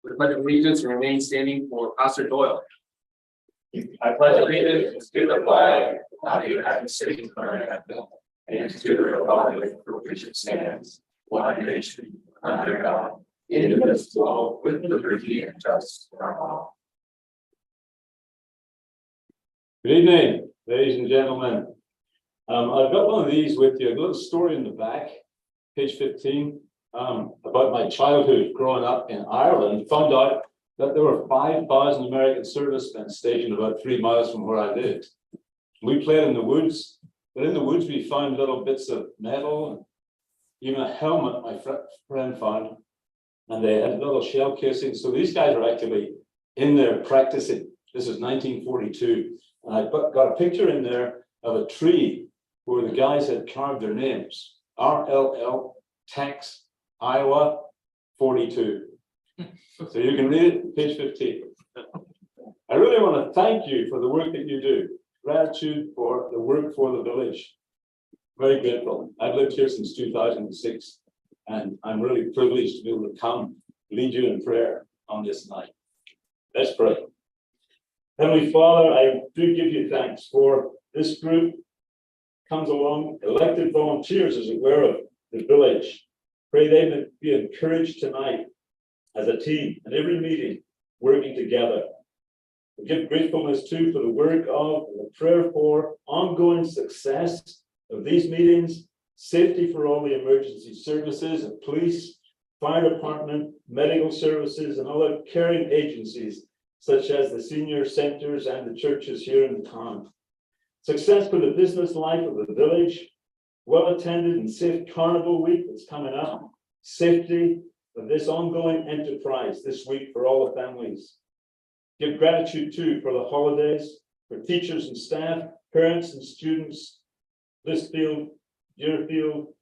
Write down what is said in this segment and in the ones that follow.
The pledge of allegiance and remain standing for Pastor Doyle. I pledge allegiance to the flag of the United States of America and to the republic for which it stands, one nation, under God, indivisible, with liberty and justice for all. Good evening, ladies and gentlemen. I've got one of these with you, a little story in the back, page 15, about my childhood growing up in Ireland. Found out that there were 5,000 American servicemen stationed about 3 miles from where I lived. We played in the woods, but in the woods we found little bits of metal, and even a helmet my friend found, and they had little shell casings. So these guys are actually in there practicing. This is 1942. And I got a picture in there of a tree where the guys had carved their names. RLL, Tex, Iowa, 42. So you can read it, page 15. I really want to thank you for the work that you do. Gratitude for the work for the village. Very grateful. I've lived here since 2006, and I'm really privileged to be able to come lead you in prayer on this night. Let's pray. Heavenly Father, I do give you thanks for this group comes along, elected volunteers, as it were, of the village. Pray they may be encouraged tonight as a team in every meeting, working together. We give gratefulness too for the work of and the prayer for ongoing success of these meetings, safety for all the emergency services and police, fire department, medical services, and other caring agencies such as the senior centers and the churches here in the town. Success for the business life of the village, well-attended and safe carnival week that's coming up, safety of this ongoing enterprise this week for all the families. Give gratitude too for the holidays, for teachers and staff, parents and students, Blissfield, Deerfield,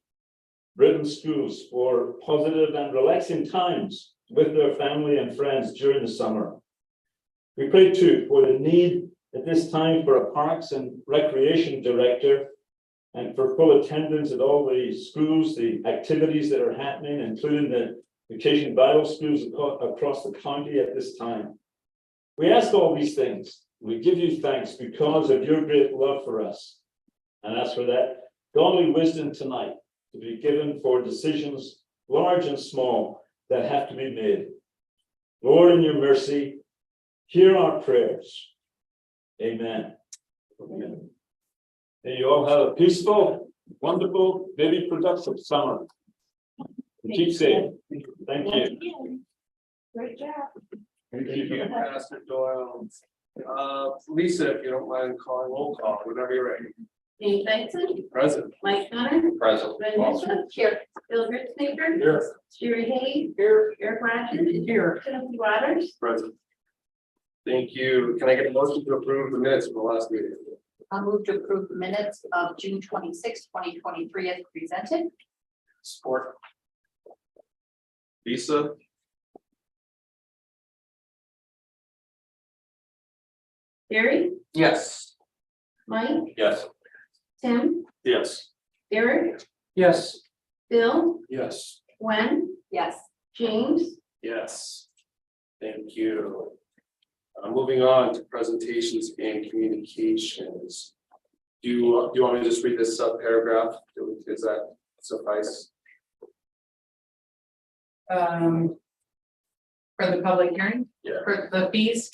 Britain schools for positive and relaxing times with their family and friends during the summer. We pray too for the need at this time for a parks and recreation director and for full attendance at all the schools, the activities that are happening, including the vacation Bible schools across the county at this time. We ask all these things. We give you thanks because of your great love for us. And ask for that godly wisdom tonight to be given for decisions, large and small, that have to be made. Lord, in your mercy, hear our prayers. Amen. Amen. May you all have a peaceful, wonderful, very productive summer. Keep safe. Thank you. Great job. Thank you, Pastor Doyle. Lisa, if you don't mind calling roll call, whenever you're ready. Dean Benson, Present. Mike Connor, Present. Brenda Nissen, here, Bill Ritzmaker, Here. Sherry Hayes, here, Eric Rogers, here, Timothy Waters. Present. Thank you. Can I get a motion to approve the minutes from the last meeting? I'll move to approve the minutes of June 26, 2023 as presented. Support. Lisa. Gary, Yes. Mike, Yes. Tim, Yes. Eric, Yes. Bill, Yes. Gwen, Yes. James, Yes. Thank you. Moving on to presentations and communications. Do you want me to just read this sub paragraph? Does that suffice? For the public hearing, Yeah. for the fees,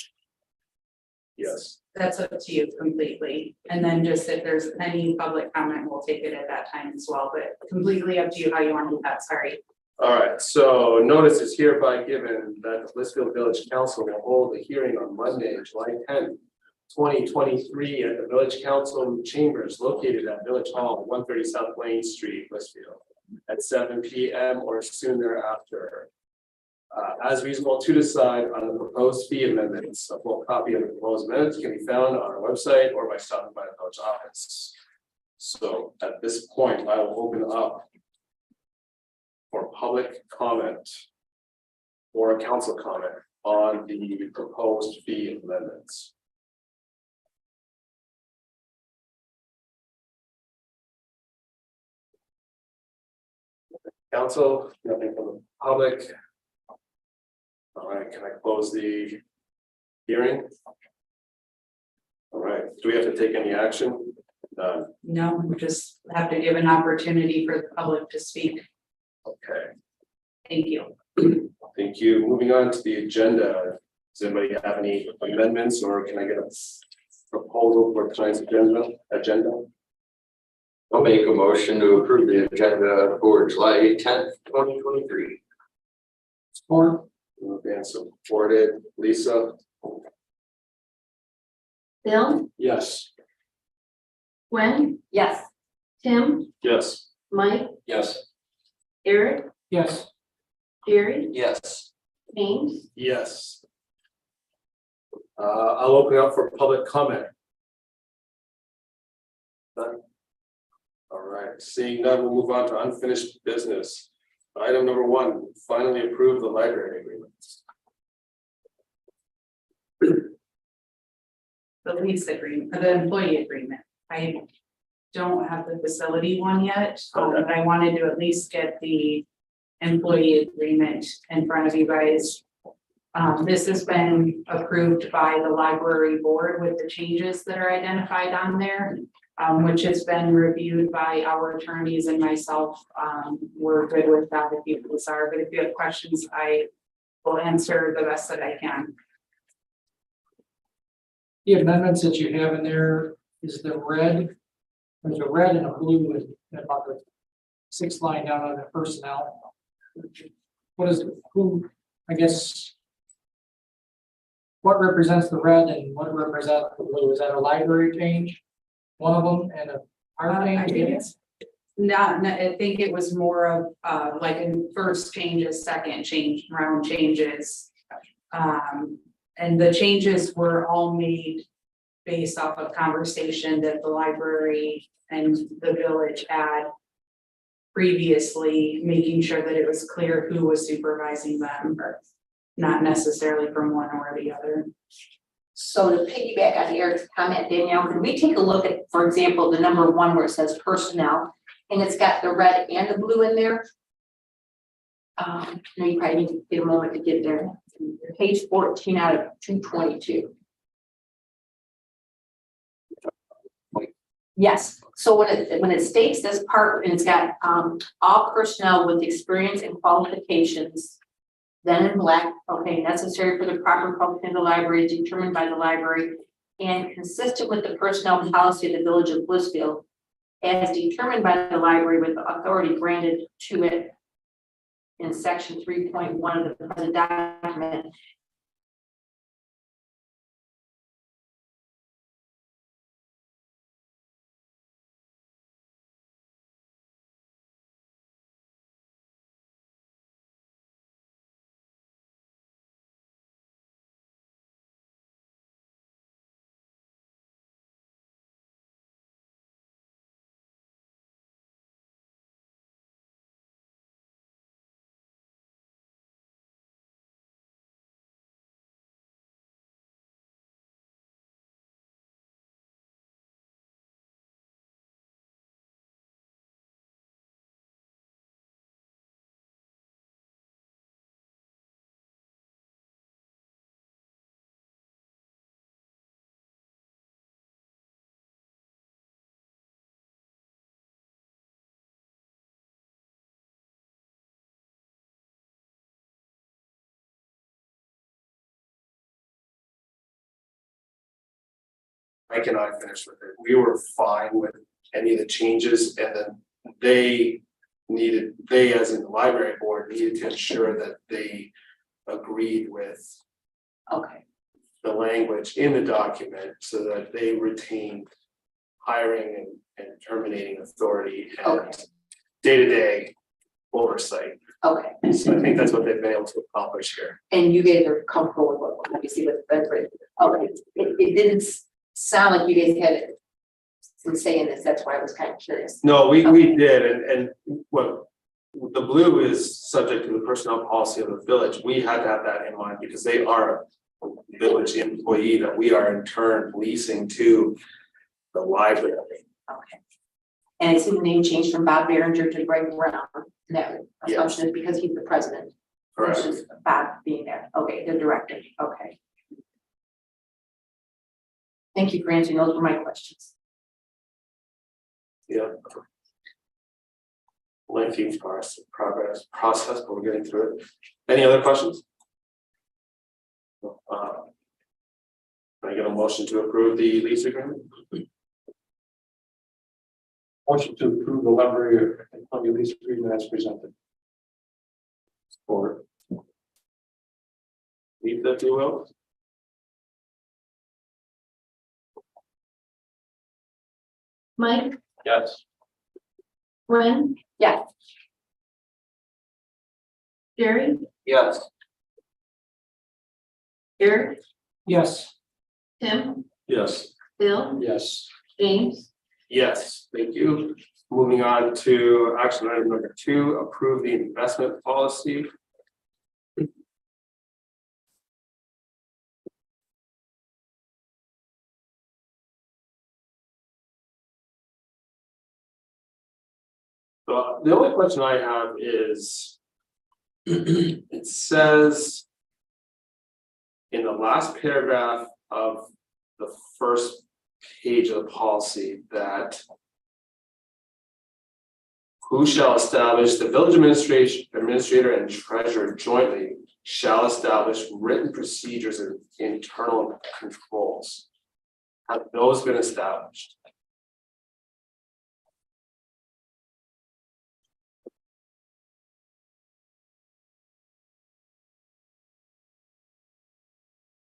Yes. that's up to you completely. And then just if there's any public comment, we'll take it at that time as well, but completely up to you how you want to do that, sorry. All right, so notice is hereby given that the Blissfield Village Council will hold a hearing on Monday, July 10th, 2023 at the Village Council Chambers located at Village Hall, 130 South Main Street, Blissfield, at 7 p.m. or soon thereafter. As reasonable to decide on the proposed fee amendments. A full copy of the proposed amendments can be found on our website or by stopping by the village office. So at this point, I will open up for public comment or a council comment on the proposed fee amendments. Council, nothing from the public. All right, can I close the hearing? All right, do we have to take any action? No, we just have to give an opportunity for the public to speak. Okay, Thank you. thank you. Moving on to the agenda. Does anybody have any amendments or can I get a proposal for tonight's agenda? I'll make a motion to approve the agenda for July 10th, 2023. Support. Moved and supported. Lisa? Bill, Yes. Gwen, Yes. Tim, Yes. Mike, Yes. Eric, Yes. Jerry, Yes. James, Yes. I'll open it up for public comment. None? All right, seeing none, we'll move on to unfinished business. Item number 1, finally approve the library agreement. The lease agreement, the employee agreement. I don't have the facility one yet, but I wanted to at least get the employee agreement in front of you guys. This has been approved by the library board with the changes that are identified on there, which has been reviewed by our attorneys and myself. We're good with that if you desire, but if you have questions, I will answer the best that I can. The amendments that you have in there is the red, there's a red and a blue and about the 6th line down on the personnel. What is, who, I guess, what represents the red and what represents the blue? Is that a library change? One of them and a art I change? think it's not, I think it was more of like in first changes, second round changes. And the changes were all made based off of conversation that the library and the village had previously, making sure that it was clear who was supervising them, or not necessarily from one or the other. So to piggyback on Eric's comment, Danielle, could we take a look at, for example, the number 1 where it says personnel and it's got the red and the blue in there? No, you probably need to get a moment to get there. Page 14 out of 222. Yes, so when it states this part and it's got all personnel with experience and qualifications, then in black, okay, necessary for the proper function of the library is determined by the library and consistent with the personnel policy of the village of Blissfield as determined by the library with the authority granted to it in section 3.1 of the present document. Mike and I finished with it. We were fine with any of the changes and then they as in the library board needed to ensure that they agreed with Okay, the language in the document so that they retained hiring and terminating authority and Okay. day-to-day oversight. okay. So I think that's what they've been able to accomplish here. And you guys are comfortable with what, obviously with the, okay, it didn't sound like you guys had some say in this, that's why I was kind of curious. No, we Okay. did, and what the blue is subject to the personnel policy of the village. We had to have that in mind because they are a village employee that we are in turn leasing to the library. Okay. And I see the name changed from Bob Behringer to Greg Brown, and that Yes. assumption is because he's the president. Correct. versus Bob being there. Okay, the director, okay. Thank you for answering, those were my questions. Yeah. Lengthy process, but we're getting through it. Any other questions? Can I get a motion to approve the lease agreement? Motion to approve the library lease agreement as presented. Or leave that, you will. Mike, Yes. Gwen, Yeah, Jerry, Yes. Eric, Yes. Tim, Yes. Bill, Yes. James, Yes, thank you. Moving on to action item number 2, approve the investment policy. So the only question I have is, it says in the last paragraph of the first page of the policy that who shall establish, the village administrator and treasurer jointly shall establish written procedures and internal controls. Have those been established?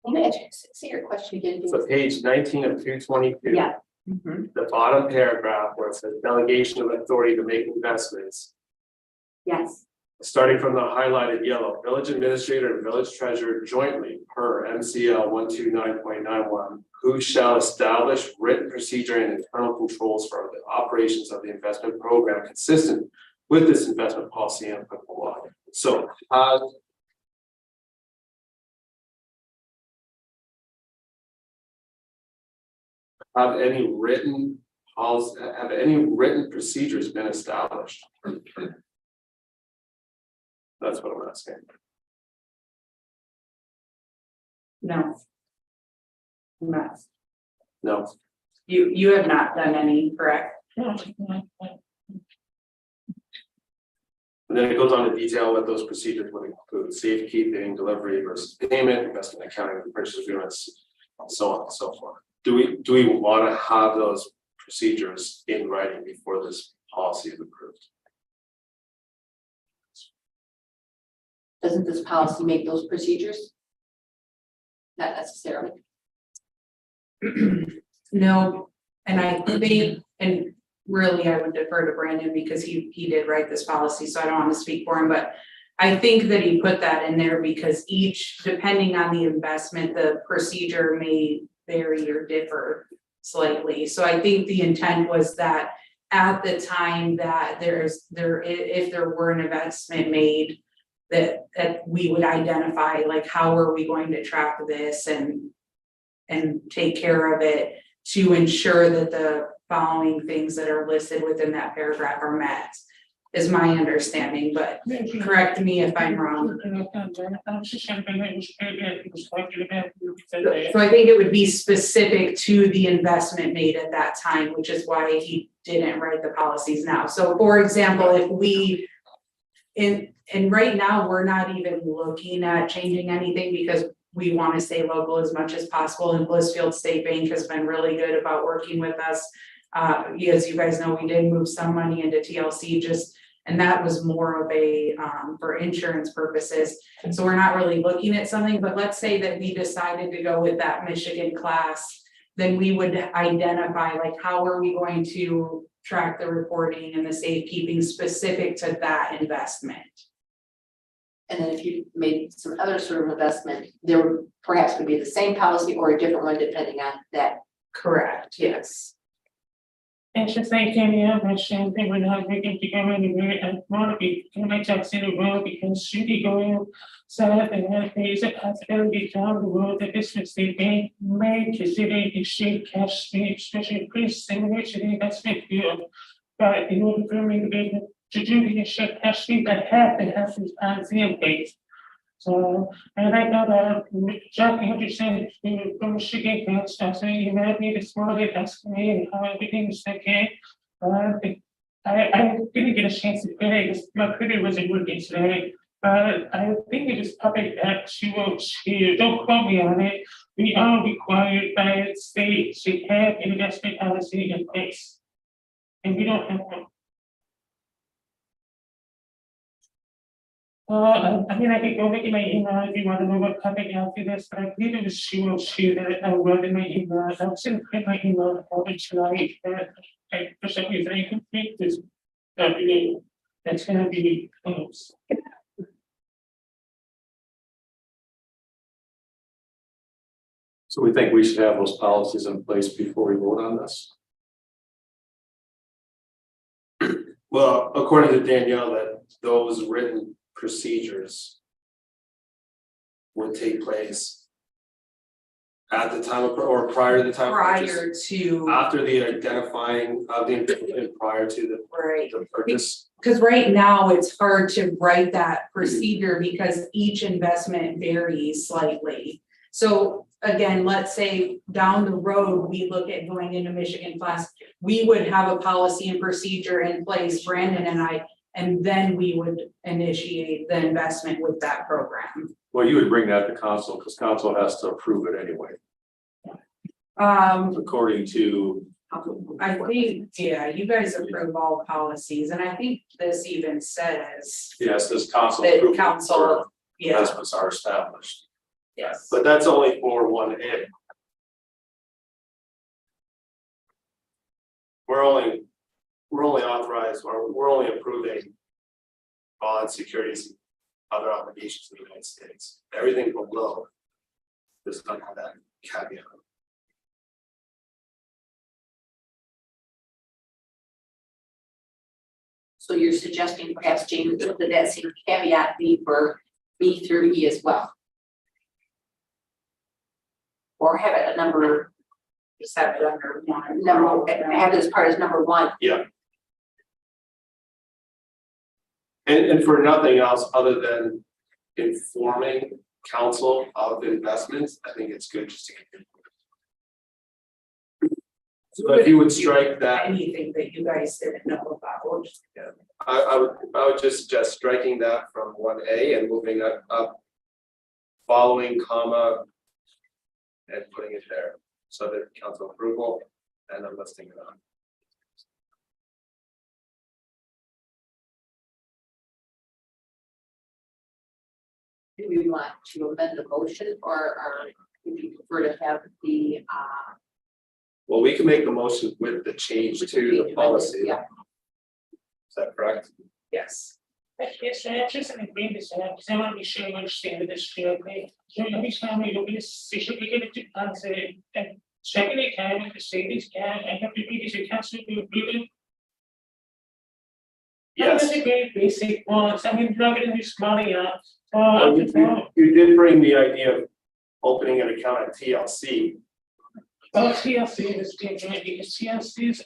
let me see your question again. So page 19 of 222. Yeah. Mhm. The bottom paragraph where it says delegation of authority to make investments. Yes, Starting from the highlighted yellow, village administrator and village treasurer jointly per MCL 129.91, who shall establish written procedure and internal controls for the operations of the investment program consistent with this investment policy and applicable law. So, have any written policy, have any written procedures been established? That's what I'm asking. No. No, No. you have not done any, correct? And then it goes on to detail what those procedures would include: safekeeping, delivery versus payment, investment accounting, purchase agreements, so on and so forth. Do we want to have those procedures in writing before this policy is approved? doesn't this policy make those procedures? Not necessarily. No, and I think, and really I would defer to Brandon because he did write this policy, so I don't want to speak for him, but I think that he put that in there because each, depending on the investment, the procedure may vary or differ slightly. So I think the intent was that at the time that if there were an investment made, that we would identify, like, how are we going to track this and take care of it to ensure that the following things that are listed within that paragraph are met, is my understanding, but correct me if I'm wrong. So I think it would be specific to the investment made at that time, which is why he didn't write the policies now. So for example, if we and right now, we're not even looking at changing anything because we want to stay local as much as possible, and Blissfield State Bank has been really good about working with us. As you guys know, we did move some money into TLC and that was more of a for insurance purposes. So we're not really looking at something, but let's say that we decided to go with that Michigan class, then we would identify, like, how are we going to track the reporting and the safekeeping specific to that investment. And then if you made some other sort of investment, there would perhaps could be the same policy or a different one depending on that. Correct, yes. It's just like any other same thing, we're not making to go anywhere and want to be my tax in the world because should be going south and that pays a possibility down the road that this mistake being made consider exchange cash speed, especially increase simulation investment field. But in order for me to be able to do the exchange cash speed, I have to have this policy in place. So, and I know that Jack Anderson from Michigan can't stop saying he made me this morning, asking me how everything's okay. I didn't get a chance to pray because my printer wasn't working today. But I think it is public that she wrote here, don't quote me on it. We are required by the state to have an investment policy in place. And we don't have one. I mean, I could go look at my email if you want to know what topic after this, but I believe it was she wrote here that I wrote in my email. I was going to print my email over tonight, but for some reason I couldn't print this. That's gonna be close. So we think we should have those policies in place before we vote on this? Well, according to Danielle, that those written procedures would take place at the time of, or prior to the time of purchase, Prior to, after the identifying of the investment, prior to right, the purchase. because right now it's hard to write that procedure because each investment varies slightly. So again, let's say down the road, we look at going into Michigan Class, we would have a policy and procedure in place, Brandon and I, and then we would initiate the investment with that program. Well, you would bring that to council, because council has to approve it anyway, according to. I think, yeah, you guys approve all policies, and I think this even says Yes, this council. that approval council, for yeah, Investments are established, yes. but that's only for 1A. We're only authorized, or we're only approving bonds, securities, other obligations in the United States. Everything below does not have that caveat. So you're suggesting perhaps, James, that same caveat be for B through E as well? Or have it a number, Just have it under one. have this part as number one? Yeah. And for nothing else other than informing council of investments, I think it's good just to get. So if you would strike that, Anything that you guys didn't know about. I would just suggest striking that from 1A and moving that up. Following comma. And putting it there, so that council approval, and I'm listing it on. Do we want to amend the motion, or would you prefer to have the Well, we can make the motion with the change to the policy. Yeah. Is that correct? Yes. Yes, so I'm just an agreement, because I want to be sure you understand this clearly. So every time we open this decision, we get into answer and checking the account, the savings account, and have to read these accounts to be approved. Yes. That's a very basic ones. I mean, not gonna use money out. Well, you did bring the idea of opening an account at TLC. Well, TLC is different because TLC's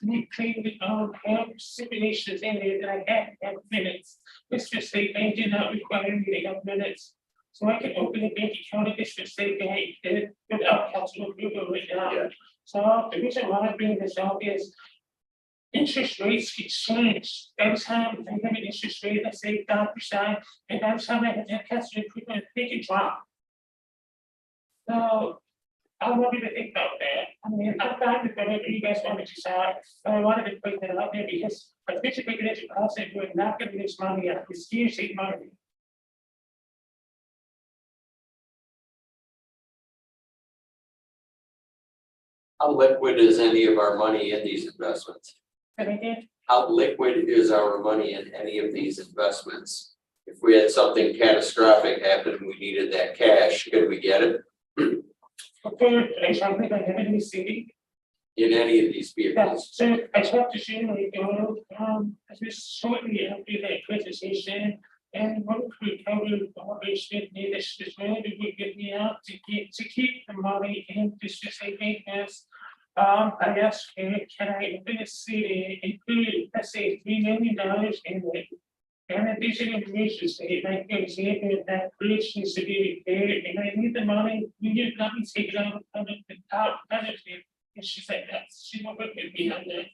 we created have stipulations in there that I have minutes. It's just they do not require me to have minutes. So I can open a bank account at this state bank without council approval right now. Yeah. So the reason why I bring this up is interest rates get changed. Every time I have an interest rate, let's say 5%, and every time I have that council approval, they can drop. So I want you to think about that. I mean, I'm fine with whatever you guys want to decide, but I wanted to put that out there because a future regulation policy, we're not gonna lose money out, it's seriously money. How liquid is any of our money in these investments? And again, How liquid is our money in any of these investments? If we had something catastrophic happen and we needed that cash, could we get it okay, I don't think I have any city. in any of these Yeah, vehicles? so I talked to Shane, just shortly after that presentation. And what we covered, obviously, this really would get me out to keep the money in this specific business. I asked her, can I open a city, include, let's say, $3 million in it? And in addition to information state, like for example, that bridge needs to be repaired, and I need the money, you just not be taken out of the top benefit. And she said that she won't put it behind that.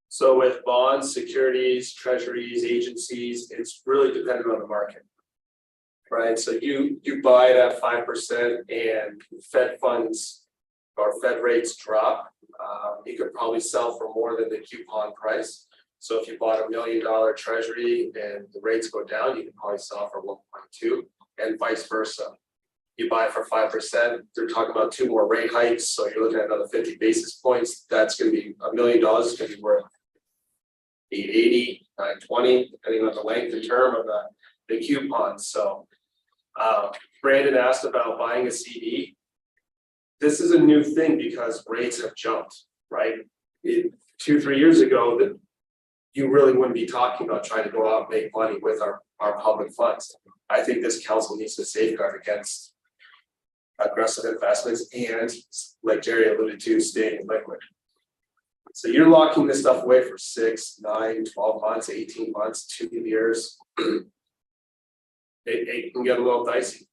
So with bonds, securities, treasuries, agencies, it's really dependent on the market. Right, so you buy it at 5% and Fed funds or Fed rates drop. You could probably sell for more than the coupon price. So if you bought $1 million treasury and the rates go down, you can probably sell for 1.2 and vice versa. You buy it for 5%, they're talking about 2 more rate hikes, so you're looking at another 50 basis points. That's gonna be $1 million, is gonna be worth 880, 920, depending on the length and term of the coupon. So Brandon asked about buying a CD. This is a new thing because rates have jumped, right? 2-3 years ago, that you really wouldn't be talking about trying to go out and make money with our public funds. I think this council needs to safeguard against aggressive investments and, like Jerry alluded to, staying liquid. So you're locking this stuff away for 6, 9, 12 months, 18 months, 2 years. It can get a little dicey.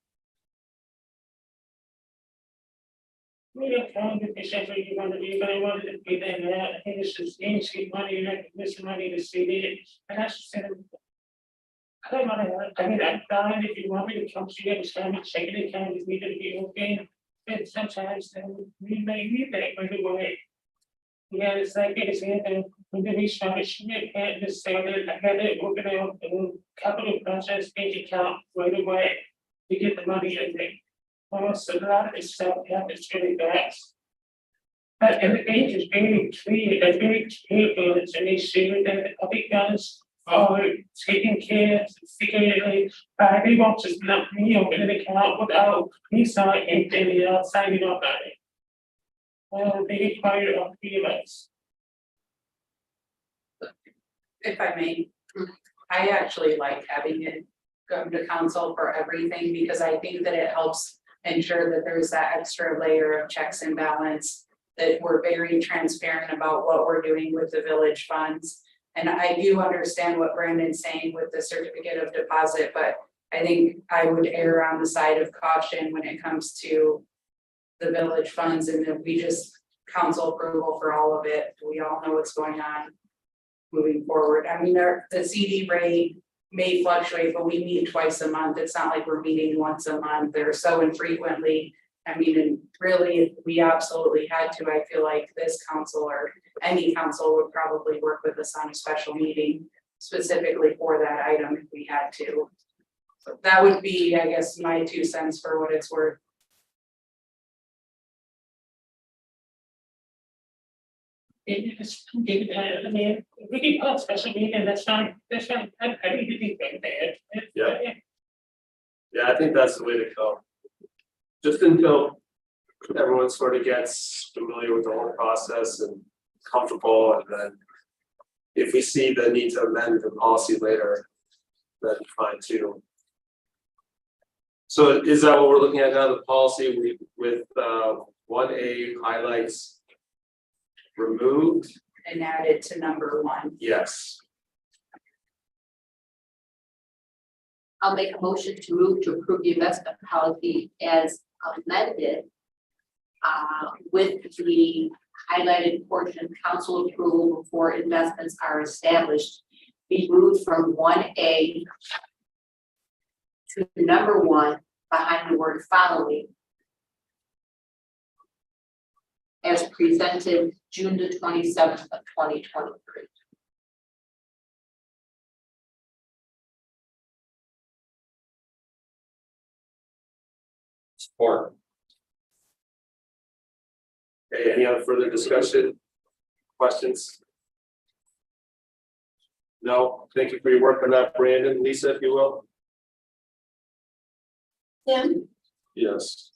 We have found that this effort you want to be, but I wanted to be there, I think it's just ancient money, like this money to see it, and I just said. I don't want to, I mean, I'm fine if you want me to come to you every time and check it account, it's needed to be okay. But sometimes then we may need that right away. Yeah, it's like, it's when we started, she can't just say that I had to open up the capital process bank account right away to get the money in there. So a lot of this stuff happens really fast. But and the bank is very clear, they're very careful to make sure that the public funds are taken care of securely. They won't just let me open an account without me signing anything else, signing off on it. They require all 3 of us. If I may, I actually like having it go to council for everything because I think that it helps ensure that there's that extra layer of checks and balance, that we're very transparent about what we're doing with the village funds. And I do understand what Brandon's saying with the certificate of deposit, but I think I would err on the side of caution when it comes to the village funds, and if we just council approval for all of it, we all know what's going on moving forward. I mean, the CD rate may fluctuate, but we meet twice a month. It's not like we're meeting once a month. They're so infrequently. I mean, and really, if we absolutely had to, I feel like this council or any council would probably work with us on a special meeting specifically for that item if we had to. So that would be, I guess, my 2 cents for what it's worth. It just get it, I mean, we can call a special meeting, that's fine, I need to be there. Yeah, I think that's the way to go. Just until everyone sort of gets familiar with the whole process and comfortable, and then if we see the need to amend the policy later, that's fine too. So is that what we're looking at now, the policy with 1A highlights removed? And added to number 1. Yes. I'll make a motion to move to approve the investment policy as amended. With the highlighted portion, council approval before investments are established, be moved from 1A to number 1 behind the word following, as presented June the 27th of 2023. Support. Okay, any other further discussion? Questions? No, thank you for your work on that, Brandon. Lisa, if you will. Tim, Yes.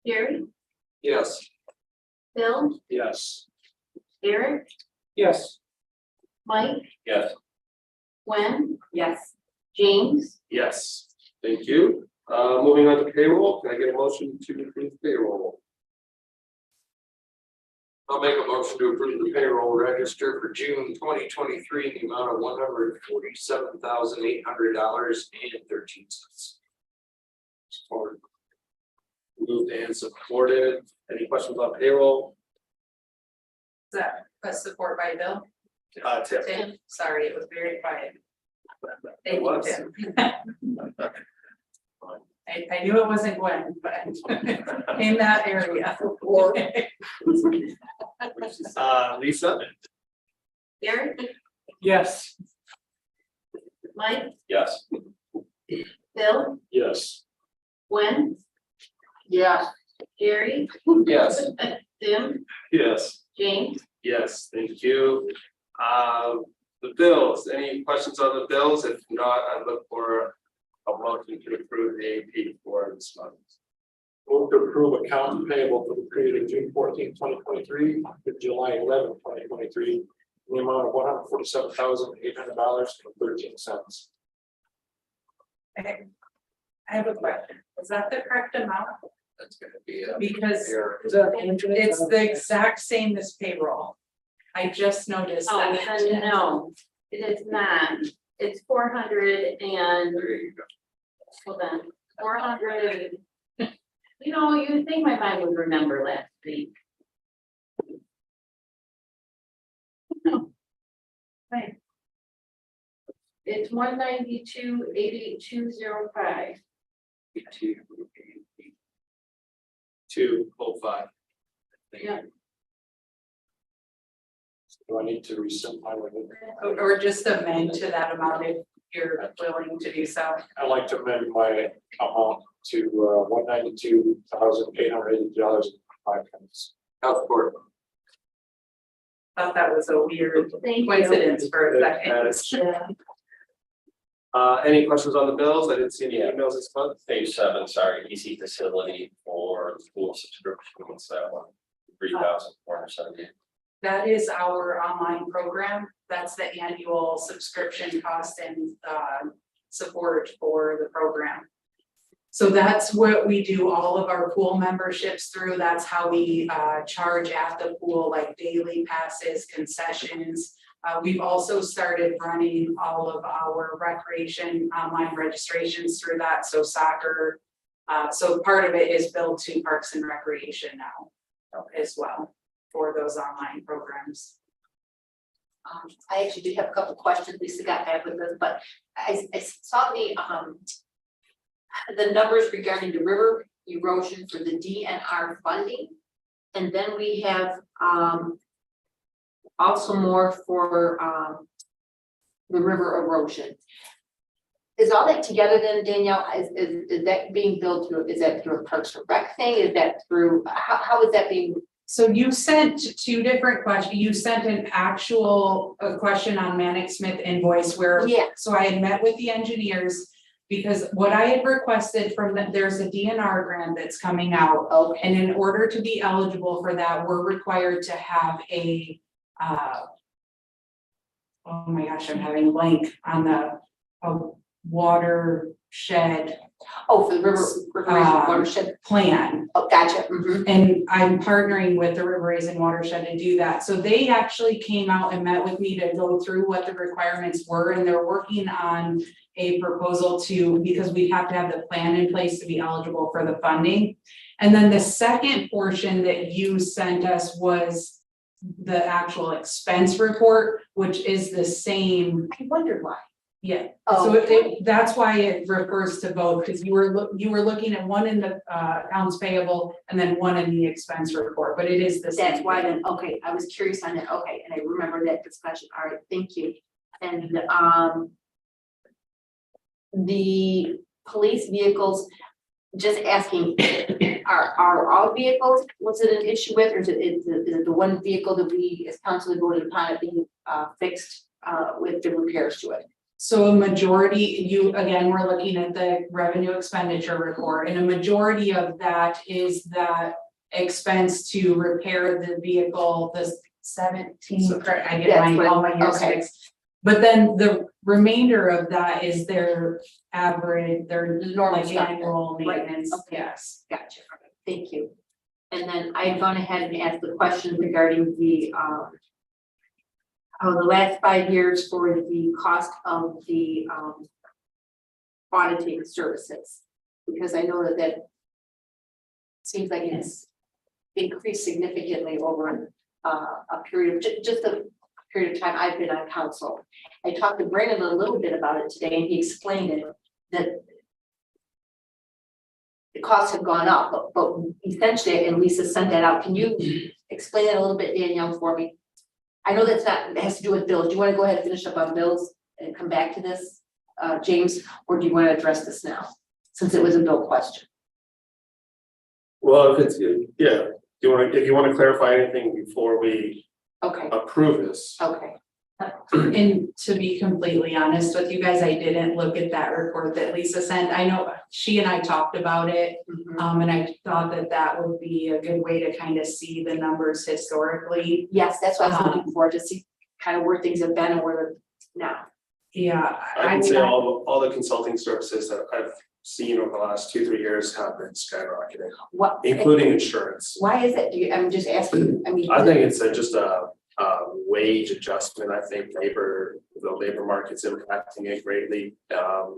Jerry, Yes. Bill, Yes. Eric, Yes. Mike, Yes. Gwen. Yes. James, Yes, thank you. Moving on to payroll, can I get a motion to approve payroll? I'll make a motion to approve the payroll register for June 2023 in the amount of $147,800.13. Support. Moved and supported. Any questions on payroll? Is that a support by Bill? Tiff. Tim, sorry, it was very quiet. Thank you, was. Tim. I knew it wasn't Gwen, but in that area. Lisa? Gary, Yes. Mike, Yes. Bill, Yes. Gwen? Yeah. Gary, Yes. Tim, Yes. James, Yes, thank you. The bills, any questions on the bills? If not, I look for a motion to approve the AP for this month. Move to approve accounts payable for the period of June 14, 2023 to July 11, 2023, in the amount of $147,800.13. I have a question. Is that the correct amount? That's gonna be a Because error. Is that? it's the exact same as payroll. I just noticed oh, that. no, it is not, it's 400 and, There you go. hold on, 400. You know, you'd think my mind would remember last week. No. Right. It's 192,882.05. 205. Yeah. Do I need to rescind my amendment? Or just amend to that amount if you're willing to do so. I'd like to amend my amount to $192,880.05. Health Court. Thought that was a weird Thank you. coincidence for a second. That is true. Yeah. Any questions on the bills? I didn't see any emails this month. Page 7, sorry, EC facility for school subscription, what's that one? 3,478. That is our online program. That's the annual subscription cost and support for the program. So that's what we do all of our pool memberships through. That's how we charge at the pool, like daily passes, concessions. We've also started running all of our recreation online registrations through that. So soccer. So part of it is billed to Parks and Recreation now as well for those online programs. I actually do have a couple questions. Lisa got back with us, but I saw the numbers regarding the river erosion for the DNR funding. And then we have also more for the river erosion. Is all that together then, Danielle? Is that being billed through, is that through a Parks and Rec thing? Is that through, how is that being? So you sent two different questions. You sent an actual question on Manic Smith invoice where, Yeah. so I had met with the engineers because what I had requested from them, there's a DNR grant that's coming out. Okay. And in order to be eligible for that, we're required to have a, oh my gosh, I'm having a blank on the, watershed Oh, for the river watershed. plan. Oh, gotcha. Mhm. And I'm partnering with the River Raisin Watershed to do that. So they actually came out and met with me to go through what the requirements were, and they're working on a proposal because we have to have the plan in place to be eligible for the funding. And then the second portion that you sent us was the actual expense report, which is the same. I wondered why. Yeah, Oh, so that's why it refers to both, because you were looking at one in the accounts payable and then one in the expense report, but it is the same. that's why thing. then, okay, I was curious on that. Okay, and I remember that discussion. All right, thank you. And the police vehicles, just asking, are all vehicles, was it an issue with, or is it the one vehicle that we as council voted upon it being fixed with the repairs to it? So a majority, again, we're looking at the revenue expenditure report, and a majority of that is that expense to repair the vehicle, the 17, I get all my years okay. mixed. But then the remainder of that is their average, their Normal like stuff. annual Right. maintenance, Okay. yes. Gotcha. Thank you. And then I've gone ahead and asked the question regarding the last 5 years for the cost of the auditing services. Because I know that seems like it's increased significantly over a period of just a period of time I've been on council. I talked to Brandon a little bit about it today, and he explained it that the costs have gone up, but essentially, and Lisa sent that out. Can you explain that a little bit, Danielle, for me? I know that's not, it has to do with bills. Do you want to go ahead and finish up on bills and come back to this, James, or do you want to address this now, since it was a bill question? Well, if it's, yeah, if you want to clarify anything before we Okay, approve this. okay. And to be completely honest with you guys, I didn't look at that report that Lisa sent. I know she and I talked about it. Mhm. And I thought that that would be a good way to kind of see the numbers historically. Yes, that's what I was looking for, to see kind of where things have been and where they're now. Yeah. I can mean, say all the consulting services that I've seen over the last 2-3 years have been skyrocketing, What, including insurance. why is it? I'm just asking, I mean. I think it's just a wage adjustment. I think the labor market's impacting it greatly.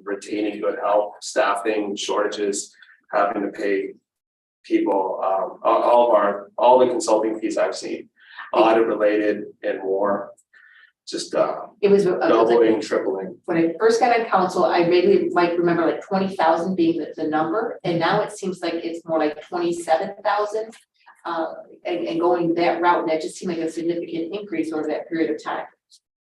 Retaining good help, staffing shortages, having to pay people, all the consulting fees I've seen, audit related and more, just It was doubling, tripling. when I first got on council, I really remember like 20,000 being the number, and now it seems like it's more like 27,000. And going that route, and that just seemed like a significant increase over that period of time.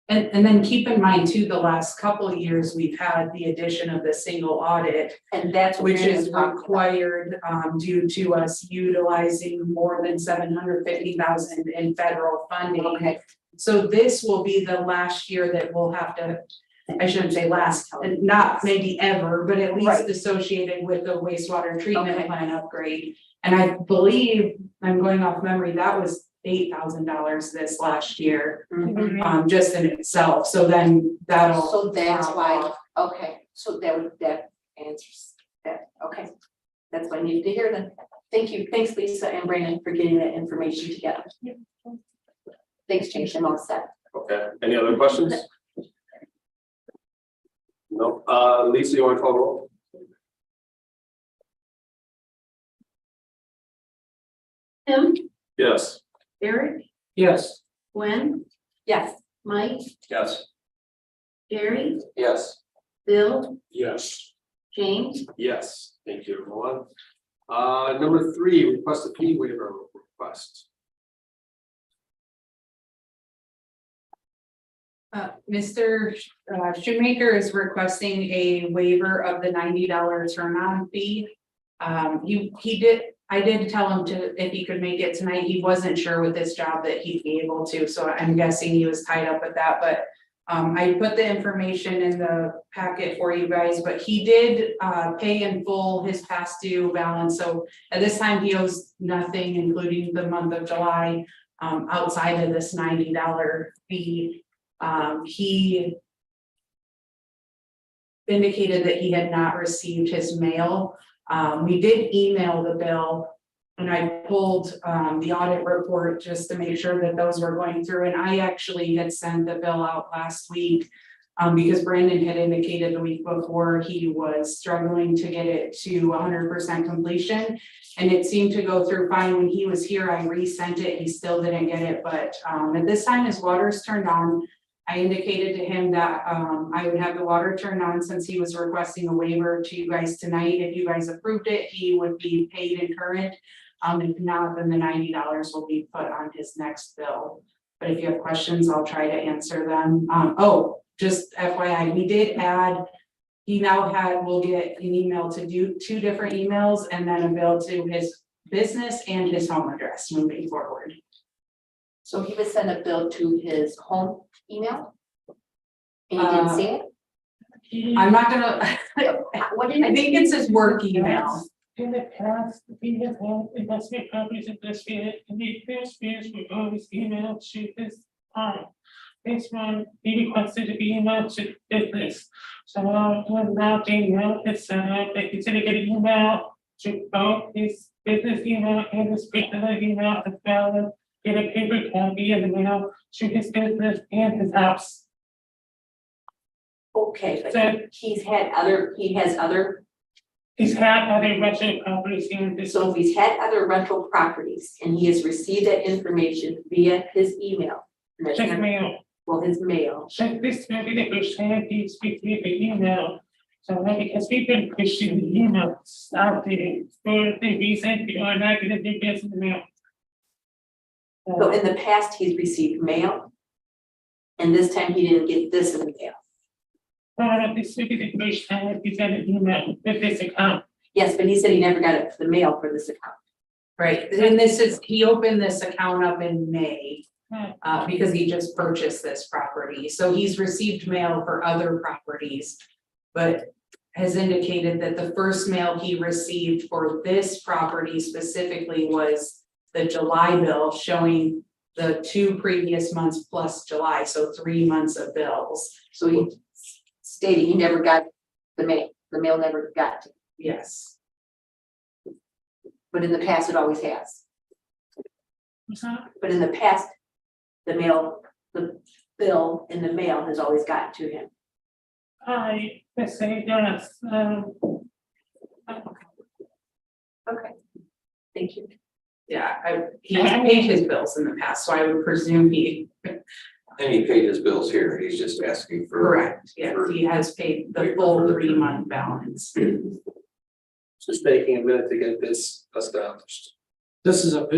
And then keep in mind too, the last couple of years, we've had the addition of the single audit, And that's what which Brandon is was talking about. required due to us utilizing more than 750,000 in federal funding. Okay, So this will be the last year that we'll have to, I shouldn't say last, and not maybe ever, but at least Right. associated with the wastewater treatment Okay. plant upgrade. And I believe, I'm going off memory, that was $8,000 this last year, Mhm. just in itself. So then that'll. So that's drop why, off. okay, so that answers that, okay. That's what I needed to hear then. Thank you, thanks Lisa and Brandon for getting that information together. Thanks, James, I'm all set. Okay, any other questions? No, Lisa, you want to call the roll? Tim, Yes. Eric, Yes. Gwen, Yes, Mike, Yes. Jerry, Yes. Bill, Yes. James, Yes, thank you, everyone. Number 3, request a fee waiver request. Mr. Shoemaker is requesting a waiver of the $90 turn-on fee. I did tell him if he could make it tonight. He wasn't sure with this job that he'd be able to, so I'm guessing he was tied up with that, but I put the information in the packet for you guys, but he did pay in full his past due balance, so at this time he owes nothing, including the month of July, outside of this $90 fee. He indicated that he had not received his mail. We did email the bill, and I pulled the audit report just to make sure that those were going through, and I actually had sent the bill out last week because Brandon had indicated the week before he was struggling to get it to 100% completion, and it seemed to go through fine. When he was here, I resent it. He still didn't get it, but at this time his water's turned on. I indicated to him that I would have the water turned on since he was requesting a waiver to you guys tonight. If you guys approved it, he would be paid in current. If not, then the $90 will be put on his next bill. But if you have questions, I'll try to answer them. Just FYI, we did add, he now will get an email to do 2 different emails and then a bill to his business and his home address moving forward. so he would send a bill to his home email? And you didn't see it? I'm not gonna, What did I think it's his work email. In the past, we have had investment properties in Blissfield, and the experience were always emailed to this time. This one, he requested to be emailed to business. So now they know it's they consider getting email to both his business email and his personal email, as well as get a paper copy of the mail to his business and his house. Okay, but So he has other, he's had other rental properties in this. so if he's had other rental properties and he has received that information via his email. Check mail. Well, his mail, Check this will be the first time he's received the email. So because we've been pushing the emails out there for the reason you are not gonna do this in the mail. so in the past, he's received mail. And this time he didn't get this in the mail. This will be the first time he's got an email with this account. Yes, but he said he never got the mail for this account. Right, and he opened this account up in May. Because he just purchased this property, so he's received mail for other properties. But has indicated that the first mail he received for this property specifically was the July bill showing the 2 previous months plus July, so 3 months of bills. So he stated he never got the mail never got to him. Yes, But in the past, it always has. What's that? But in the past, the bill in the mail has always gotten to him. Let's say yes, Okay. Thank you. yeah, he's paid his bills in the past, so I would presume he, And he paid his bills here, he's just asking for. correct, yes, he has paid the full 3-month balance. Just taking a minute to get this established. This is an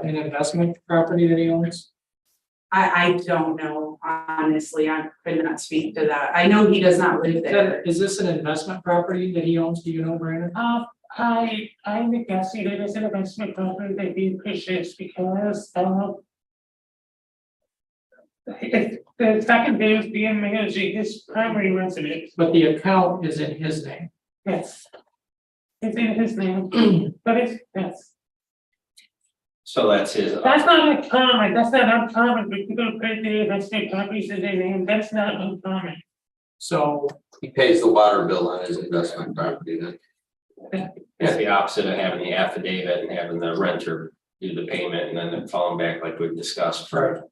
investment property that he owns. I don't know, honestly, I could not speak to that. I know he does not live there. Is this an investment property that he owns? Do you know, Brandon? I'm guessing it is an investment property that we purchased because, the second bill is being mailed to his primary residence. But the account is in his name. Yes. It's in his name, but yes. So that's his. That's not uncommon, that's not uncommon, but people put the investment properties in their name, that's not uncommon. So He pays the water bill on his investment property then. It's the opposite of having the affidavit and having the renter do the payment and then they're falling back like we've discussed for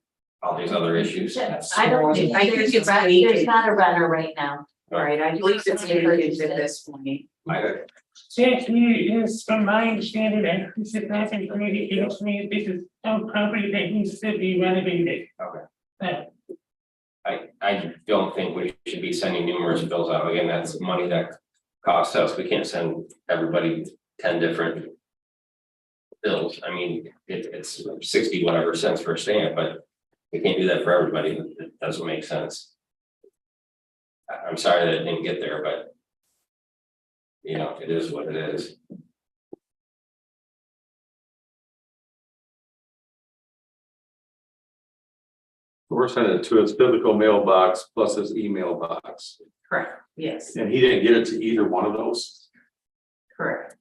all these other issues. I don't think I think there's it's a renter, vacant. there's not a renter right now. Right, I believe it's vacant at this point. He is, from my understanding, and this is not information he gives me, this is a property that needs to be renovated. Okay. I don't think we should be sending numerous bills out. Again, that's money that costs us. We can't send everybody 10 different bills. I mean, it's 60 whatever cents for a stamp, but we can't do that for everybody. It doesn't make sense. I'm sorry that it didn't get there, but you know, it is what it is. We're sending it to his physical mailbox plus his email box. Correct, yes, And he didn't get it to either one of those. correct.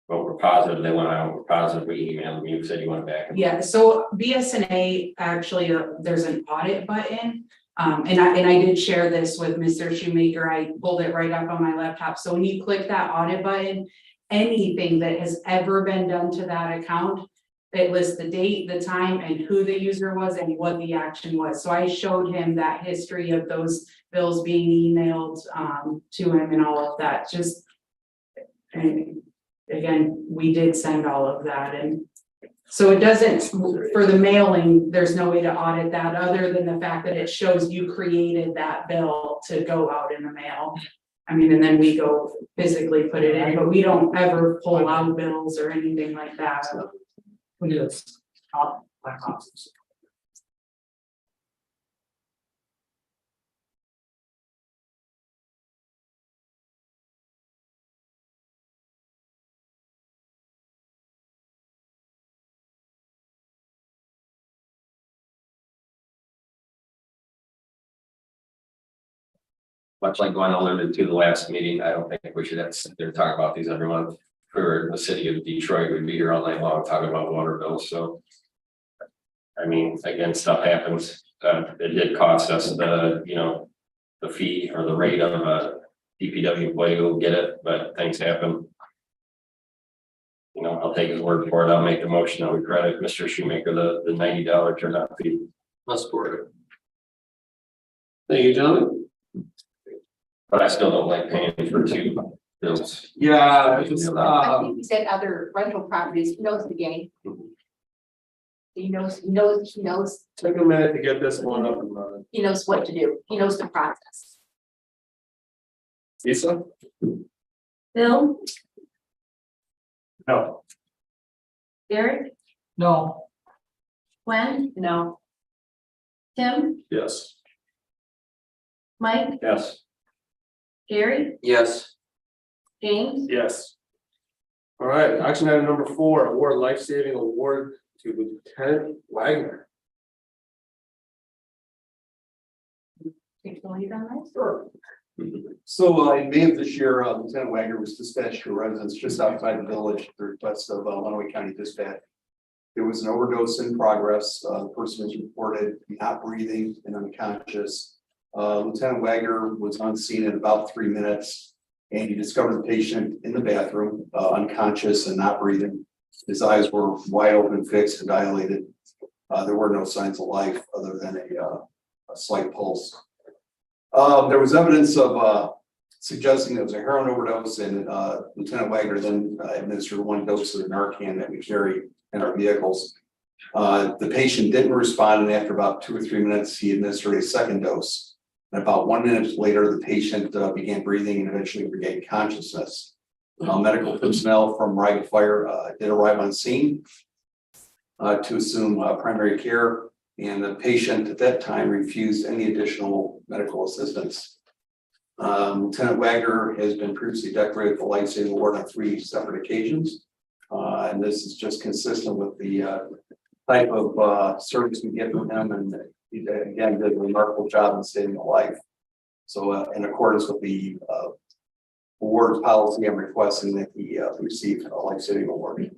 But we're positive they went out. We're positive we emailed them. You said you went back. Yeah, so BSNA, actually, there's an audit button. And I did share this with Mr. Shoemaker. I pulled it right up on my laptop. So when you click that audit button, anything that has ever been done to that account, it lists the date, the time, and who the user was and what the action was. So I showed him that history of those bills being emailed to him and all of that. Just, and again, we did send all of that, and so it doesn't, for the mailing, there's no way to audit that other than the fact that it shows you created that bill to go out in the mail. I mean, and then we go physically put it in, but we don't ever pull out bills or anything like that. What is black boxes? Much like Glenn alluded to the last meeting, I don't think we should have to sit there and talk about these every month. For the city of Detroit, we'd be here all night long talking about water bills, so. I mean, again, stuff happens, it did cost us the, you know, the fee or the rate of DPW employee will get it, but things happen. You know, I'll take his word for it. I'll make the motion that we credit Mr. Shoemaker the $90 turnout fee. I'll support it. Thank you, gentlemen. But I still don't like paying for two bills. Yeah, it's, I think he said other rental properties, he knows the game. He knows take a minute to get this one up and running. he knows what to do, he knows the process. Lisa? Bill, No. Derek, No, Gwen, No, Tim, Yes. Mike, Yes. Gary, Yes. James, Yes. All right, action item number 4, award life-saving award to Lieutenant Wagner. take the lead on that. Sure. So in May of this year, Lieutenant Wagner was dispatched to a residence just outside the village at the request of Lenawee County Dispatch. There was an overdose in progress. The person was reported not breathing and unconscious. Lieutenant Wagner was on scene in about 3 minutes, and he discovered the patient in the bathroom, unconscious and not breathing. His eyes were wide open, fixed and dilated. There were no signs of life other than a slight pulse. There was evidence of suggesting it was a heroin overdose, and Lieutenant Wagner then administered 1 dose of the Narcan that we carry in our vehicles. The patient didn't respond, and after about 2 or 3 minutes, he administered a 2nd dose. And about 1 minute later, the patient began breathing and eventually regained consciousness. Medical personnel from Riga Fire did arrive on scene to assume primary care, and the patient at that time refused any additional medical assistance. Lieutenant Wagner has been previously decorated with the life-saving award on 3 separate occasions. And this is just consistent with the type of service we get from him, and he again did a remarkable job in saving a life. So in accordance with the award policy, I'm requesting that he receive a life-saving award.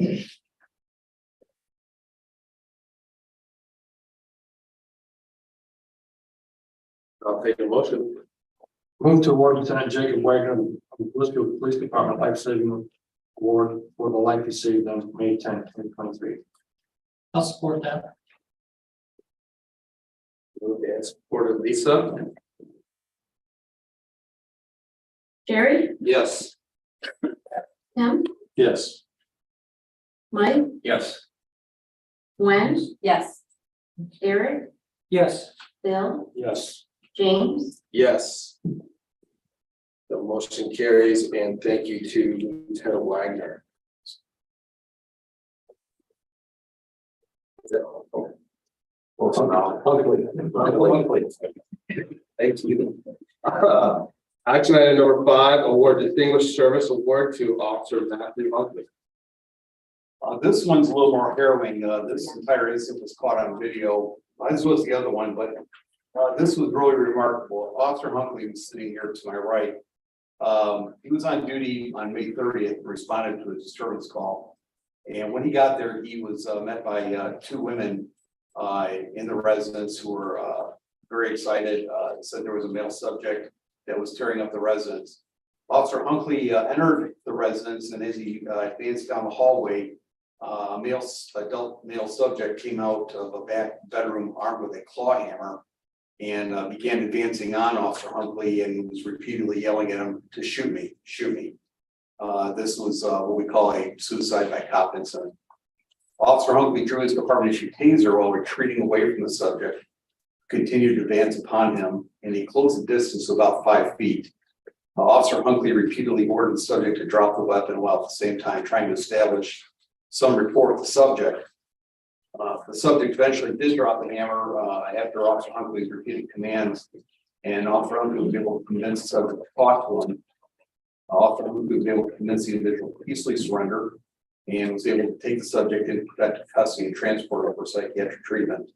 I'll take a motion. Move to award Lieutenant Jacob Wagner of the Blissfield Police Department life-saving award for the life he saved on May 10th, 2023. I'll support that. Okay, supported Lisa. Gary, Yes. Tim, Yes. Mike, Yes. Gwen, Yes, Derek, Yes, Bill, Yes. James, Yes. The motion carries, and thank you to Lieutenant Wagner. Is that all? Okay. Thank you. Action item number 5, award distinguished service award to Officer Matthew Huntley. This one's a little more harrowing. This entire incident was caught on video. This was the other one, but this was really remarkable. Officer Huntley was sitting here to my right. He was on duty on May 30th, responded to a disturbance call. And when he got there, he was met by 2 women in the residence who were very excited. Said there was a male subject that was tearing up the residence. Officer Huntley entered the residence, and as he advanced down the hallway, adult male subject came out of a back bedroom armed with a claw hammer and began advancing on Officer Huntley and was repeatedly yelling at him to shoot me, shoot me. This was what we call a suicide by cop incident. Officer Huntley drew his department issued taser while retreating away from the subject, continued to advance upon him, and he closed the distance to about 5 feet. Officer Huntley repeatedly ordered the subject to drop the weapon while at the same time trying to establish some rapport with the subject. The subject eventually did drop the hammer after Officer Huntley's repeated commands, and Officer Huntley was able to convince the subject to talk to him. Officer Huntley was able to convince the individual to peacefully surrender and was able to take the subject into protective custody and transport him for psychiatric treatment.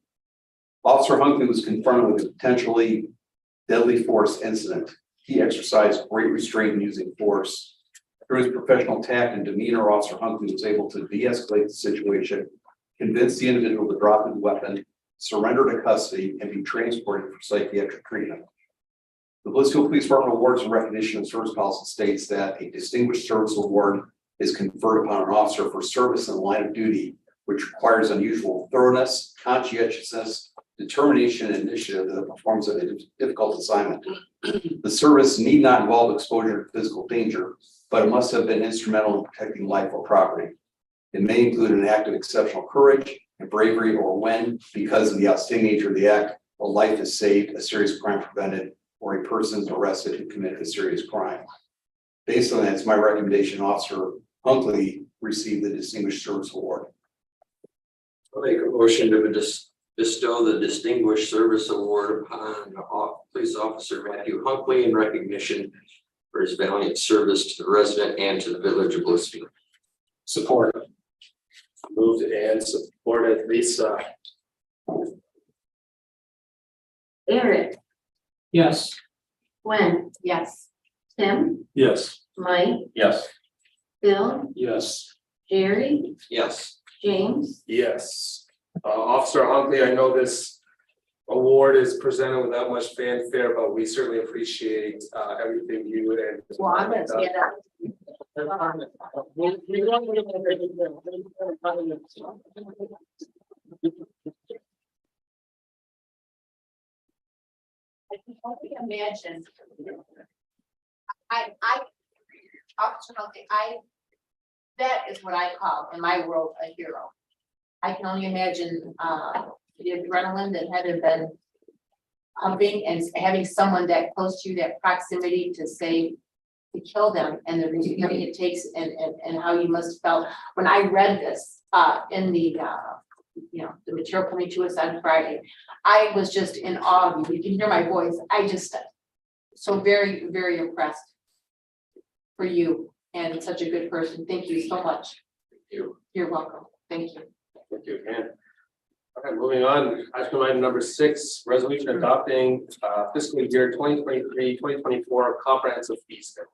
Officer Huntley was confronted with a potentially deadly force incident. He exercised great restraint in using force. Through his professional tact and demeanor, Officer Huntley was able to de-escalate the situation, convince the individual to drop his weapon, surrender to custody, and be transported for psychiatric treatment. The Blissfield Police Department awards and recognition of service policy states that a distinguished service award is conferred upon an officer for service in the line of duty, which requires unusual thoroughness, conscientiousness, determination, and initiative in the performance of a difficult assignment. The service need not involve exposure to physical danger, but it must have been instrumental in protecting life or property. It may include an act of exceptional courage and bravery, or when, because of the outstanding nature of the act, a life is saved, a serious crime prevented, or a person is arrested who committed a serious crime. Based on that, it's my recommendation Officer Hunkley receive the Distinguished Service Award. I'll make a motion to bestow the Distinguished Service Award upon Police Officer Matthew Hunkley in recognition for his valiant service to the resident and to the village of Blissfield. Support. Moved and supported. Lisa. Eric, Yes. Gwen, yes. Tim, Yes. Mike, Yes. Bill, Yes. Jerry, Yes. James. Yes. Officer Hunkley, I know this award is presented without much fanfare, but we certainly appreciate everything you and. Well, I'm gonna stand up. I can only imagine. Officer Hunkley, that is what I call in my world a hero. I can only imagine, the adrenaline that had to been pumping and having someone that close to you, that proximity to say, to kill them, and the reasoning it takes, and how you must have felt. When I read this, in the, the material coming to us on Friday, I was just in awe of you. You can hear my voice. I just, so very, very impressed for you, and such a good person. Thank you so much. Thank you. You're welcome. Thank you. Thank you again. Okay, moving on, item number 6, resolution adopting fiscal year 2023-2024 comprehensive fee schedule.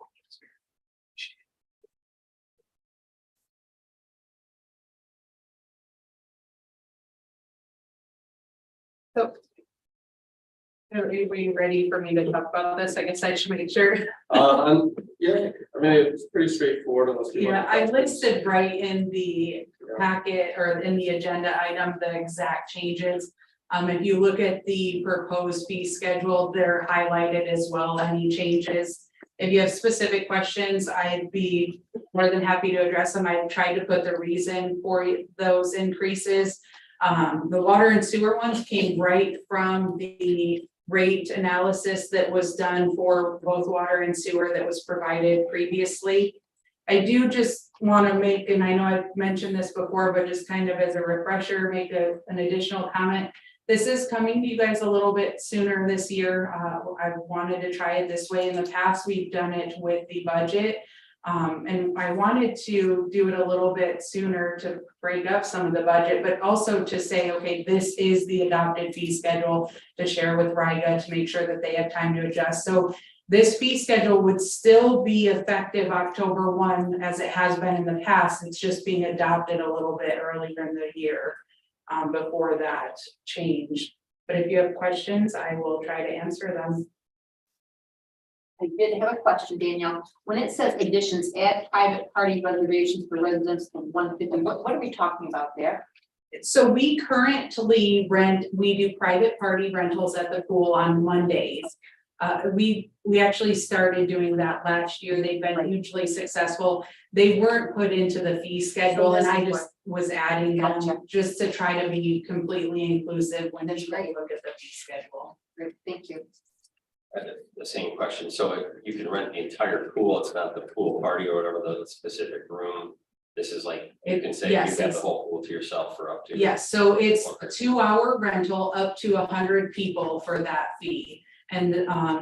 Are we ready for me to talk about this? I guess I should make sure. Yeah, I mean, it's pretty straightforward unless you. Yeah, I listed right in the packet or in the agenda item, the exact changes. If you look at the proposed fee schedule, they're highlighted as well, any changes. If you have specific questions, I'd be more than happy to address them. I've tried to put the reason for those increases. The water and sewer ones came right from the rate analysis that was done for both water and sewer that was provided previously. I do just want to make, and I know I've mentioned this before, but just kind of as a refresher, make an additional comment. This is coming to you guys a little bit sooner this year. I've wanted to try it this way. In the past, we've done it with the budget. And I wanted to do it a little bit sooner to break up some of the budget, but also to say, okay, this is the adopted fee schedule to share with Riga to make sure that they have time to adjust. So this fee schedule would still be effective October 1 as it has been in the past. It's just being adopted a little bit earlier in the year before that change. But if you have questions, I will try to answer them. I did have a question, Danielle. When it says additions, add private party reservations for residents from 150, what are we talking about there? So we currently we do private party rentals at the pool on Mondays. We actually started doing that last year. They've been hugely successful. They weren't put into the fee schedule, and I just was adding them just to try to be completely inclusive when you look at the fee schedule. Great, thank you. The same question. So you can rent the entire pool. It's not the pool party or whatever the specific room. This is like, you can say you have the whole pool to yourself for up to. Yes, so it's a 2-hour rental up to 100 people for that fee. And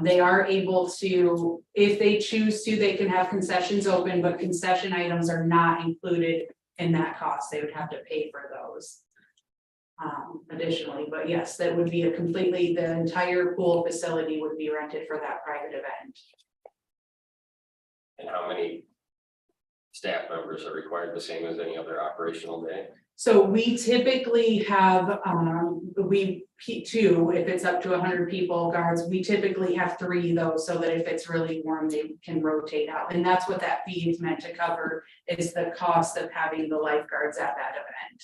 they are able to, if they choose to, they can have concessions open, but concession items are not included in that cost. They would have to pay for those additionally. But yes, that would be the entire pool facility would be rented for that private event. And how many staff members are required the same as any other operational day? So we typically have, two, if it's up to 100 people guards, we typically have 3 though, so that if it's really warm, they can rotate out. And that's what that fee is meant to cover, is the cost of having the lifeguards at that event.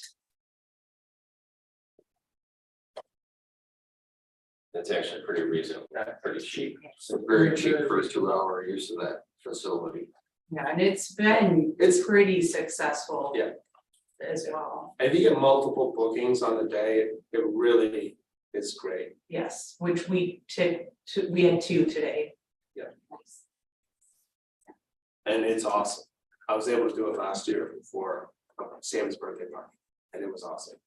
It's actually pretty reasonable, pretty cheap. So very cheap for a 2-hour use of that facility. Yeah, and it's pretty successful. Yeah. As well, If you get multiple bookings on the day, it really is great. yes, which we we had 2 today. And it's awesome. I was able to do it last year for Sam's birthday party, and it was awesome.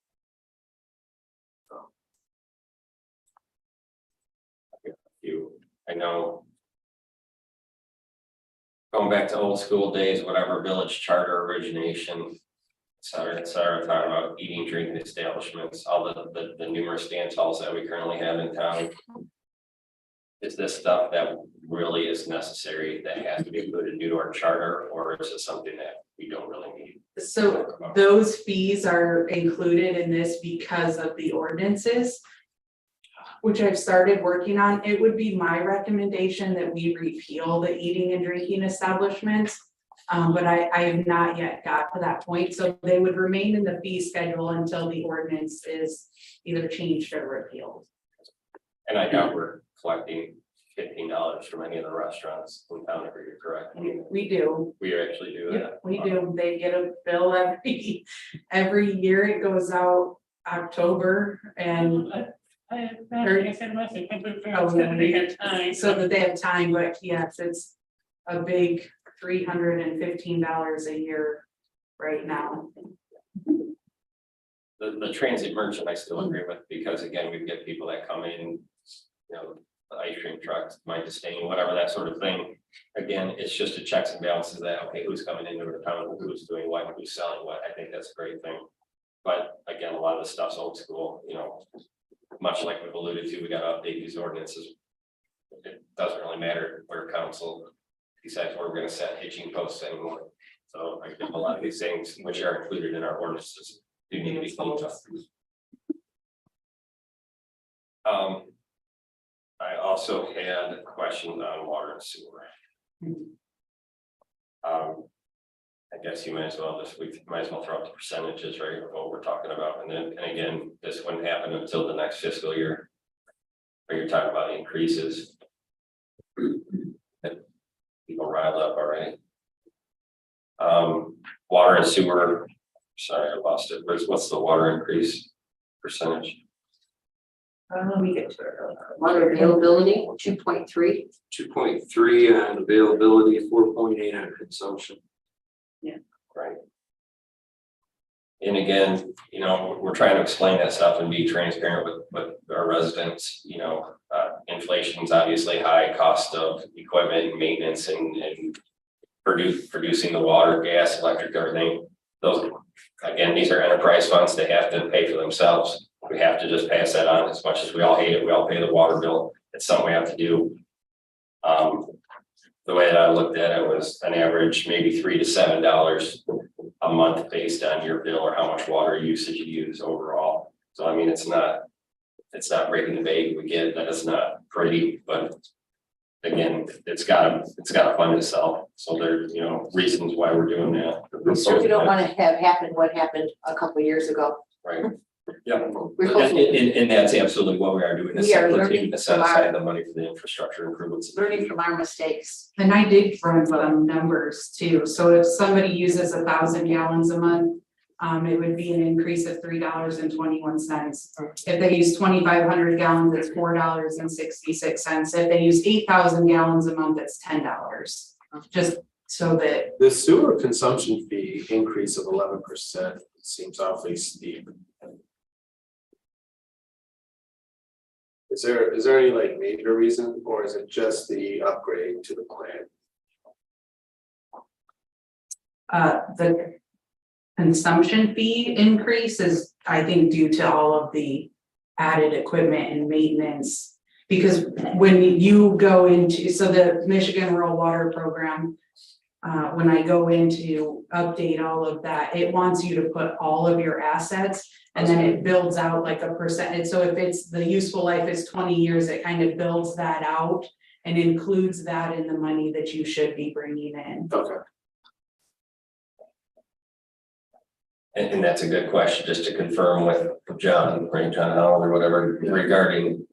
I know. Going back to old school days, whatever village charter origination. Et cetera, talking about eating, drinking establishments, all the numerous dance halls that we currently have in town. Is this stuff that really is necessary that has to be included due to our charter, or is it something that we don't really need? So those fees are included in this because of the ordinances, which I've started working on. It would be my recommendation that we repeal the eating and drinking establishments. But I have not yet got to that point, so they would remain in the fee schedule until the ordinance is either changed or repealed. And I doubt we're collecting $15 from any of the restaurants in town, if you're correct. We do. We actually do that. Yep, we do. They get a bill every year. It goes out October and I said, last September Oh, yeah. they had time. so that they have time, but yes, it's a big $315 a year right now. The transit merchant, I still agree with, because again, we get people that come in, the ice cream trucks, my disdain, whatever, that sort of thing. Again, it's just a checks and balances that, okay, who's coming into the town, who's doing what, who's selling what, I think that's a great thing. But again, a lot of the stuff's old school, much like we've alluded to, we gotta update these ordinances. It doesn't really matter where council decides where we're gonna set hitching posts anymore. So I think a lot of these things, which are included in our ordinances, do need to be cleaned up. I also had a question on water and sewer. I guess you might as well we might as well throw out the percentages, right, of what we're talking about, and again, this wouldn't happen until the next fiscal year. Where you're talking about increases. People riled up already. Water and sewer, sorry, I lost it. What's the water increase percentage? We get to it. Water availability, 2.3. 2.3 on availability, 4.8 on consumption. Right. And again, we're trying to explain that stuff and be transparent with our residents, inflation's obviously high, cost of equipment, maintenance and producing the water, gas, electric, everything. Those, again, these are enterprise funds, they have to pay for themselves. We have to just pass that on. As much as we all hate it, we all pay the water bill. It's something we have to do. The way that I looked at it was an average, maybe $3 to $7 a month based on your bill or how much water usage you use overall. So I mean, it's not breaking the bank. We get that it's not pretty, but again, it's gotta fund itself. So there's, reasons why we're doing that. So we don't want to have happen what happened a couple of years ago. Right. Yeah. We're supposed to And that's absolutely what we are doing. We are Is learning to set from aside the money for the infrastructure improvements. learning from our mistakes. And I did run some numbers too. So if somebody uses 1,000 gallons a month, it would be an increase of $3.21. If they use 2,500 gallons, it's $4.66. If they use 8,000 gallons a month, it's $10. Just so that The sewer consumption fee increase of 11% seems awfully steep. Is there any like major reason, or is it just the upgrade to the plan? the consumption fee increase is, I think, due to all of the added equipment and maintenance. Because when you go into, so the Michigan Rural Water Program, when I go in to update all of that, it wants you to put all of your assets. And then it builds out like a percentage. So if it's the useful life is 20 years, it kind of builds that out and includes that in the money that you should be bringing in. Okay. And that's a good question, just to confirm with John, right, John Howell or whatever, regarding.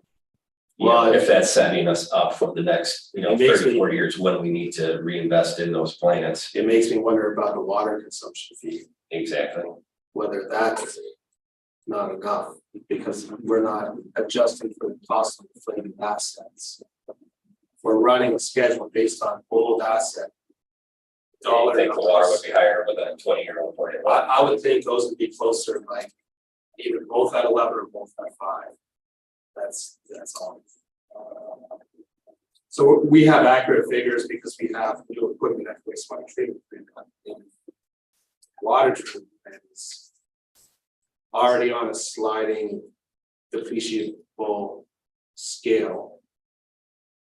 Well, if that's setting us up for the next, 30, 40 years, when we need to reinvest in those plants. It makes me wonder about the water consumption fee, Exactly. whether that's not enough, because we're not adjusting for the cost of inflated assets. We're running a schedule based on old asset. I think the water would be higher with a 20-year-old plant. I would think those would be closer, like either both at 11 or both at 5. That's all. So we have accurate figures because we have new equipment at wastewater treatment plant. Water treatment is already on a sliding depreciable scale.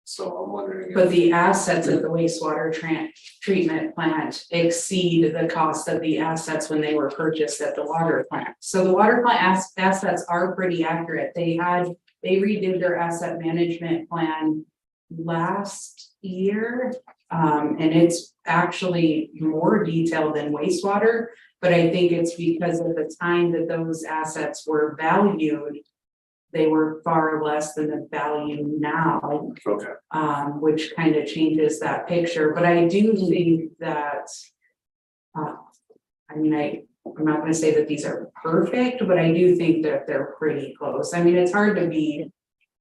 So I'm wondering. But the assets of the wastewater treatment plant exceed the cost of the assets when they were purchased at the water plant. So the water plant assets are pretty accurate. They redid their asset management plan last year. And it's actually more detailed than wastewater, but I think it's because at the time that those assets were valued, they were far less than the value now. Okay. Which kind of changes that picture, but I do think that. I'm not gonna say that these are perfect, but I do think that they're pretty close. I mean, it's hard to be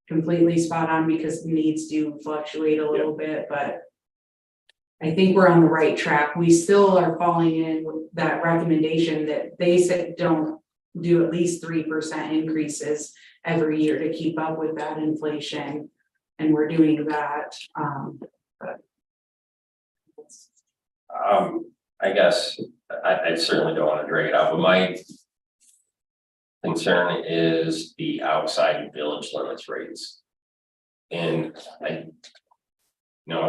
completely spot on because needs do fluctuate a little bit, but. I think we're on the right track. We still are falling in with that recommendation that they said don't do at least 3% increases every year to keep up with that inflation. And we're doing that. I guess I certainly don't want to drag it out, but my concern is the outside village limits rates. And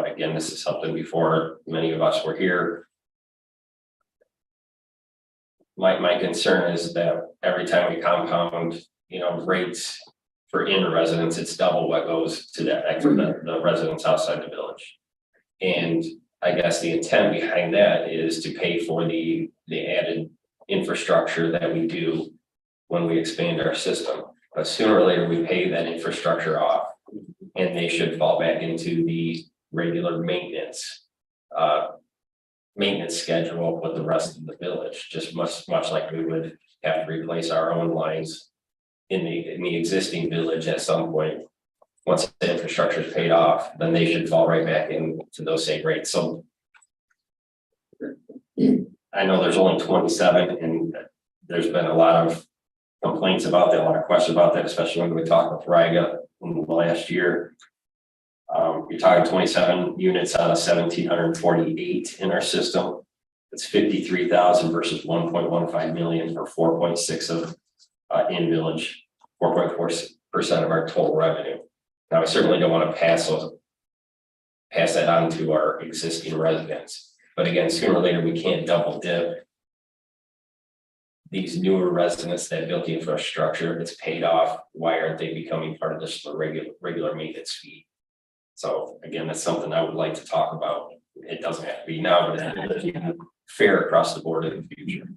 again, this is something before many of us were here. My concern is that every time we compound, rates for in residents, it's double what goes to the residents outside the village. And I guess the intent behind that is to pay for the added infrastructure that we do when we expand our system. But sooner or later, we pay that infrastructure off, and they should fall back into the regular maintenance schedule with the rest of the village, just much like we would have to replace our own lines in the existing village at some point. Once the infrastructure is paid off, then they should fall right back into those same rates. So I know there's only 27, and there's been a lot of complaints about that, a lot of questions about that, especially when we talked with Riga in the last year. You're talking 27 units out of 1,748 in our system. It's 53,000 versus 1.15 million, or 4.6 of in village, 4.4% of our total revenue. Now, I certainly don't want to pass that on to our existing residents. But again, sooner or later, we can't double dip. These newer residents that built the infrastructure, it's paid off. Why aren't they becoming part of this regular maintenance fee? So again, that's something I would like to talk about. It doesn't have to be now, but it's fair across the board in the future.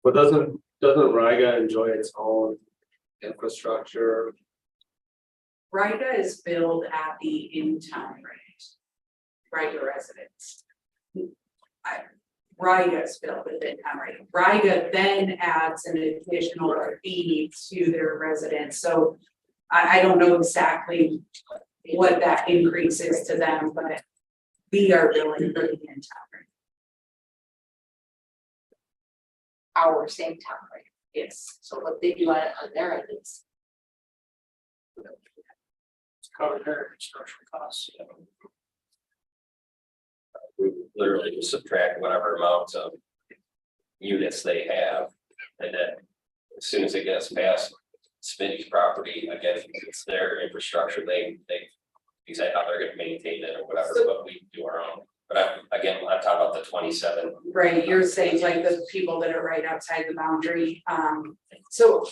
But doesn't Riga enjoy its own infrastructure? Riga is billed at the in-town rate. Riga residents. Riga is billed at the in-town rate. Riga then adds an additional fee to their residents. So I don't know exactly what that increase is to them, but we are billing for the in-town rate. Our same town, right? Yes. So what they do on their end is. Cover their construction costs. We literally just subtract whatever amount of units they have, and then as soon as it gets past Smitty's property, again, it's their infrastructure, they decide how they're gonna maintain it or whatever, but we do our own. But I'm talking about the 27. Right, you're saying like the people that are right outside the boundary, so.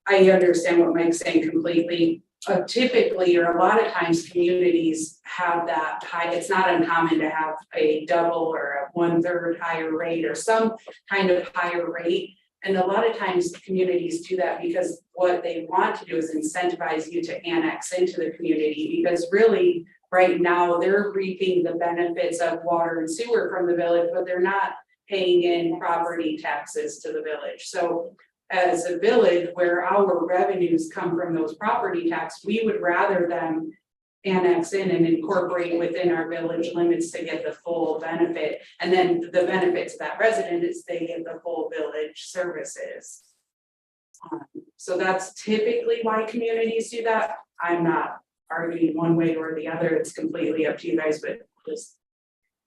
I understand what Mike's saying completely. Typically, or a lot of times, communities have that high, it's not uncommon to have a double or a 1/3 higher rate or some kind of higher rate. And a lot of times communities do that because what they want to do is incentivize you to annex into the community, because really, right now, they're reaping the benefits of water and sewer from the village, but they're not paying in property taxes to the village. So as a village where our revenues come from those property tax, we would rather them annex in and incorporate within our village limits to get the full benefit. And then the benefit to that resident is they get the full village services. So that's typically why communities do that. I'm not arguing one way or the other. It's completely up to you guys, but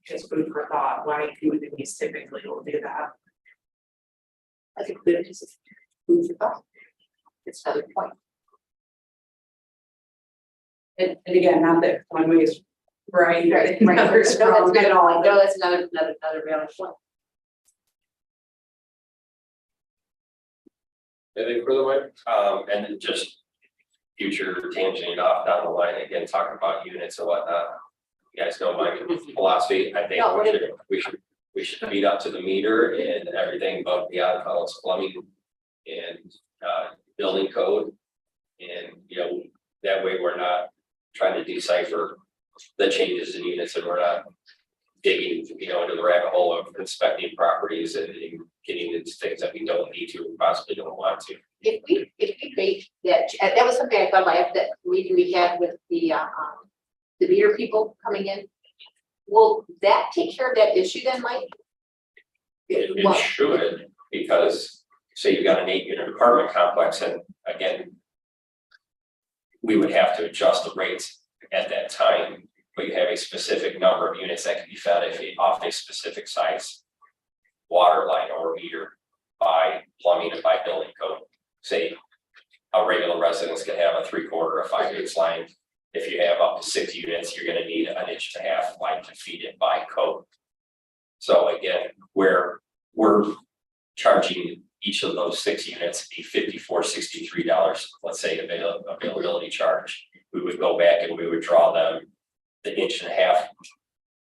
just food for thought, why communities typically will do that. I think that is food for thought. It's another point. And again, not that one way is right, Right. another is No, wrong that's at all. no, that's another valid point. Anything further, Mike? And then just future tangenting off down the line, again, talking about units and whatnot. You guys know my philosophy. I think No, what is we should beat up to the meter and everything above beyond follows plumbing and building code. And that way we're not trying to decipher the changes in units, and we're not digging into the rabbit hole of inspecting properties and getting into things that we don't need to, or possibly don't want to. If we make that was something I thought about that meeting we had with the meter people coming in. Will that take care of that issue then, Mike? It should, because say you've got an 8-unit apartment complex, and again, we would have to adjust the rates at that time, but you have a specific number of units that can be fed off a specific size water line or meter by plumbing and by building code. Say a regular residence can have a 3/4 or 5/8 line. If you have up to 6 units, you're gonna need an 1.5 inch line to feed it by code. So again, we're charging each of those 6 units a $54.63, let's say availability charge. We would go back and we would draw them the 1.5 inch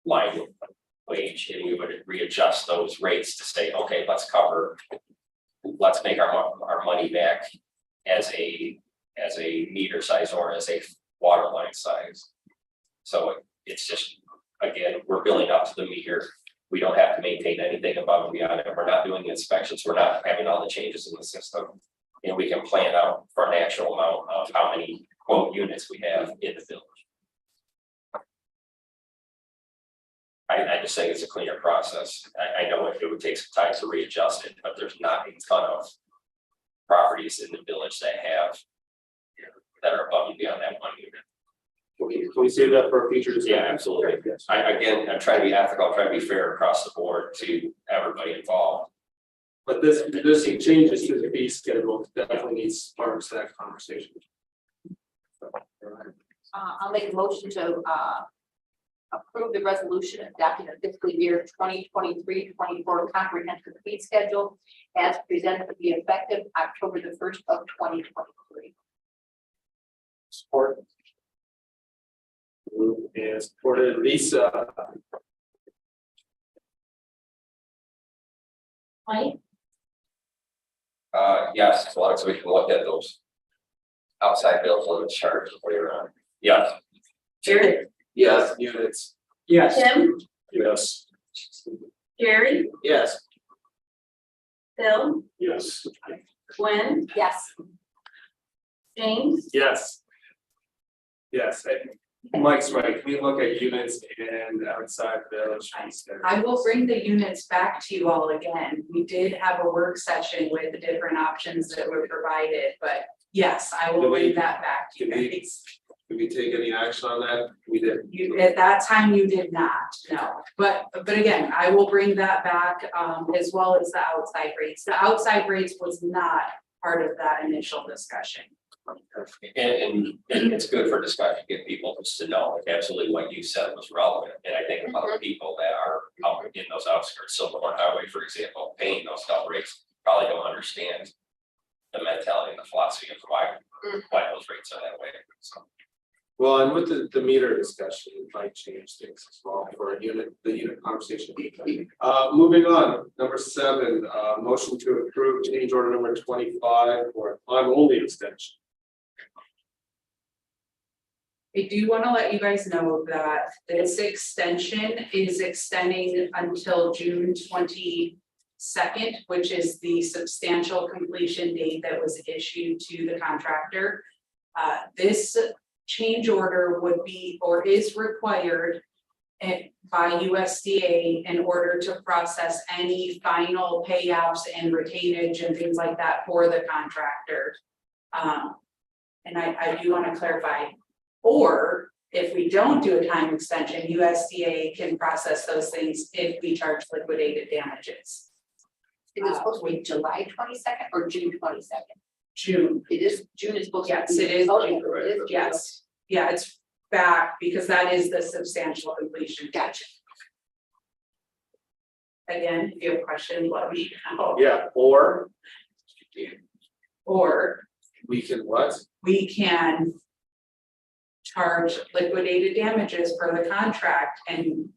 line wage, and we would readjust those rates to say, okay, let's make our money back as a meter size or as a water line size. So it's just, again, we're billing up to the meter. We don't have to maintain anything above and beyond it. We're not doing the inspections. We're not having all the changes in the system. And we can plan out for an actual amount of how many quote units we have in the village. I just think it's a cleaner process. I know it would take some time to readjust it, but there's not a ton of properties in the village that have that are above and beyond that 1 unit. Can we save that for a future discussion? Yeah, absolutely. I'm trying to be ethical, I'm trying to be fair across the board to everybody involved. But this changes to the fee schedule definitely needs part of that conversation. I'll make a motion to approve the resolution adopting the fiscal year 2023-24 comprehensive fee schedule as presented to be effective October the 1st of 2023. Support. Moved and supported. Lisa. Mike? Yes, as long as we can look at those outside bills on the chart later on. Yes. Jared, Yes. Units. Yes. Tim, Yes. Gary, Yes. Phil, Yes. Gwen, Yes. James, Yes. Yes. Mike's right. We look at units and outside village fee schedule. I will bring the units back to you all again. We did have a work session with the different options that were provided, but yes, I will bring that back to you guys. Did we take any action on that? We did. You, at that time, you did not, no, but again, I will bring that back, as well as the outside rates. The outside rates was not part of that initial discussion. And it's good for discussion, get people just to know, like, absolutely what you said was relevant, and I think other people that are out in those outskirts, Silverhorn Highway, for example, paying those double rates, probably don't understand the mentality and the philosophy of why those rates are that way, so. Well, and with the meter discussion, it might change things as well for the unit conversation. Moving on, number 7, motion to approve change order number 25 for time only extension. I do want to let you guys know that this extension is extending until June 22nd, which is the substantial completion date that was issued to the contractor. This change order would be or is required by USDA in order to process any final payouts and retainage and things like that for the contractor. And I do want to clarify, or if we don't do a time extension, USDA can process those things if we charge liquidated damages. Is it supposed to be July 22nd or June 22nd? June, June is supposed to be. yes, it is, Okay, June. it is June. Yes, yeah, it's back because that is the substantial completion. Gotcha. Again, if you have questions, let me know. Yeah, or Or we can what? we can charge liquidated damages for the contract and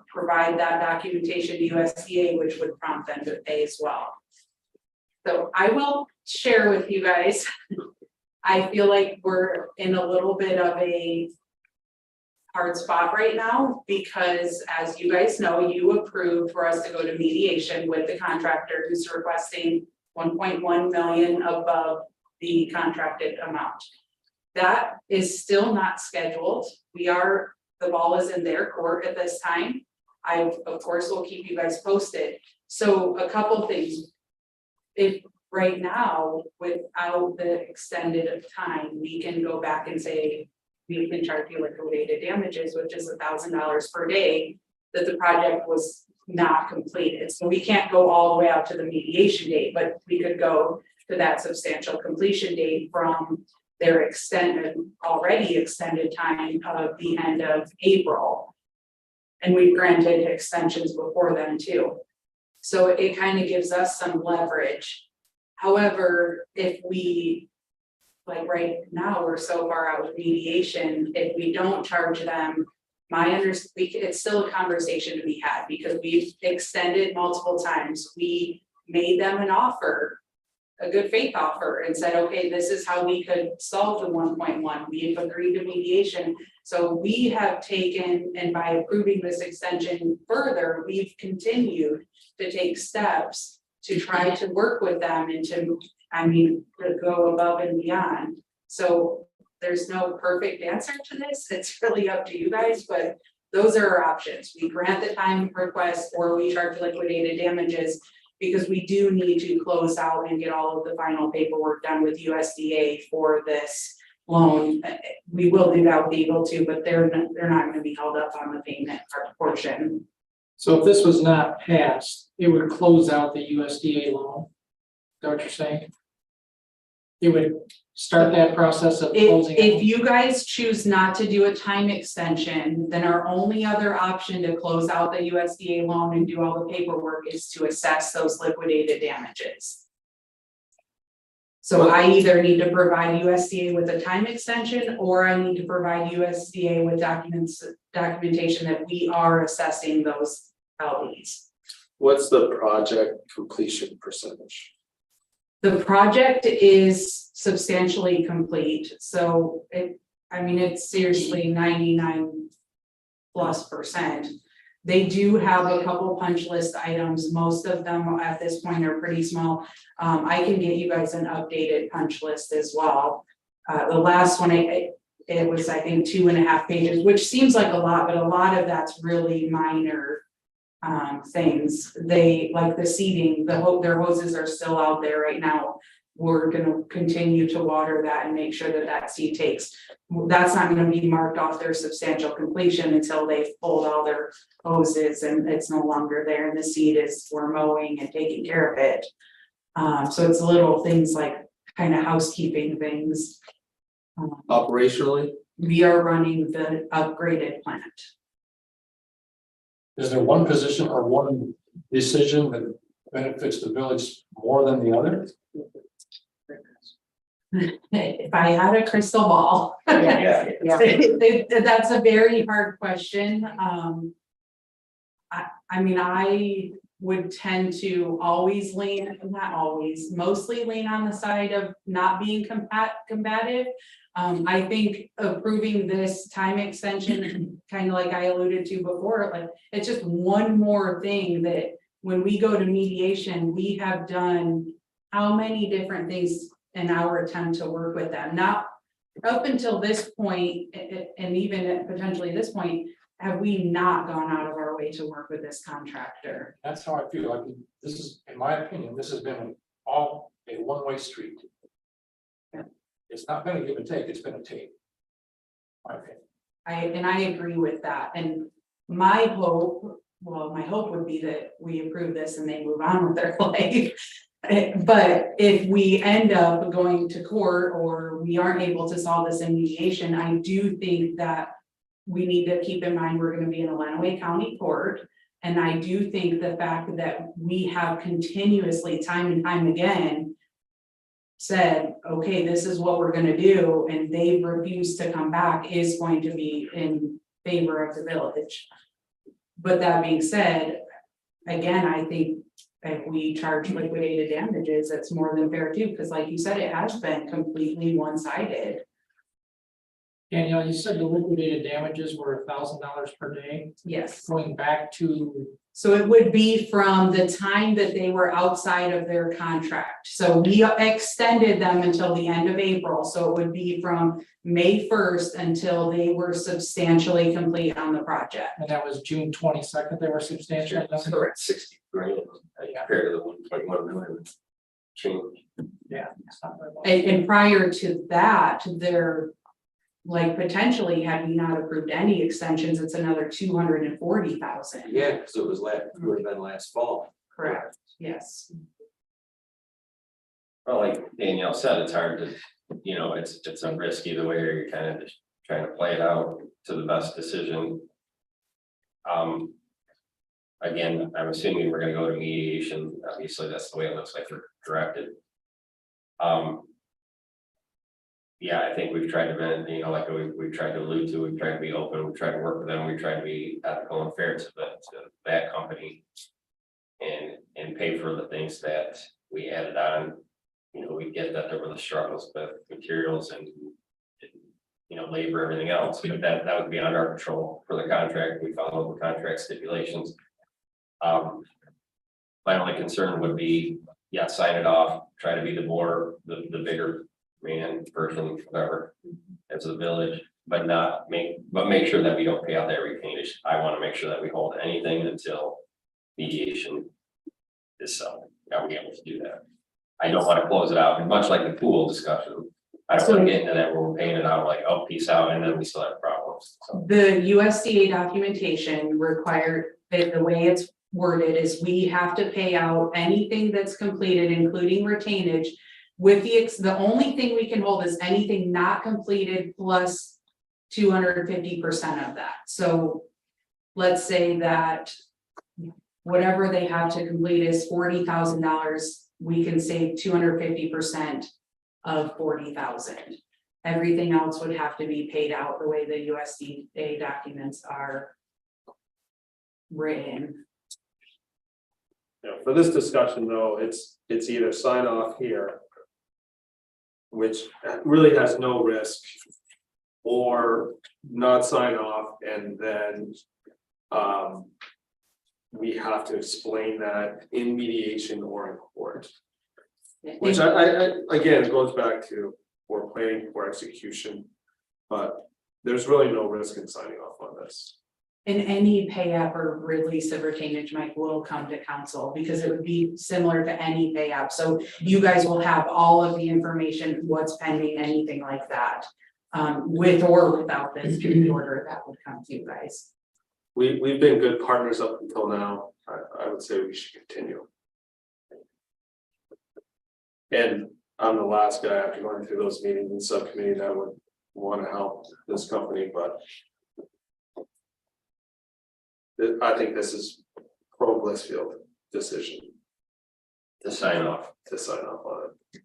provide that documentation to USDA, which would prompt them to pay as well. So I will share with you guys, I feel like we're in a little bit of a hard spot right now, because as you guys know, you approved for us to go to mediation with the contractor who's requesting 1.1 million above the contracted amount. That is still not scheduled. The ball is in their court at this time. I, of course, will keep you guys posted. So a couple things. If right now, without the extended of time, we can go back and say, we can charge you liquidated damages, which is $1,000 per day, that the project was not completed. So we can't go all the way out to the mediation date, but we could go to that substantial completion date from their already extended time of the end of April. And we've granted extensions before then too. So it kind of gives us some leverage. However, if we, like right now, we're so far out with mediation, if we don't charge them, it's still a conversation to be had because we've extended multiple times. We made them an offer, a good faith offer, and said, okay, this is how we could solve the 1.1. We've agreed to mediation. So we have taken, and by approving this extension further, we've continued to take steps to try to work with them and to go above and beyond. So there's no perfect answer to this. It's really up to you guys, but those are our options. We grant the time request or we charge liquidated damages, because we do need to close out and get all of the final paperwork done with USDA for this loan. We will do that with Eagle too, but they're not going to be held up on the payment portion. So if this was not passed, it would close out the USDA loan. Is that what you're saying? It would start that process of closing. If you guys choose not to do a time extension, then our only other option to close out the USDA loan and do all the paperwork is to assess those liquidated damages. So I either need to provide USDA with a time extension, or I need to provide USDA with documentation that we are assessing those LDs. What's the project completion percentage? The project is substantially complete, so it's seriously 99+%. They do have a couple punch list items. Most of them at this point are pretty small. I can get you guys an updated punch list as well. The last one, it was, I think, 2.5 pages, which seems like a lot, but a lot of that's really minor things. They, like the seeding, their hoses are still out there right now. We're going to continue to water that and make sure that seed takes. That's not going to be marked off their substantial completion until they've pulled all their hoses and it's no longer there, and the seed we're mowing and taking care of it. So it's little things like kind of housekeeping things. Operationally, We are running the upgraded plant. Is there one position or one decision that benefits the village more than the other? If I had a crystal ball. Yeah. That's a very hard question. I mean, I would tend to always lean, not always, mostly lean on the side of not being combative. I think approving this time extension, kind of like I alluded to before, like, it's just one more thing that when we go to mediation, we have done how many different things in our attempt to work with them. Not up until this point, and even at potentially this point, have we not gone out of our way to work with this contractor? That's how I feel. Like this is, in my opinion, this has been all a one-way street. Yeah. It's not been a give and take, it's been a take. My opinion. I agree with that, and my hope would be that we approve this and they move on with their life. But if we end up going to court or we aren't able to solve this in mediation, I do think that we need to keep in mind we're gonna be in a Lenawee County court. And I do think the fact that we have continuously, time and time again, said, okay, this is what we're gonna do, and they've refused to come back, is going to be in favor of the village. But that being said, again, I think if we charge liquidated damages, it's more than fair too, because like you said, it has been completely one-sided. Danielle, you said the liquidated damages were $1,000 per day, Yes. going back to, So it would be from the time that they were outside of their contract. So we extended them until the end of April. So it would be from May 1st until they were substantially complete on the project. and that was June 22nd, they were substantial. Correct. 60 grand compared to the 1.1 million change. Yeah. it's not very much. And prior to that, they're like potentially, had we not approved any extensions, it's another 240,000. Yeah, because it was would have been last fall. Correct, yes. Well, like Danielle said, it's hard to, it's a risk either way, or you're kind of just trying to play it out to the best decision. Again, I'm assuming we're gonna go to mediation, obviously, that's the way it looks like we're directed. Yeah, I think we've tried to, like we've tried to allude to, we've tried to be open, we've tried to work with them, we've tried to be ethical and fair to that company. And pay for the things that we added on. We get that there were the struggles with materials and labor, everything else, but that would be under our control for the contract. We follow the contract stipulations. My only concern would be, yeah, sign it off, try to be the the bigger man, person, whatever, as a village, but make sure that we don't pay out that retainage. I want to make sure that we hold anything until mediation is settled. I'll be able to do that. I don't want to close it out, much like the pool discussion. I don't want to get into that where we're paying it out like, oh, peace out, and then we still have problems. So. The USDA documentation required, the way it's worded is we have to pay out anything that's completed, including retainage. With the only thing we can hold is anything not completed plus 250% of that. So let's say that whatever they have to complete is $40,000, we can save 250% of 40,000. Everything else would have to be paid out the way the USDA documents are written. For this discussion though, it's either sign off here, which really has no risk, or not sign off and then we have to explain that in mediation or in court. Which I again, it goes back to we're planning for execution, but there's really no risk in signing off on this. And any pay app or release of retainage, Mike, will come to council because it would be similar to any pay app. So you guys will have all of the information, what's pending, anything like that. With or without this order, that would come to you guys. We've been good partners up until now. I would say we should continue. And I'm the last guy after going through those meetings and subcommittee that would want to help this company, but. I think this is pro Blissfield decision To sign off. to sign off on it.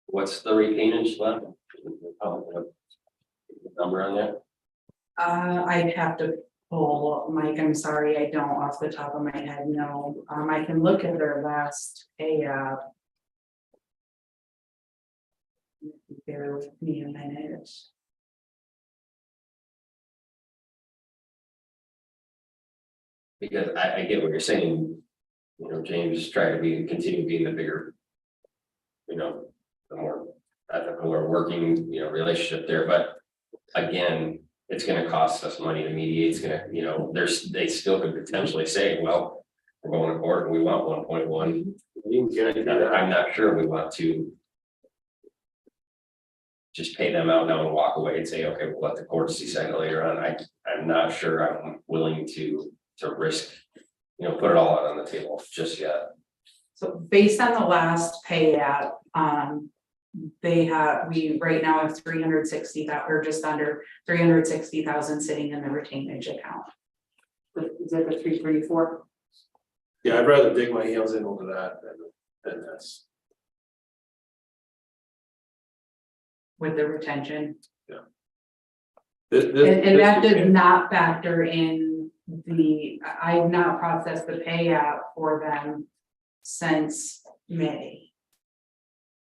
What's the retainage left? Number on that? I'd have to pull, Mike, I'm sorry, I don't off the top of my head, no, I can look at their last pay app. Bear with me a minute. Because I get what you're saying, you know, James is trying to continue being the bigger. You know, the more ethical or working, you know, relationship there, but again, it's gonna cost us money to mediate, it's gonna, you know, they still could potentially say, well. We're going to court and we want 1.1, You can guarantee that. I'm not sure we want to. Just pay them out now and walk away and say, okay, we'll let the courts decide later on, I'm not sure I'm willing to risk. You know, put it all out on the table just yet. So based on the last pay app, we right now have 360,000 or just under 360,000 sitting in the retainage account. Is that the 334? Yeah, I'd rather dig my heels in over that than this. With the retention, And that does not factor in I've not processed the pay app for them since May.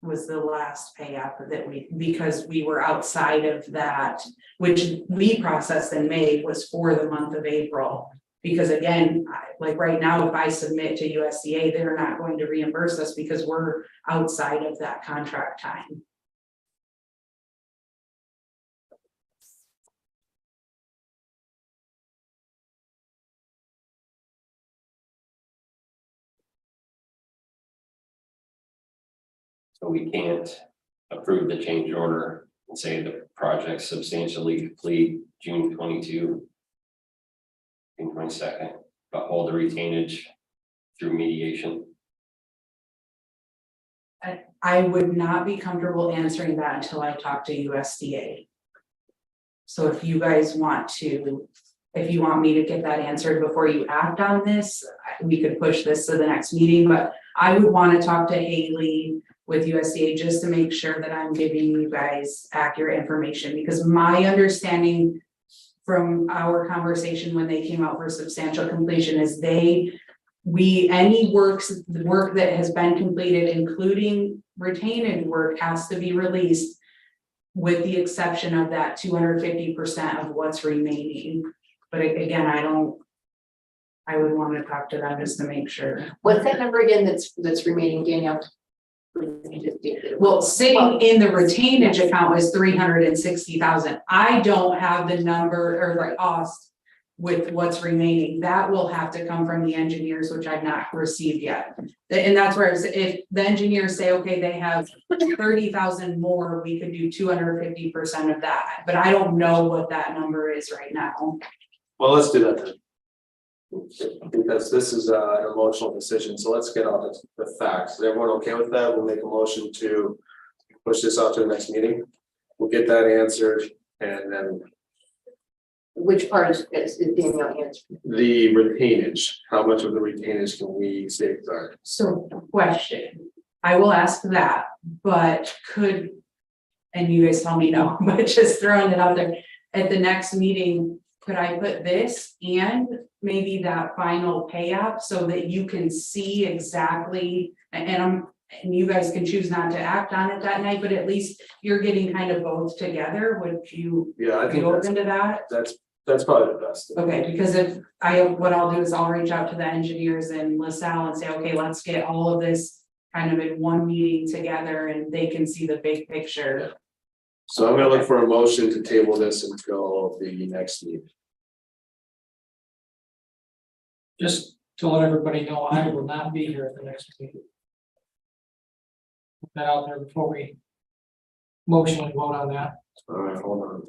Was the last pay app that because we were outside of that, which we processed in May was for the month of April. Because again, like right now, if I submit to USDA, they're not going to reimburse us because we're outside of that contract time. So we can't approve the change order and say the project's substantially complete June 22. June 22nd, but hold the retainage through mediation. I would not be comfortable answering that until I talk to USDA. So if you guys want to, if you want me to get that answered before you act on this, we could push this to the next meeting, but I would want to talk to Haley with USDA just to make sure that I'm giving you guys accurate information, because my understanding from our conversation when they came out for substantial completion is any work that has been completed, including retained work, has to be released with the exception of that 250% of what's remaining. But again, I would want to talk to them just to make sure. What's that number again that's remaining, Danielle? Well, sitting in the retainage account is 360,000. I don't have the number or the cost with what's remaining. That will have to come from the engineers, which I've not received yet. And that's where if the engineers say, okay, they have 30,000 more, we could do 250% of that. But I don't know what that number is right now. Well, let's do that then. Because this is an emotional decision, so let's get on the facts. Is everyone okay with that? We'll make a motion to push this out to the next meeting. We'll get that answered, and then Which part is Danielle answering? the retainage. How much of the retainage can we safeguard? So question, I will ask that, but and you guys tell me no, but just throwing it out there, at the next meeting, could I put this and maybe that final pay app so that you can see exactly, and you guys can choose not to act on it that night, but at least you're getting kind of both together. Would you Yeah, I be think open to that? that's probably the best. Okay, because what I'll do is I'll reach out to the engineers in LaSalle and say, okay, let's get all of this kind of in one meeting together and they can see the big picture. So I'm gonna look for a motion to table this until the next meeting. Just to let everybody know, I will not be here at the next meeting. Put that out there before we motion vote on that. All right, hold on.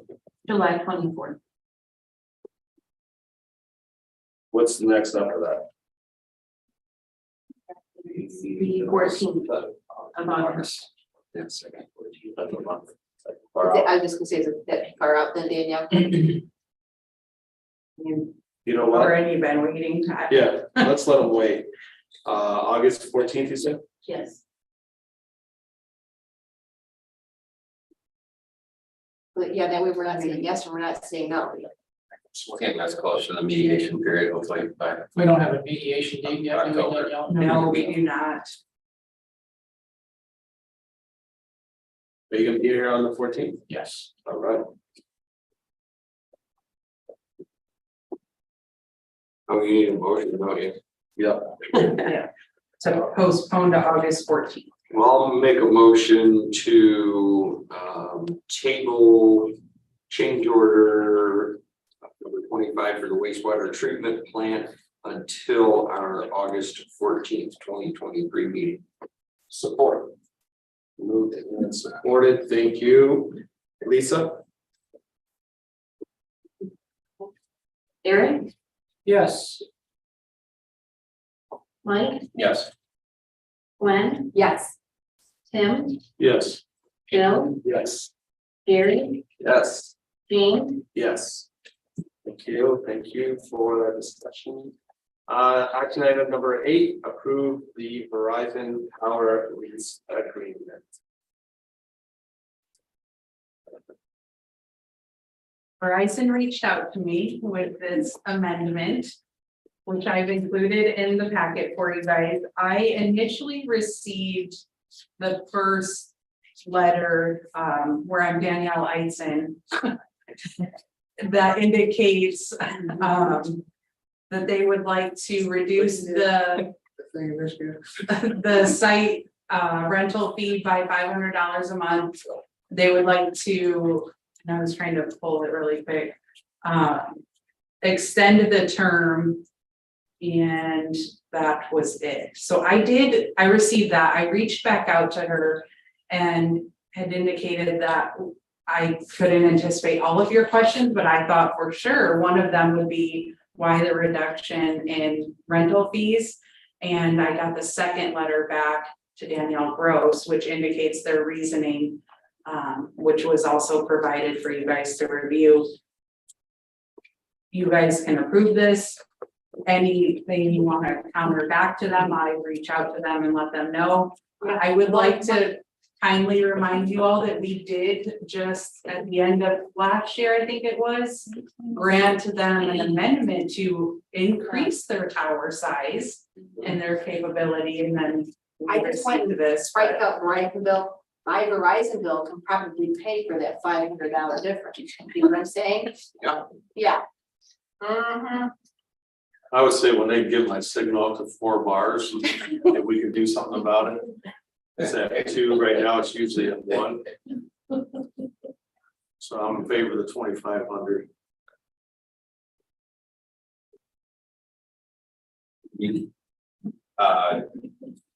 July 24th. What's the next after that? The 14th of August. Yes. That's a month. I was just gonna say, is it that far out then, Danielle? You know what? Already been waiting time. Yeah, let's let them wait. August 14th, you said? Yes. But yeah, that way we're not saying yes and we're not saying no. Okay, that's close to the mediation period, hopefully, but We don't have a mediation date yet, do we, Danielle? No, we do not. Are you gonna be here on the 14th? Yes. All right. Oh, you need a motion, don't you? Yeah. Yeah. To postpone to August 14th. Well, I'll make a motion to table change order number 25 for the wastewater treatment plant until our August 14th, 2023 meeting. Support. Moved and supported. Thank you. Lisa? Eric, Yes. Mike, yes. Gwen? Yes. Tim, Yes. Bill, Yes. Gary, Yes. Jane, Yes. Thank you for that discussion. Action item number 8, approve the Verizon power lease agreement. Verizon reached out to me with this amendment, which I've included in the packet for you guys. I initially received the first letter, where I'm Danielle Eidson, that indicates, that they would like to reduce the site, rental fee by $500 a month. They would like to, and I was trying to pull it really quick, extend the term. And that was it. So I received that. I reached back out to her and had indicated that I couldn't anticipate all of your questions, but I thought for sure one of them would be why the reduction in rental fees. And I got the second letter back to Danielle Gross, which indicates their reasoning, which was also provided for you guys to review. You guys can approve this. Anything you want to counter back to them, I reach out to them and let them know. I would like to kindly remind you all that we did just at the end of last year, I think it was, grant them an amendment to increase their tower size and their capability, and then I just went to this. strike out Verizon bill. My Verizon bill can probably pay for that $500 difference. You know what I'm saying? Yeah. Yeah. Mm-hmm. I would say when they give my signal up to 4 bars, if we could do something about it. It's at 2 right now, it's usually at 1. So I'm in favor of the 2,500.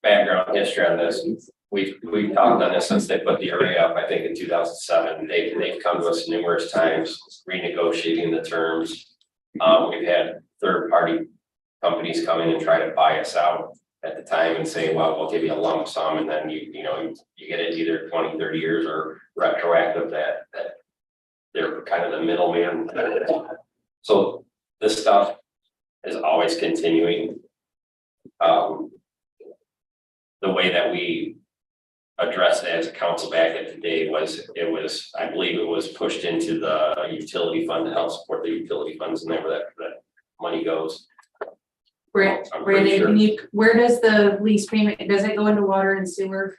Background history on this, we've talked on this since they put the array up, I think in 2007, they've come to us numerous times, renegotiating the terms. We've had third-party companies come in and try to buy us out at the time and say, well, we'll give you a lump sum, and then you get it either 20, 30 years or retroactive that they're kind of the middleman. So this stuff is always continuing. The way that we addressed it as a council back at the day was, I believe it was pushed into the utility fund to help support the utility funds, and where that money goes. I'm pretty Brandon, where does the lease payment, does it go into water and sewer?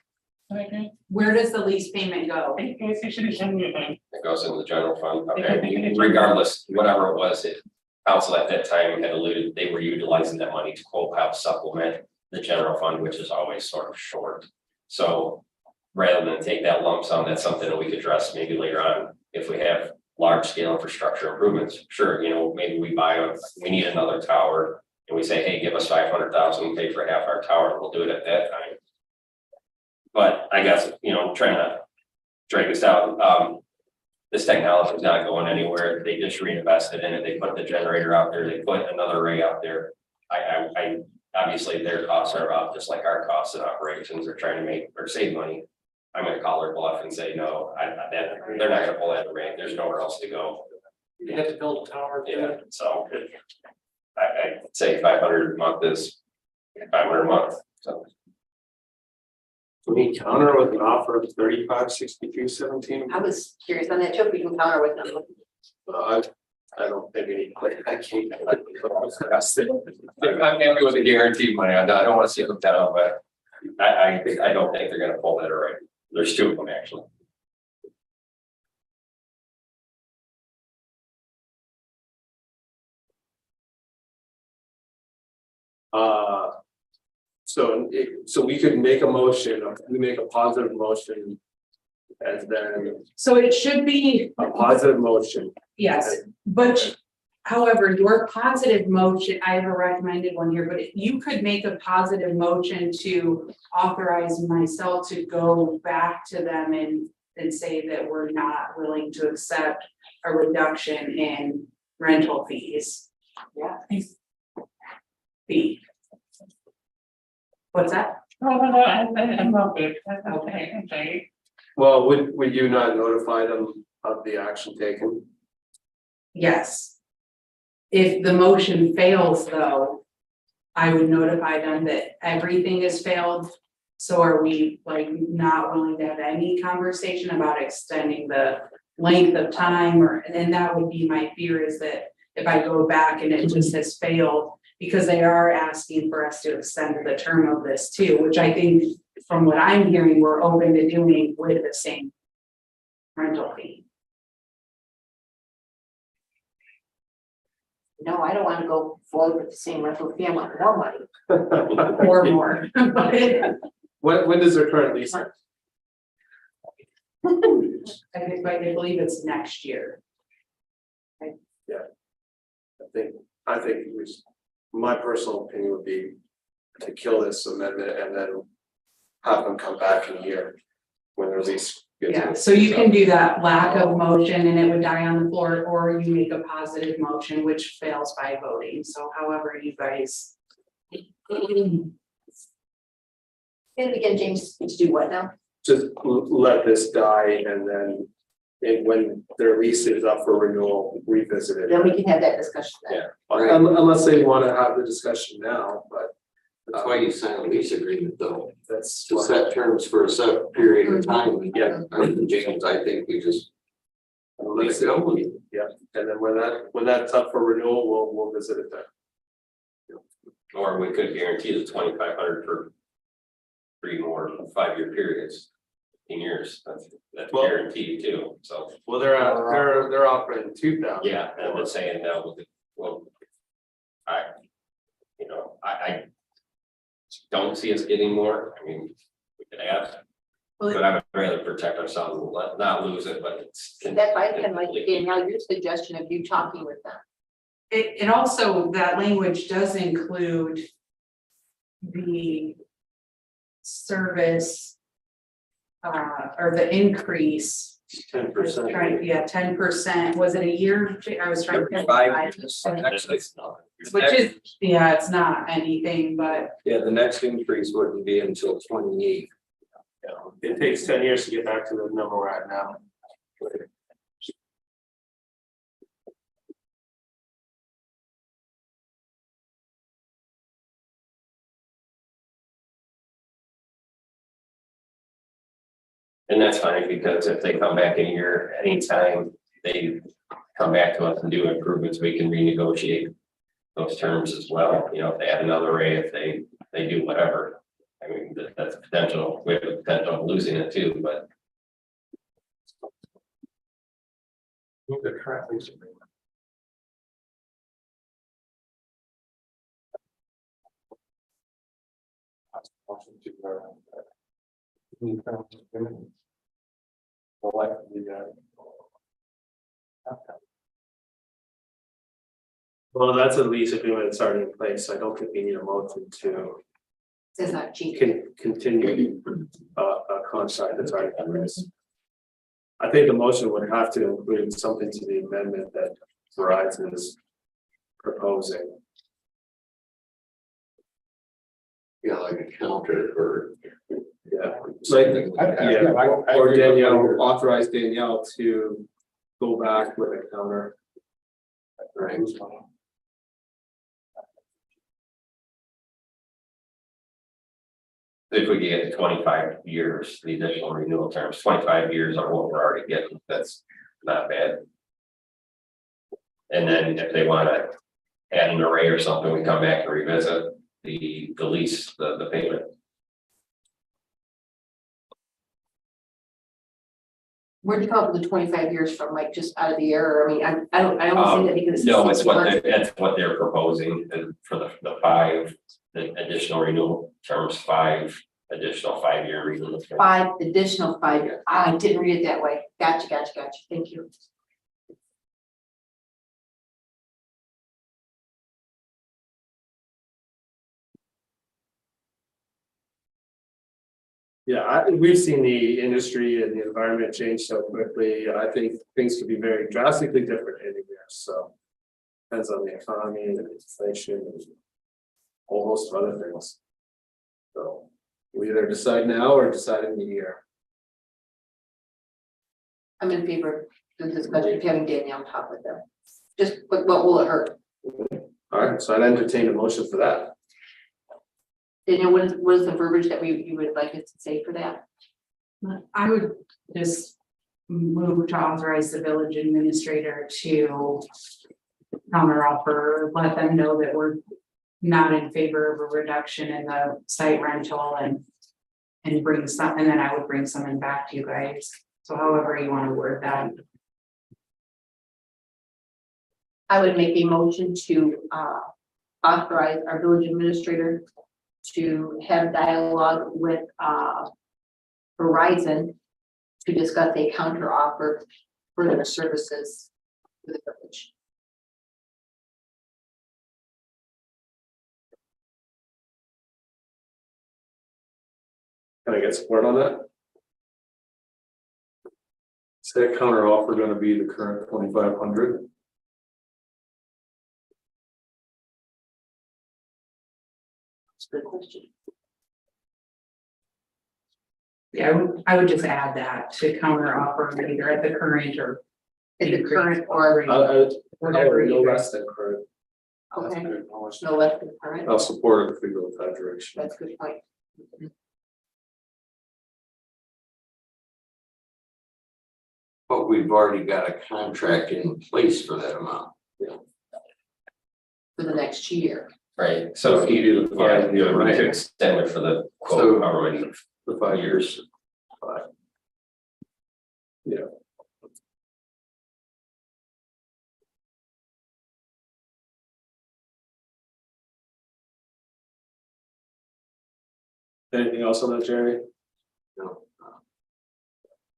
Okay, Where does the lease payment go? I guess it should have shown you that. It goes into the general fund, okay, regardless, whatever it was, council at that time had alluded, they were utilizing that money to quote help supplement the general fund, which is always sort of short. So rather than take that lump sum, that's something that we could address maybe later on, if we have large scale infrastructure improvements. Sure, maybe we need another tower, and we say, hey, give us 500,000, pay for half our tower, we'll do it at that time. But I guess, trying to drag this out, this technology is not going anywhere. They just reinvested in it. They put the generator out there. They put another array out there. obviously their costs are up, just like our costs and operations are trying to make or save money. I'm gonna call her bluff and say, no, they're not gonna pull that rate, there's nowhere else to go. You have to build a tower. Yeah, so I'd say 500 a month is 500 a month, so. Can we counter with an offer of 35.62.17? I was curious on that too, if we can counter with them. I don't think we need to play that game. I'm happy with the guaranteed money, I don't wanna see them down, but I don't think they're gonna pull that rate. There's two of them actually. So we could make a motion, we make a positive motion. And then So it should be, a positive motion. yes, but however, your positive motion, I have a recommended one here, but you could make a positive motion to authorize myself to go back to them and say that we're not willing to accept a reduction in rental fees. Yeah. Fee. What's that? No, I'm not good. Okay. Well, would you not notify them of the action taken? Yes. If the motion fails though, I would notify them that everything has failed. So are we like not willing to have any conversation about extending the length of time and then that would be my fear is that if I go back and it just has failed, because they are asking for us to extend the term of this too, which I think from what I'm hearing, we're open to doing with the same rental fee. No, I don't want to go forward with the same rental fee, I want more money. Or more. When does their current lease end? I believe it's next year. I think it was, my personal opinion would be to kill this amendment and then have them come back in a year when their lease. Yeah, so you can do that lack of motion and it would die on the floor, or you make a positive motion, which fails by voting, so however you guys. And again, James, to do what now? Just let this die and then when their lease is up for renewal, revisit it. Then we can have that discussion then. Right. Unless they want to have the discussion now, but That's why you sign a lease agreement though, that's. to set terms for a set period of time. Yeah. James, I think we just. Lease it up, yeah, and then when that's up for renewal, we'll visit it then. Or we could guarantee the 2,500 for 3 more 5-year periods, 15 years, that's Well- guaranteed too, so. Well, they're offering 2,000. Yeah, and I'm saying that with the, well. I don't see us getting more, I mean, we could ask. Well, But I would rather protect ourselves and not lose it, but it's. That's why I kind of like, Danielle, your suggestion of you talking with them. It also, that language does include the service. Or the increase. 10%. Yeah, 10%, was it a year? I was trying to. Actually, it's not. Which is, yeah, it's not anything, but Yeah, the next increase wouldn't be until 28. It takes 10 years to get back to the number we're at now. And that's fine, because if they come back in a year, anytime they come back to us and do improvements, we can renegotiate those terms as well, you know, if they add another rate, if they do whatever. I mean, that's a potential, we have the potential of losing it too, but The current lease agreement. Well, that's a lease agreement that's already in place, so I don't think we need a motion to It's not cheap. continue a contract that's already in place. I think the motion would have to include something to the amendment that Verizon is proposing. Yeah, like a counter or. Yeah, like, yeah, or Danielle, authorize Danielle to go back with a counter. Right. If we get 25 years, the additional renewal terms, 25 years are what we're already getting, that's not bad. And then if they wanna add an array or something, we come back and revisit the lease, the payment. Where'd you come up with the 25 years from, like, just out of the air? I mean, I don't see that because. No, it's that's what they're proposing for the 5, the additional renewal terms, 5 additional 5-year renewal. terms. 5 additional 5 years. I didn't read it that way. Gotcha. Thank you. Yeah, we've seen the industry and the environment change so quickly. I think things could be very drastically different anywhere, so. Depends on the economy and inflation and a whole host of other things. So we either decide now or decide in the year. I'm in favor of the discussion of having Danielle talk with them. Just, what will it hurt? All right, so I'd entertain a motion for that. Danielle, what is the verbiage that you would like us to say for that? I would just move to authorize the village administrator to counteroffer, let them know that we're not in favor of a reduction in the site rental and bring some, and then I would bring someone back to you guys. So however you want to word that. I would make a motion to authorize our village administrator to have dialogue with Verizon to discuss a counter offer for their services for the village. Can I get support on that? Is that counter offer gonna be the current 2,500? That's a good question. Yeah, I would just add that to counter offer either at the current or. Is it current or Whatever No you guys. less than current. okay? I'll No less than current. support it if we go that direction. That's a good point. But we've already got a contract in place for that amount. For the next year. Right, so if you do, yeah, you would need to extend it for the quote, So- however many The 5 years. Yeah. Anything else on that, Jerry? No.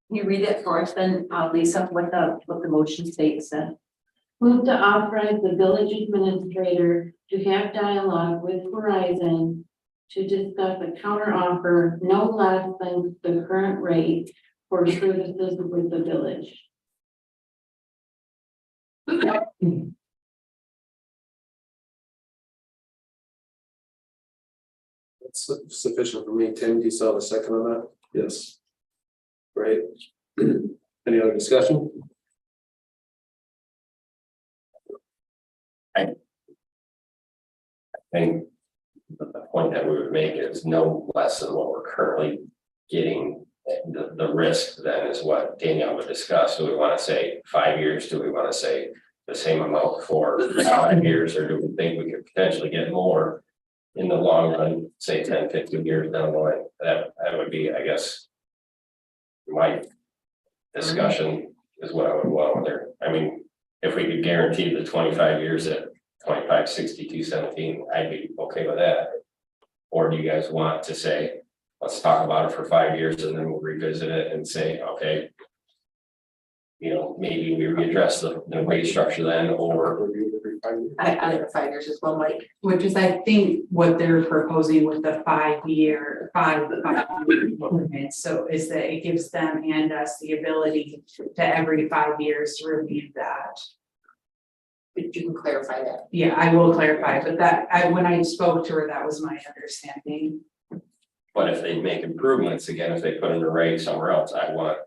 Can you read it for us then, Lisa, what the motion states then? Move to authorize the village administrator to have dialogue with Verizon to discuss a counter offer no less than the current rate for services with the village. That's sufficient for me. Tim, do you still have a second on that? Yes. Great. Any other discussion? I think the point that we would make is no less than what we're currently getting. The risk then is what Danielle would discuss. Do we want to say 5 years? Do we want to say the same amount for 5 years? Or do we think we could potentially get more in the long run, say 10, 15 years down the line? That would be, I guess, my discussion is what I would want there. I mean, if we could guarantee the 25 years at 25.62.17, I'd be okay with that. Or do you guys want to say, let's talk about it for 5 years and then we'll revisit it and say, okay, you know, maybe we readdress the wage structure then, or I think 5 years as well, Mike. Which is, I think, what they're proposing with the 5-year, increments. So is that it gives them and us the ability to every 5 years review that. But you can clarify that. Yeah, I will clarify, but when I spoke to her, that was my understanding. But if they make improvements, again, if they put in a rate somewhere else, I want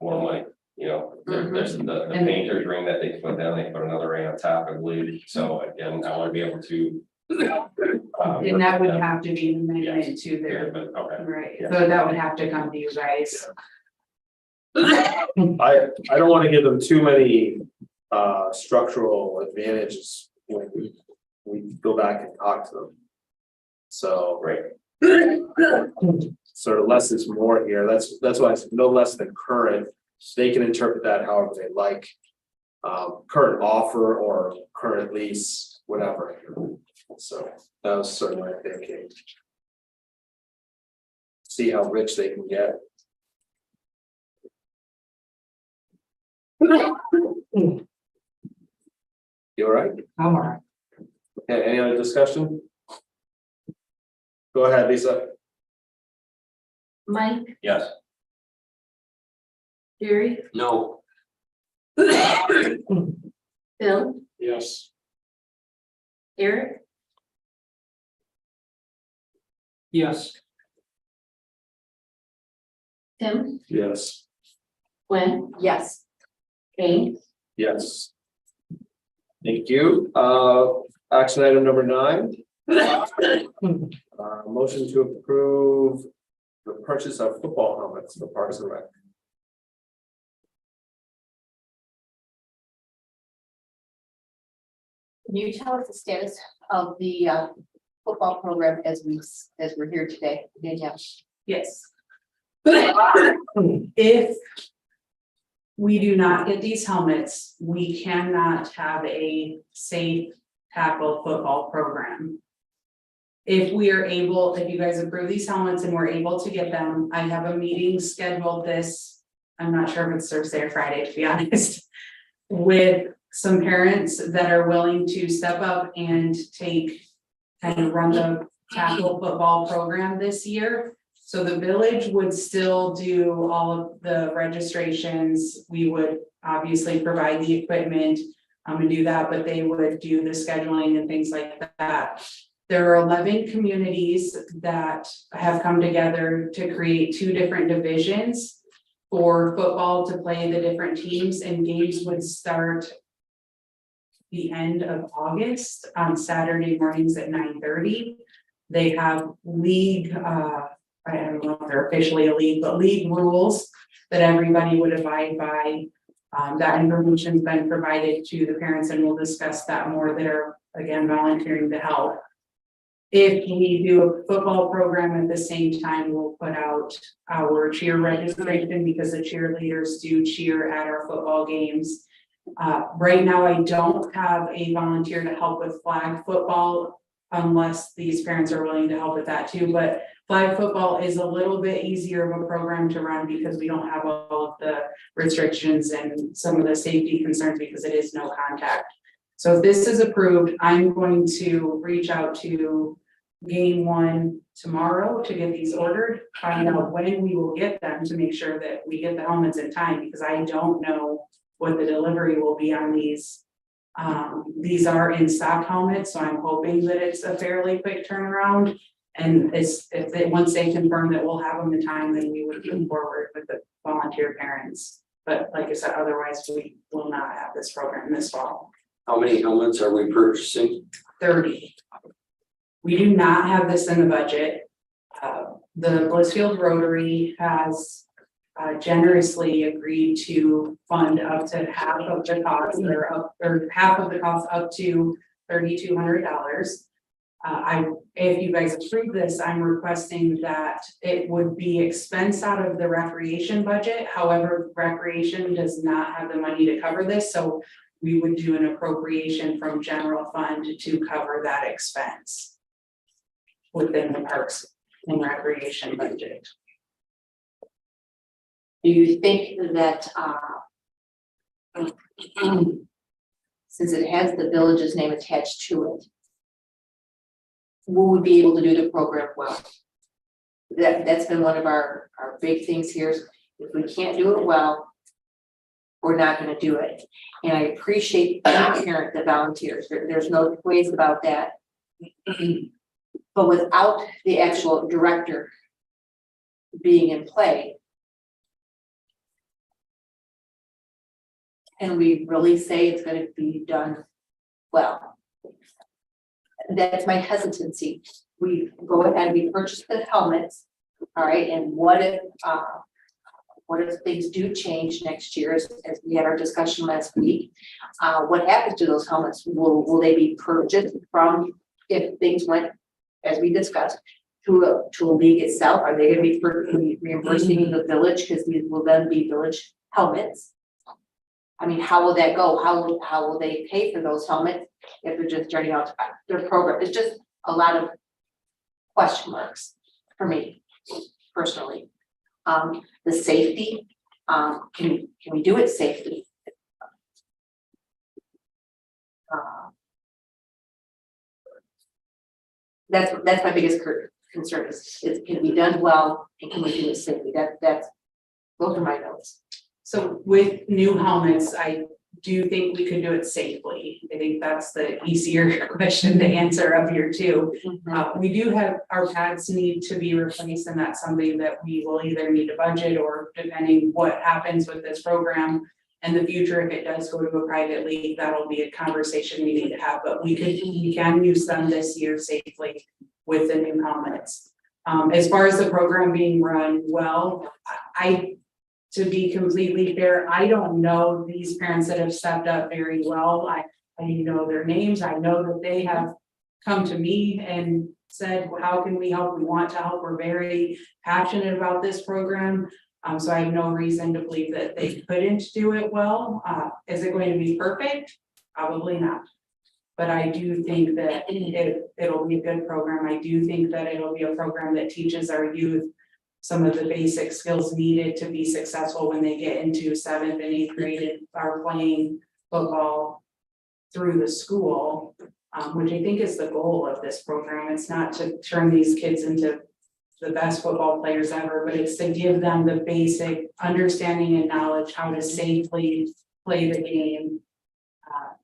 more money. You know, there's the painter's ring that they put down, they put another ring on top, I believe. So again, I want to be able to. And that would have to be an amendment to Yeah, their, but okay. right, so that would have to come to you guys. I don't wanna give them too many structural advantages when we go back and talk to them. So. Right. Sort of less is more here, that's why it's no less than current, they can interpret that however they like. Current offer or current lease, whatever. So that was sort of my thinking. See how rich they can get. You all right? I'm all right. Okay, any other discussion? Go ahead, Lisa. Mike, Yes. Jerry, No, Bill, Yes. Eric, Yes. Tim, Yes. Gwen, yes. Kane, Yes. Thank you. Action item number 9. Motion to approve the purchase of football helmets for Parks and Rec. can you tell us the status of the football program as we're here today? Danielle? Yes. If we do not get these helmets, we cannot have a safe tackle football program. If we are able, if you guys approve these helmets and we're able to get them, I have a meeting scheduled this, I'm not sure if it's Thursday or Friday, to be honest, with some parents that are willing to step up and kind of run the tackle football program this year. So the village would still do all of the registrations. We would obviously provide the equipment and do that, but they would do the scheduling and things like that. There are 11 communities that have come together to create 2 different divisions for football to play the different teams, and games would start the end of August on Saturday mornings at 9:30. They have league, I don't know if they're officially a league, but league rules that everybody would abide by. That information's been provided to the parents, and we'll discuss that more that are, again, volunteering to help. If we do a football program at the same time, we'll put out our cheer registration because the cheerleaders do cheer at our football games. Right now, I don't have a volunteer to help with flag football unless these parents are willing to help with that too, but flag football is a little bit easier of a program to run because we don't have all of the restrictions and some of the safety concerns because it is no contact. So if this is approved, I'm going to reach out to Game One tomorrow to get these ordered, find out when we will get them to make sure that we get the helmets in time, because I don't know what the delivery will be on these. These are in stock helmets, so I'm hoping that it's a fairly quick turnaround. And once they confirm that we'll have them in time, then we would move forward with the volunteer parents. But like I said, otherwise we will not have this program this fall. how many helmets are we purchasing? 30. We do not have this in the budget. The Blissfield Rotary has generously agreed to fund up to half of the cost, or half of the cost up to $3,200. If you guys approve this, I'm requesting that it would be expense out of the recreation budget. However, recreation does not have the money to cover this, so we would do an appropriation from general fund to cover that expense within the parks and recreation budget. Do you think that, since it has the village's name attached to it, we would be able to do the program well? That's been one of our big things here. If we can't do it well, we're not gonna do it. And I appreciate any parent that volunteers, there's no ways about that. But without the actual director being in play, can we really say it's gonna be done well? That's my hesitancy. We go ahead, we purchase the helmets, all right, and what if things do change next year, as we had our discussion last week? What happens to those helmets? Will they be purchased from, if things went, as we discussed, to a league itself? Are they gonna be reimbursing the village, because these will then be village helmets? I mean, how will that go? How will they pay for those helmets if they're just starting out their program? It's just a lot of question marks for me personally. The safety, can we do it safely? That's my biggest concern is can it be done well, and can we do it safely? Those are my notes. So with new helmets, I do think we could do it safely. I think that's the easier question to answer of your two. We do have, our pads need to be replaced, and that's something that we will either need to budget, or depending what happens with this program in the future, if it does go to a private league, that'll be a conversation we need to have, but we can use them this year safely with the new helmets. As far as the program being run well, to be completely fair, I don't know these parents that have stepped up very well. I know their names. I know that they have come to me and said, well, how can we help? We want to help. We're very passionate about this program. So I have no reason to believe that they couldn't do it well. Is it going to be perfect? Probably not. But I do think that it'll be a good program. I do think that it'll be a program that teaches our youth some of the basic skills needed to be successful when they get into 7th and 8th grade and are playing football through the school, which I think is the goal of this program. It's not to turn these kids into the best football players ever, but it's to give them the basic understanding and knowledge how to safely play the game,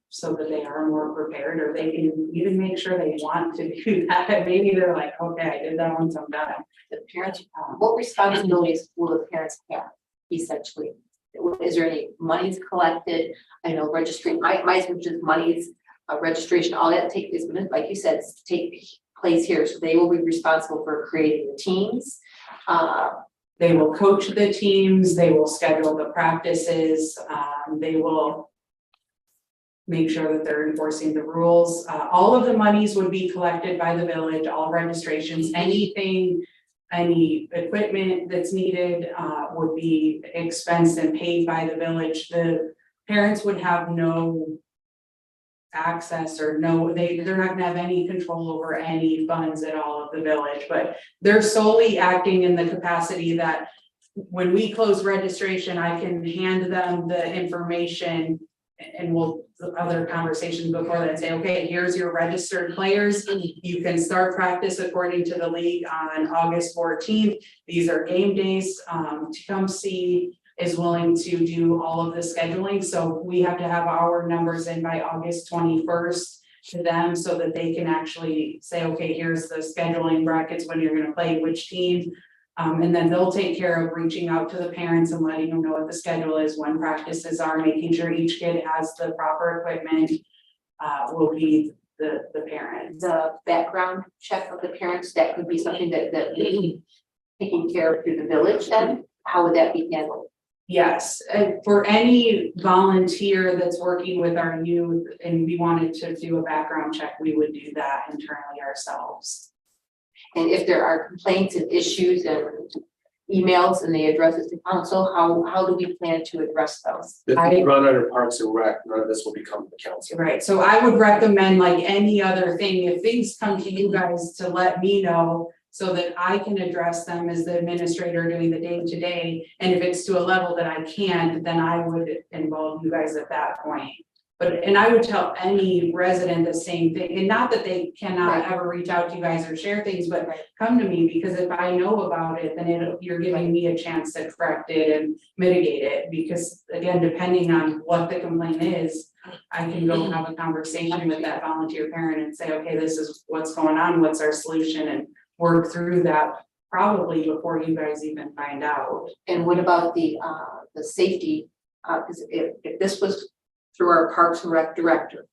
so that they are more prepared, or they can even make sure they want to do that. Maybe they're like, okay, I did that once, I'm done. The parents, what responsibilities will the parents have essentially? Is there any monies collected? I know registering, my just monies, registration, all that take is, like you said, take place here. So they will be responsible for creating the teams. They will coach the teams, they will schedule the practices, they will make sure that they're enforcing the rules. All of the monies would be collected by the village, all registrations, any equipment that's needed would be expensed and paid by the village. The parents would have no access or they're not gonna have any control over any funds at all of the village, but they're solely acting in the capacity that when we close registration, I can hand them the information, and we'll other conversations before that say, okay, here's your registered players. You can start practice according to the league on August 14th. These are game days. Tecumseh is willing to do all of the scheduling. So we have to have our numbers in by August 21st to them so that they can actually say, okay, here's the scheduling brackets when you're going to play which team. And then they'll take care of reaching out to the parents and letting them know what the schedule is, when practices are, making sure each kid has the proper equipment, will be the parent. The background check of the parents, that could be something that we taking care of through the village then? How would that be handled? Yes, for any volunteer that's working with our youth and we wanted to do a background check, we would do that internally ourselves. And if there are complaints and issues and emails and they address it to council, how do we plan to address those? If we run under Parks and Rec, none of this will become the council. Right, so I would recommend, like any other thing, if things come to you guys, to let me know so that I can address them as the administrator doing the day-to-day. And if it's to a level that I can't, then I would involve you guys at that point. and I would tell any resident the same thing, and not that they cannot ever reach out to you guys or share things, but come to me, because if I know about it, then you're giving me a chance to correct it and mitigate it, because again, depending on what the complaint is, I can go have a conversation with that volunteer parent and say, okay, this is what's going on, what's our solution, and work through that probably before you guys even find out. And what about the safety? Because if this was through our Parks and Rec director,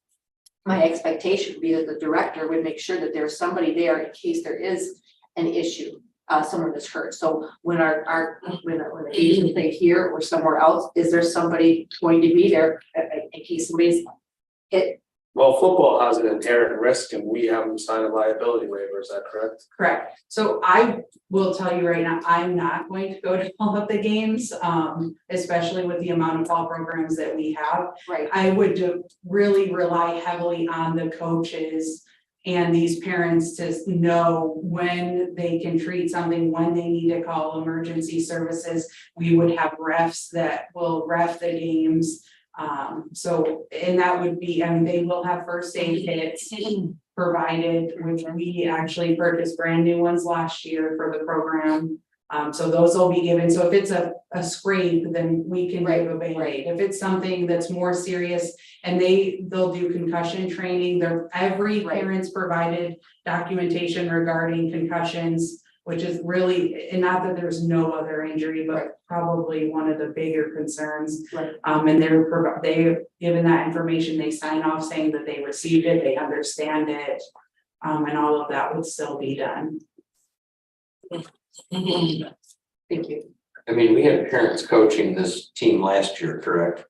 my expectation would be that the director would make sure that there's somebody there in case there is an issue, someone is hurt. So when when the agents they here or somewhere else, is there somebody going to be there in case somebody's hit? Well, football has an inherent risk and we have them sign a liability waiver, is that correct? Correct. So I will tell you right now, I'm not going to go to all of the games, especially with the amount of fall programs that we have. Right. I would really rely heavily on the coaches and these parents to know when they can treat something, when they need to call emergency services. We would have refs that will ref the games. So, and that would be, I mean, they will have first aid kits provided, which we actually purchased brand new ones last year for the program. So those will be given. So if it's a scrape, then we can give a Band-Aid. If it's something that's more serious, and they'll do concussion training, every parent's provided documentation regarding concussions, which is really, and not that there's no other injury, but probably one of the bigger concerns. Right. And they're given that information, they sign off saying that they received it, they understand it, and all of that would still be done. Thank you. I mean, we had parents coaching this team last year, correct?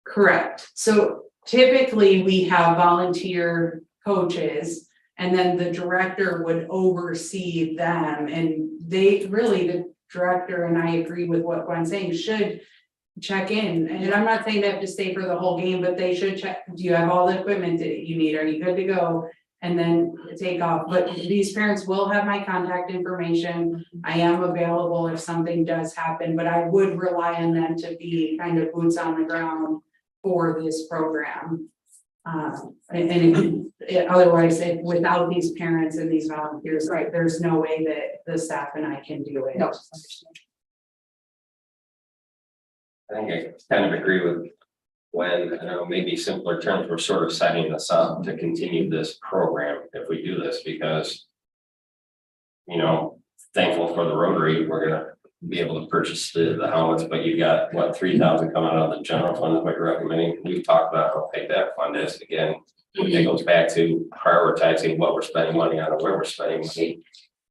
Correct. So typically we have volunteer coaches, and then the director would oversee them, and the director, and I agree with what Gwen's saying, should check in. And I'm not saying they have to stay for the whole game, but they should check, do you have all the equipment that you need? Are you good to go? And then take off. But these parents will have my contact information. I am available if something does happen, but I would rely on them to be kind of boots on the ground for this program. Otherwise, without these parents and these volunteers, right, there's no way that the staff and I can do it. No. I think I kind of agree with when, I don't know, maybe simpler terms, we're sort of setting this up to continue this program if we do this, because, you know, thankful for the Rotary, we're gonna be able to purchase the helmets, but you've got, what, 3,000 coming out of the general fund is what you're recommending. We've talked about how big that fund is. Again, it goes back to prioritizing what we're spending money on and where we're spending money.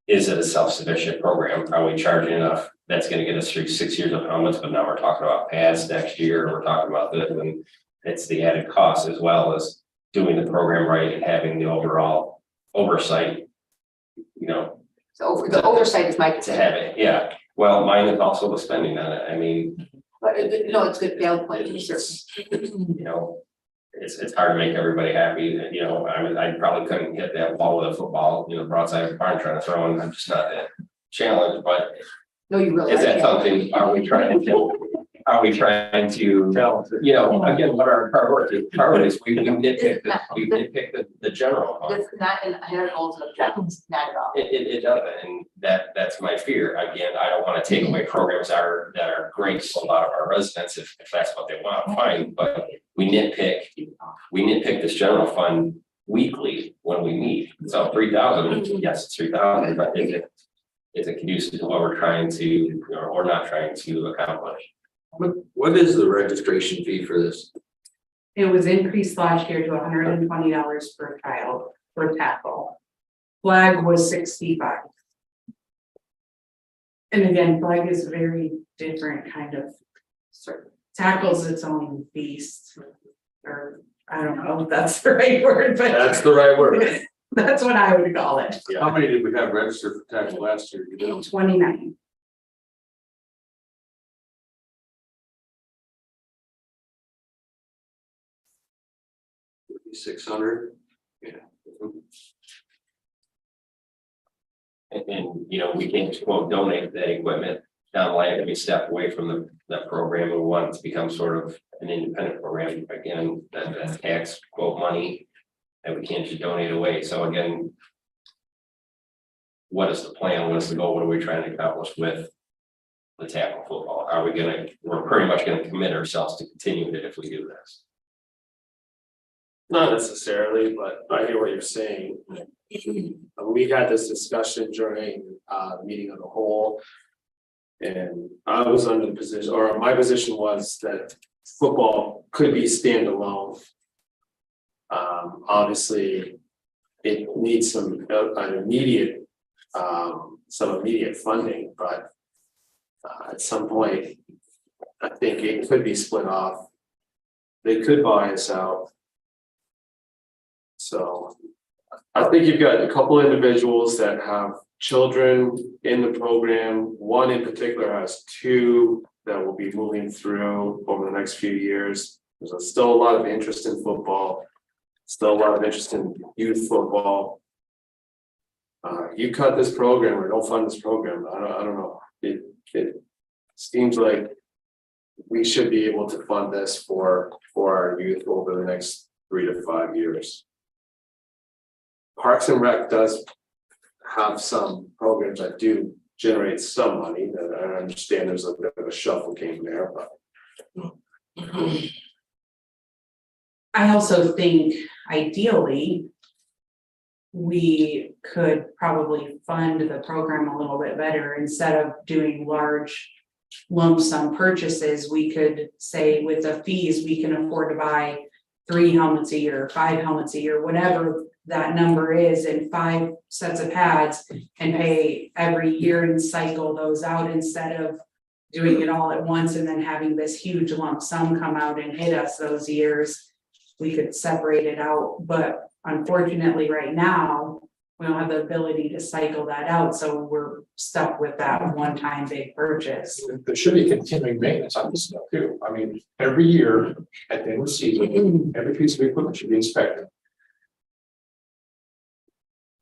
Is it a self-sufficient program? Are we charging enough? That's gonna get us through 6 years of helmets, but now we're talking about pads next year, we're talking about this, and it's the added cost as well as doing the program right and having the overall oversight, you know. So the oversight is my To concern. have it, yeah. Well, mine is also the spending on it. I mean, But no, it's good, valid point, certainly. you know, it's hard to make everybody happy. You know, I probably couldn't hit that ball with a football, you know, broadside of the barn trying to throw, and I'm just not that challenged, but No, you really. is that something, are we trying to, you know, again, what are our priorities? We nitpick the general fund. It's not in inherent goals and objectives, not at all. It doesn't, and that's my fear. Again, I don't want to take away programs that are great to a lot of our residents if that's what they want, fine, but we nitpick this general fund weekly when we meet. So 3,000, yes, it's 3,000, but is it conducive to what we're trying to or not trying to accomplish? What is the registration fee for this? It was increased last year to $120 per child for tackle. Flag was 65. And again, flag is a very different kind of, tackle's its own beast. Or I don't know if that's the right word, but That's the right word. that's what I would call it. How many did we have registered for tax last year? You know? 29. $600? And you know, we can't just donate that equipment. down the line, we step away from that program and want it to become sort of an independent program, again, that tax quote money that we can't just donate away, so again, what is the plan, what is the goal, what are we trying to accomplish with the tackle football? We're pretty much gonna commit ourselves to continue it if we do this. Not necessarily, but I hear what you're saying. We had this discussion during the meeting of the whole. And I was under the position, or my position was that football could be standalone. Obviously, it needs some immediate funding, but at some point, I think it could be split off. They could buy us out. So I think you've got a couple individuals that have children in the program. One in particular has two that will be moving through over the next few years. There's still a lot of interest in football, still a lot of interest in youth football. You cut this program or don't fund this program, I don't know. It seems like we should be able to fund this for our youth over the next 3 to 5 years. Parks and Rec does have some programs that do generate some money, that I understand there's a bit of a shuffle game there, but. I also think ideally, we could probably fund the program a little bit better instead of doing large lump sum purchases. We could say with the fees, we can afford to buy 3 helmets a year, 5 helmets a year, whatever that number is, and 5 sets of pads, and pay every year and cycle those out instead of doing it all at once and then having this huge lump sum come out and hit us those years. We could separate it out, but unfortunately right now, we don't have the ability to cycle that out, so we're stuck with that one-time big purchase. There should be continuing maintenance on this stuff too. I mean, every year at the end of the season, every piece of equipment should be inspected.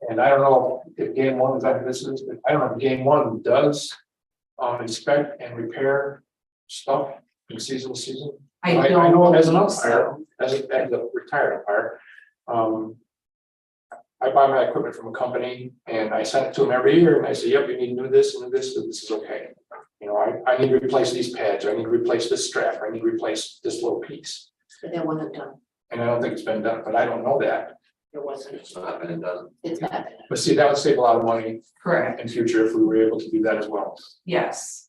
And I don't know if game one is like this is, but I don't know if game one does inspect and repair stuff from season to season. I I don't know as an believe umpire, so. as a retired umpire, I buy my equipment from a company and I send it to them every year and I say, yep, you need to do this and this is okay. You know, I need to replace these pads, I need to replace this strap, I need to replace this little piece. But that wasn't done. And I don't think it's been done, but I don't know that. It wasn't. It's not been done. It's not. But see, that would save a lot of money Correct, in future if we were able to do that as well. yes.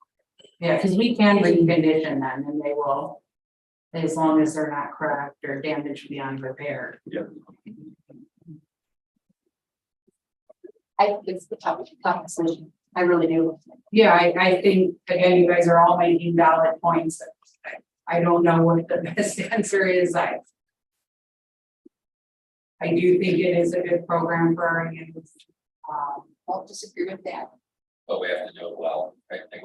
Yeah, because we can recondition them and they will, as long as they're not cracked or damaged beyond repair. I think it's the tough decision. I really do. Yeah, I think, again, you guys are all making valid points. I don't know what the best answer is. I do think it is a good program for our youth. Won't disagree with that. But we have to do it well.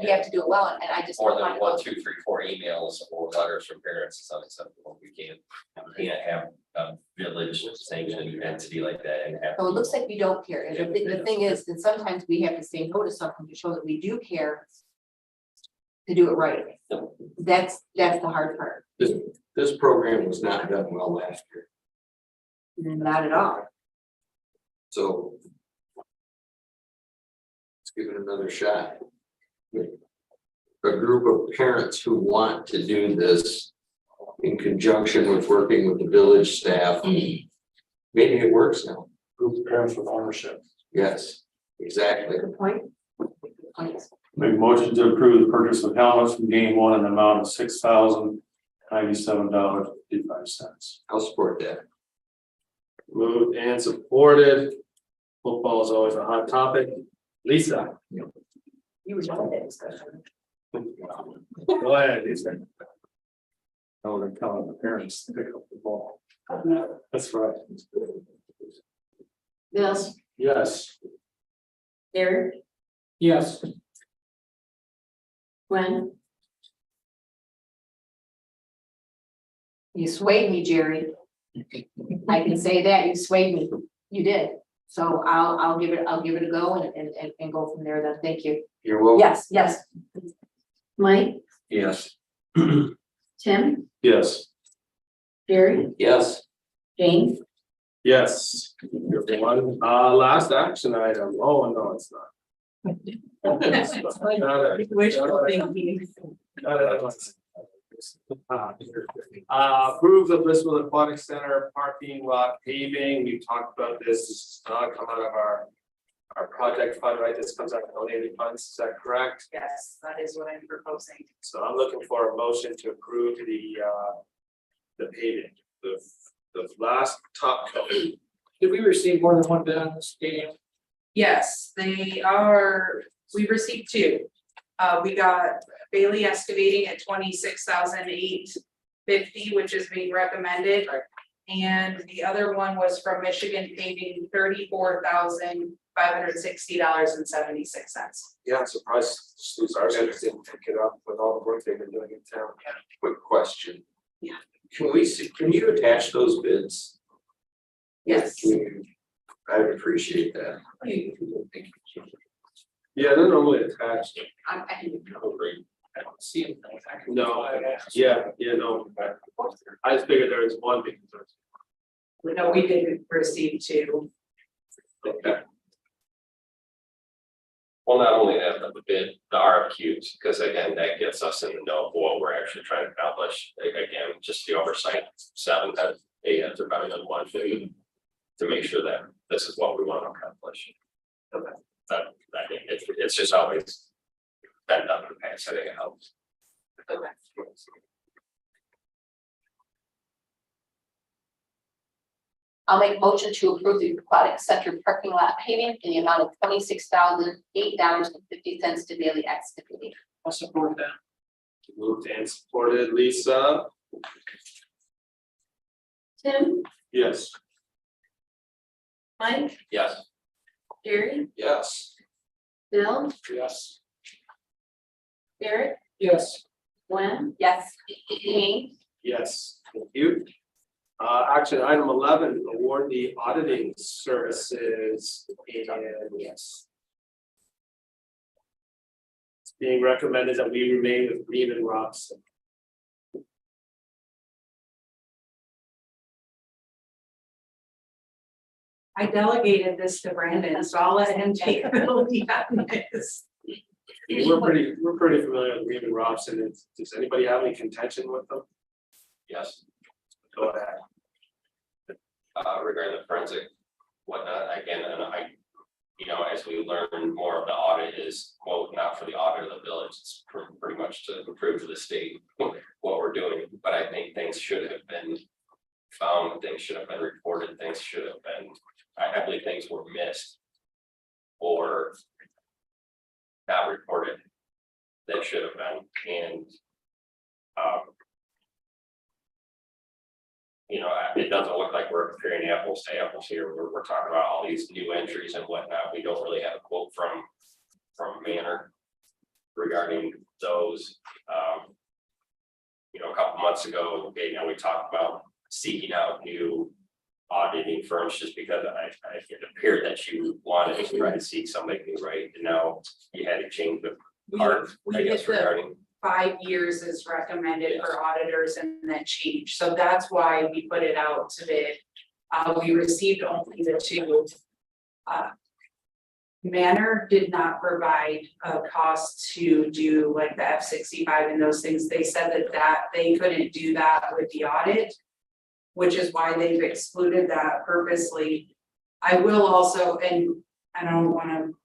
We have to do it well, and I just. More don't than wanna 1, 2, 3, 4 emails or letters from parents is unacceptable. We can't have a village sanctioned entity like that and have. So it looks like we don't care, and the thing is, that sometimes we have to say no to something to show that we do care. To do it right. That's the hard part. This program was not done well last year, Not at all. so. Let's give it another shot. A group of parents who want to do this in conjunction with working with the village staff. Maybe it works now. Group of parents with ownership. Yes, exactly. Good point. Good point. Make a motion to approve the purchase of helmets from game one in the amount of $6,097.55. I'll support that. Moved and supported. Football is always a hot topic. Lisa. You were on that discussion. Go ahead, Lisa. I would have telling the parents to pick up the ball. That's right. Yes. Yes. Eric, Yes. Gwen. You swayed me, Jerry. I can say that, you swayed me. You did. So I'll give it a go and go from there then. Thank you. You're welcome. Yes. Mike, Yes. Tim, Yes. Jerry, Yes. James, Yes, everyone. Last action item. Oh, no, it's not. Wishful thinking. Approve the Blissfield Aquatic Center parking lot paving. We've talked about this. This does not come out of our project fund, right? This comes out of donated funds. Is that correct? Yes, that is what I'm proposing. So I'm looking for a motion to approve the paving, the last top coat. Did we receive more than one bid on this game? Yes, we received two. We got Bailey Excavating at 26,850, which is being recommended. And the other one was from Michigan Paving, $34,560.76. Yeah, I'm surprised our guys didn't pick it up with all the work they've been doing in town. Quick question. Yeah. Can you attach those bids? Yes. I would appreciate that. Yeah, they're normally attached. I can. I don't see them. No, yeah, no. I just figured there was one because there's. No, we did receive two. Okay. Well, not only that, but the bid, the RFQs, because again, that gets us in the know of what we're actually trying to accomplish. Again, just the oversight, 7 heads, 8 heads are better than 1 to make sure that this is what we want to accomplish. Okay. But I think it's just always been done in the past. I think it helps. Okay. I'll make a motion to approve the aquatic center parking lot paving in the amount of $26,008.50 to Bailey Excavating. I'll support that. Moved and supported. Lisa? Tim, Yes. Mike, Yes. Jerry, Yes. Bill, Yes. Eric, Yes. Gwen. Yes. James, Yes, thank you. Action item 11, award the auditing services. And yes. It's being recommended that we remain with Green and Robson. I delegated this to Brandon, so I'll let him take the lead on this. We're pretty familiar with Green and Robson. Does anybody have any contention with them? Yes. Go ahead. Regarding the forensic whatnot, again, and as we learn more of the audit is, quote, not for the audit of the village, it's pretty much to prove to the state what we're doing, but I think things should have been found, things should have been reported, things should have been, I believe things were missed or not reported that should have been, and it doesn't look like we're comparing apples to apples here. We're talking about all these new entries and whatnot. We don't really have a quote from Manor regarding those. A couple months ago, we talked about seeking out new auditing firms just because it appeared that you wanted to try to seek somebody new, right? And now you had to change the part, I guess, regarding. 5 years is recommended for auditors and then change, so that's why we put it out to bid. We received only the two. Manor did not provide a cost to do like the F-65 and those things. They said that they couldn't do that with the audit, which is why they've excluded that purposely. I will also, and I don't want to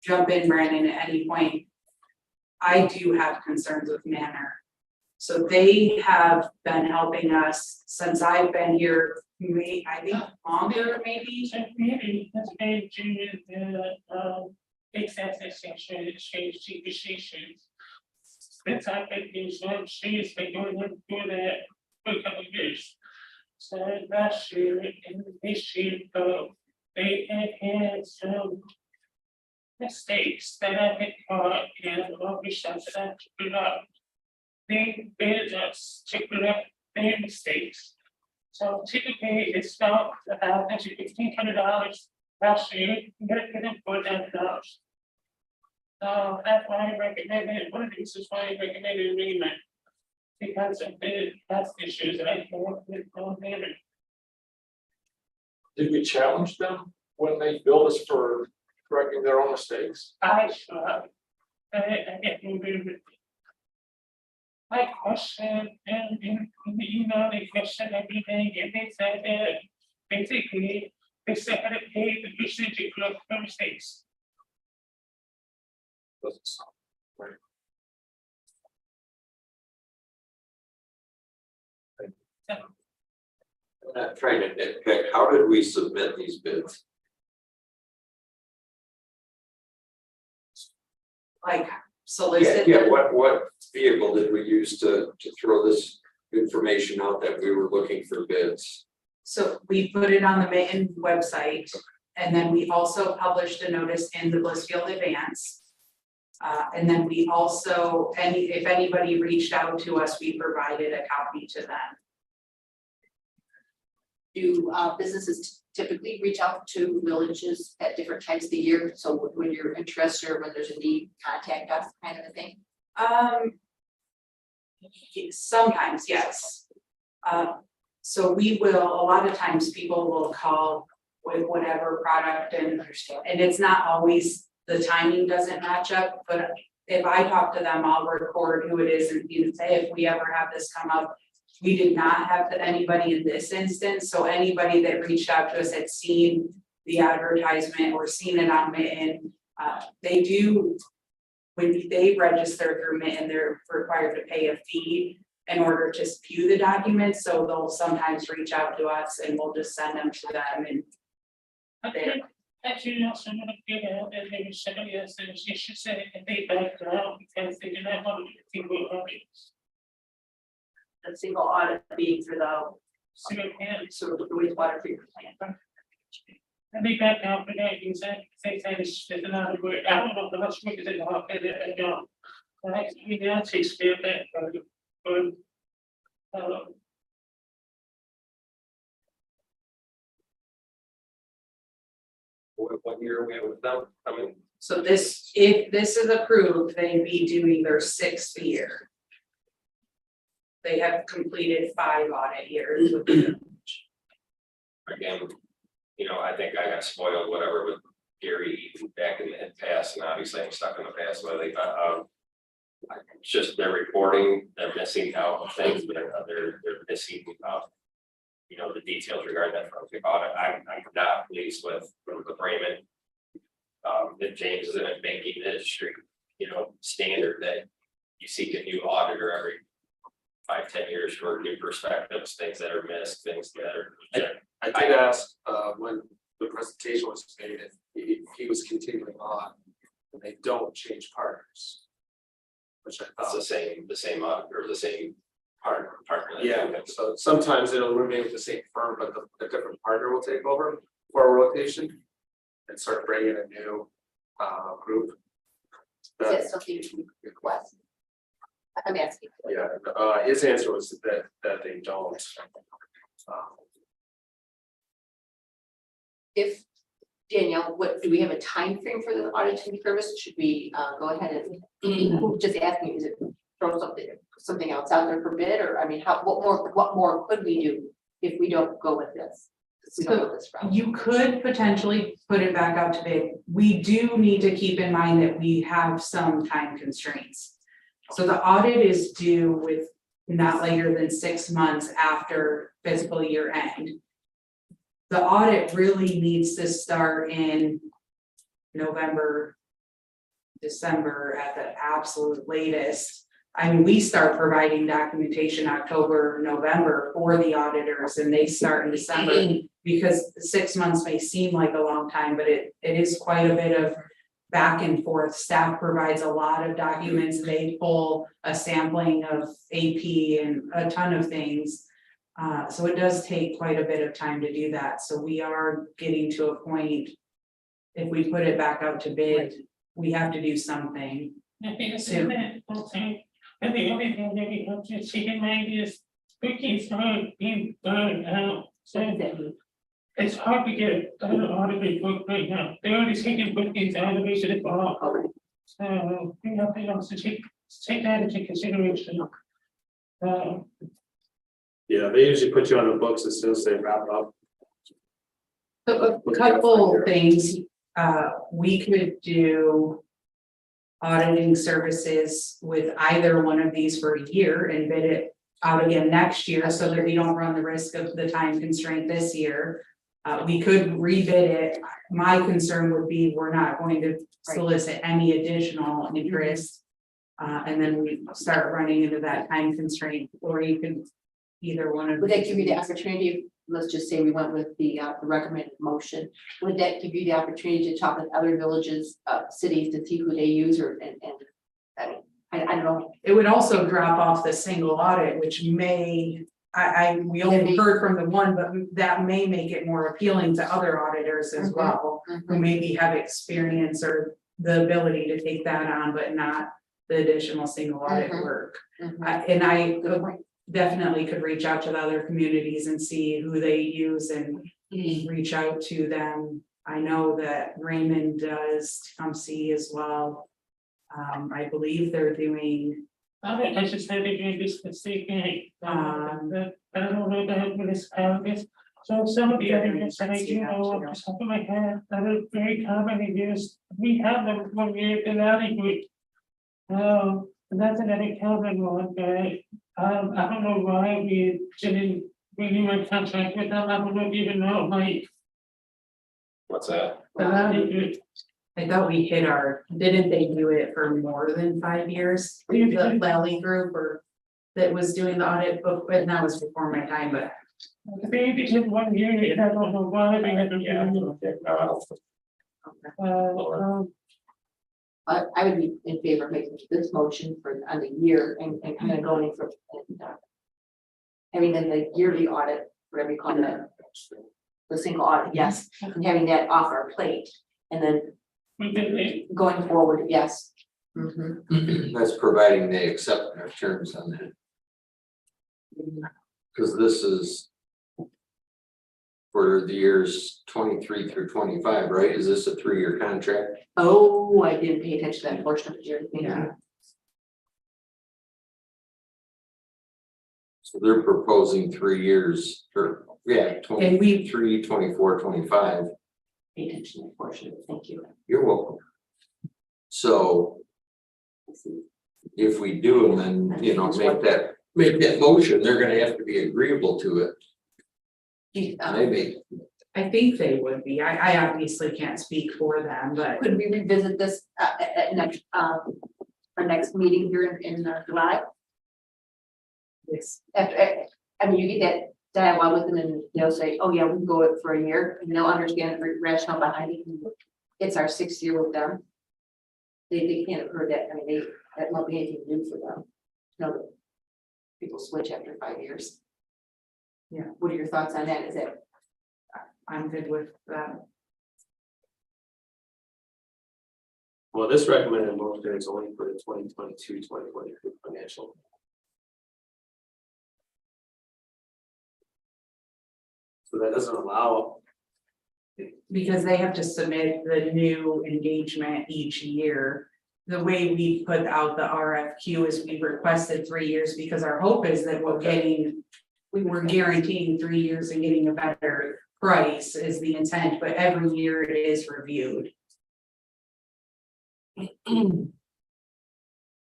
jump in, Brandon, at any point. I do have concerns with Manor. So they have been helping us since I've been here, I think longer, maybe. So maybe that's been due to the excess exchange depreciations. Since I've been here, so she's been doing that for a couple of years. So last year and this year, they had some mistakes that have been caught and we shall to put up. They bid us to put up their mistakes. So typically it's about $1,500 last year, we're gonna put $4,000. So that's why I recommended, one of the reasons why I recommended agreement. Because of the past issues that I found with no payment. Did we challenge them when they billed us for correcting their own mistakes? I get moving with. I question and in the email, they question everything and they said that basically they said how to pay the usage to correct their mistakes. Doesn't sound right. I'm not trying to nitpick, how did we submit these bids? Like solicit. Yeah, what vehicle did we use to throw this information out that we were looking for bids? So we put it on the Mitten website, and then we also published a notice in the Blissfield Advance. And then we also, if anybody reached out to us, we provided a copy to them. Do businesses typically reach out to villages at different times of the year? So when you're interested or when there's a need, contact us kind of a thing? Sometimes, yes. So we will, a lot of times people will call with whatever product and it's not always, the timing doesn't match up, but if I talk to them, I'll record who it is and say, if we ever have this come up. We did not have anybody in this instance, so anybody that reached out to us had seen the advertisement or seen it on Mitten. They do, when they register through Mitten, they're required to pay a fee in order to view the documents, so they'll sometimes reach out to us and we'll just send them to them and. Actually, also want to get out that there was somebody else that she should say that they backed out because they did not want to single audits. The single audit being for the Single plant, sort of the wastewater treatment plant. and they backed out for that, exactly, they said it's another word, I don't know, the last word is in the hot, I don't. But actually, that takes care of that, but. What year we have with them? I mean, So this, if this is approved, they'd be doing their 6th year. They have completed 5 audit years. Again, you know, I think I got spoiled, whatever, with Gary back in the past, and obviously I'm stuck in the past, but it's just their reporting, they're missing out things, but they're missing, you know, the details regarding that forensic audit. I'm not pleased with the Raymond. That James is in a banking industry, you know, standard that you seek a new auditor every 5-10 years for new perspectives, things that are missed, things that are. I did ask, when the presentation was made, if he was continuing on, and they don't change partners. Which I It's thought, the same auditor, the same partner. yeah, so sometimes it'll remain with the same firm, but a different partner will take over for a rotation. And start bringing a new, group. Is that something you request? I'm asking. Yeah, his answer was that they don't. If Danielle, what, do we have a time frame for the auditing service? Should we go ahead and just asking, is it throw something else out there for bid, or I mean, what more could we do if we don't go with this? If we don't go this route? You could potentially put it back out to bid. We do need to keep in mind that we have some time constraints. So the audit is due with not later than 6 months after fiscal year end. The audit really needs to start in November, December at the absolute latest. I mean, we start providing documentation October, November for the auditors, and they start in December. Because 6 months may seem like a long time, but it is quite a bit of back and forth. Staff provides a lot of documents. They pull a sampling of AP and a ton of things. So it does take quite a bit of time to do that. So we are getting to a point, if we put it back out to bid, we have to do something. I think it's in that, okay, and the only thing that we have to take in mind is cookies are being burned out, so it's hard to get an audit book right now. They're already taking cookies out of the fall. So we have to also take that into consideration. Yeah, they usually put you on the books as soon as they wrap up. So a couple things, we could do auditing services with either one of these for a year and bid it out again next year so that we don't run the risk of the time constraint this year. We could rebid it. My concern would be we're not going to solicit any additional interest. And then we start running into that time constraint, or you could either one of. Would that give you the opportunity, let's just say we went with the recommended motion, would that give you the opportunity to talk with other villages, cities to see who they use or, I don't know. It would also drop off the single audit, which may, we only heard from the one, but that may make it more appealing to other auditors as well, who maybe have experience or the ability to take that on, but not the additional single audit work. And I definitely could reach out to the other communities and see who they use and reach out to them. I know that Raymond does Tecumseh as well. I believe they're doing. I just had to do this mistake, I don't know about municipalities. So some of the other ones that I do know off the top of my head that are very commonly used, we have them when we're in alley group. And that's another common one, but I don't know why we didn't renew a contract with them. I don't know if you even know, like. What's that? The alley group. I thought we hit didn't they do it for more than 5 years? The Valley Group or that was doing the audit book, but that was before my time, but. They did 1 year and I don't know why they had to do it. I would be in favor of making this motion for on the year and kind of going for having then the yearly audit, whatever you call that, the single audit, yes, and having that off our plate, and then going forward, yes. That's providing they accept our terms on that. Because this is for the years 23 through 25, right? Is this a 3-year contract? Oh, I didn't pay attention to that portion of the year. Yeah. So they're proposing 3 years for, yeah, 23, 24, 25. Pay attention to that portion, thank you. You're welcome. So if we do, and then, you know, make that motion, they're gonna have to be agreeable to it. Maybe. I think they would be. I obviously can't speak for them, but. Could we revisit this at next, our next meeting here in July? Yes. After, I mean, you get that dialogue with them and they'll say, oh yeah, we can go it for a year, and they'll understand the rationale behind it. It's our 6th year with them. They can't have heard that, I mean, that won't be anything new for them. You know, people switch after 5 years. Yeah. What are your thoughts on that? Is it? I'm good with that. Well, this recommended motion is only for the 2022-2023 financial. So that doesn't allow. Because they have to submit the new engagement each year. The way we put out the RFQ is we requested 3 years because our hope is that we were guaranteeing 3 years and getting a better price is the intent, but every year it is reviewed.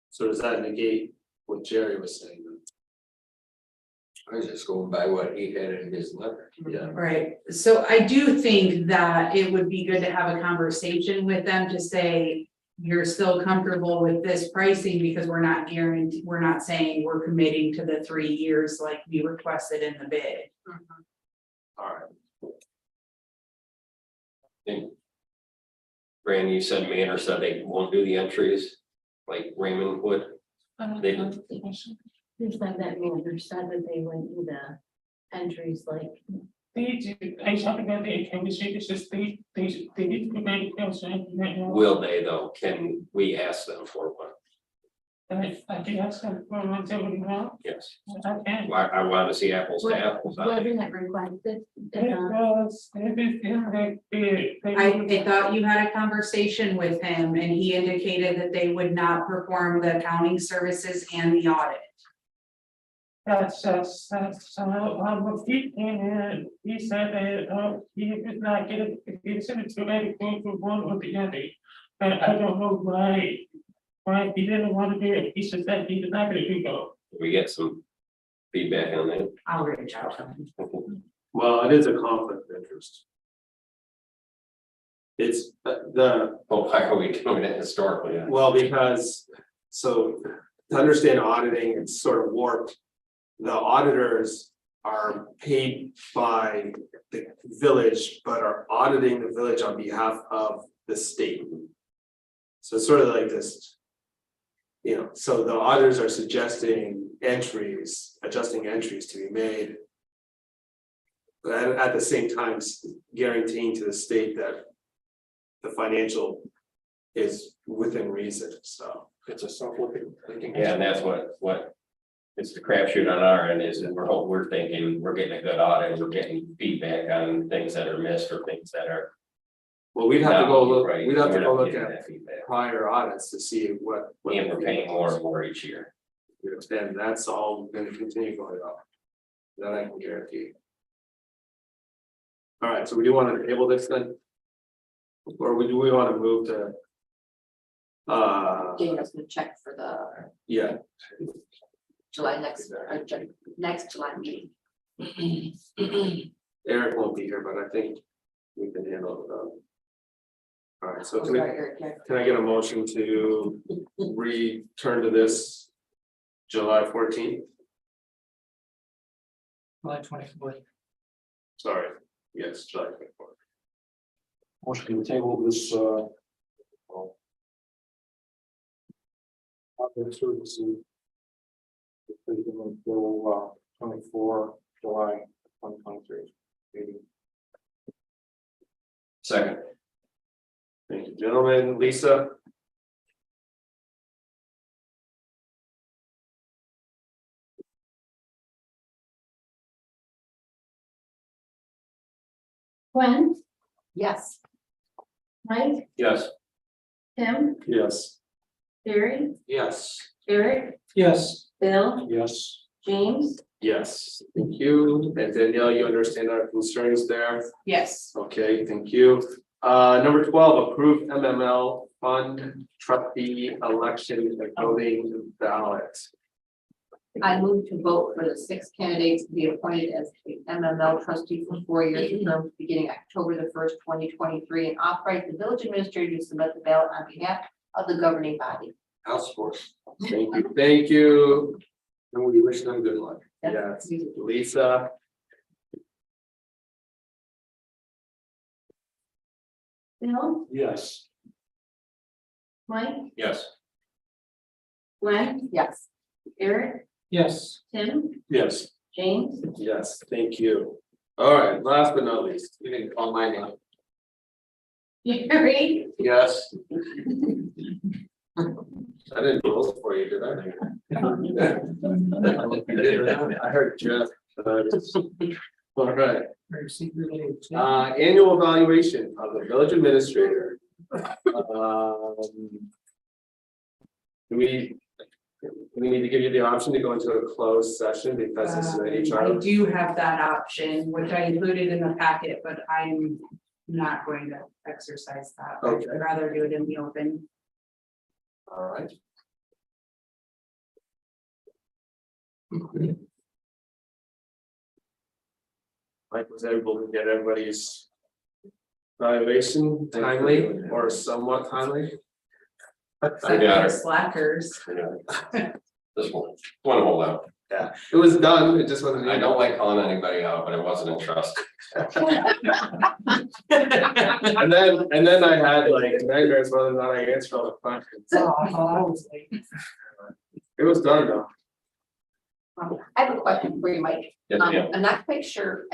So does that negate what Jerry was saying? I was just going by what he had in his letter. Yeah. Right, so I do think that it would be good to have a conversation with them to say, you're still comfortable with this pricing because we're not saying we're committing to the 3 years like we requested in the bid. All right. And Brandon, you said Manor said they won't do the entries like Raymond would. They did. Who said that manager said that they wouldn't do the entries like. They do, I talked about the chemistry, it's just they need to provide counsel. Will they though? Can we ask them for one? I can ask them for one seventy one. Yes, I can. I wanted to see apples to apples. on it. Wasn't it requested? It was, everything like I thought you had a conversation with him and he indicated that they would not perform the accounting services and the audit. that's, what he came in, he said that, he did not get it, he sent it to any go to one or the other. And I don't know why he didn't want to do it, he said that he did not get it, go. We get some feedback on that. I'll reach out to him. Well, it is a conflict of interest. It's the, Well, why are we doing it historically? well, because, so to understand auditing, it's sort of warped. The auditors are paid by the village, but are auditing the village on behalf of the state. So it's sort of like this. You know, so the auditors are suggesting entries, adjusting entries to be made. But at the same time, guaranteeing to the state that the financial is within reason, so. It's a self-looking. Yeah, and that's what it's the crapshoot on our end is, we're thinking, we're getting a good audit, we're getting feedback on things that are missed or things that are. Well, we'd have to go look, Right, we'd have to we're go not look getting at that feedback. prior audits to see what. And we're paying more and more each year. And that's all gonna continue going up. That I can guarantee. All right, so we do want to table this then? Or do we want to move to? Dana's gonna check for the Yeah, July next July meeting. Eric won't be here, but I think we can handle it. All right, so Oh, can I, sorry, Eric, yeah. can I get a motion to return to this July 14th? July 24th. Sorry, yes, July 24th. Motion to table this, operating services. Until, 24 July 2023. Meeting. Second, Thank you, gentlemen. Lisa? Gwen, Yes. Mike, yes, Tim, Yes. Barry, Yes. Eric, Yes, Bill, Yes. James, Yes, thank you. And Danielle, you understand our concerns there? Yes, Okay, thank you. Number 12, approve MML fund trustee election and voting ballot. I move to vote for the 6 candidates to be appointed as the MML trustee for 4-year terms beginning October the 1st, 2023, and authorize the village administrator to submit the ballot on behalf of the governing body. House support. Thank you, thank you. And we wish them good luck. Yes, Lisa. Bill, Yes. Mike, yes, Gwen, Yes. Eric, yes. Tim, Yes. James, Yes, thank you. All right, last but not least, You didn't call my name. Barry, yes. I didn't vote for you, did I? I heard Jeff. All right, Very secretly. annual evaluation of the village administrator. Do we need to give you the option to go into a closed session because this is an I HR? do have that option, which I included in the packet, but I'm not going to exercise that. Okay. I'd rather do it in the open. All right. Mike was able to get everybody's evaluation timely or somewhat timely. Except got for it. slackers. this one hold out. Yeah, it was done, it just wasn't. I don't like calling anybody out, but it wasn't a trust. And then I had like nightmares whether or not I answered all the questions. Oh, I was late. It was done though. I have a question for you, Mike. Yes, ma'am. I'm not quite sure,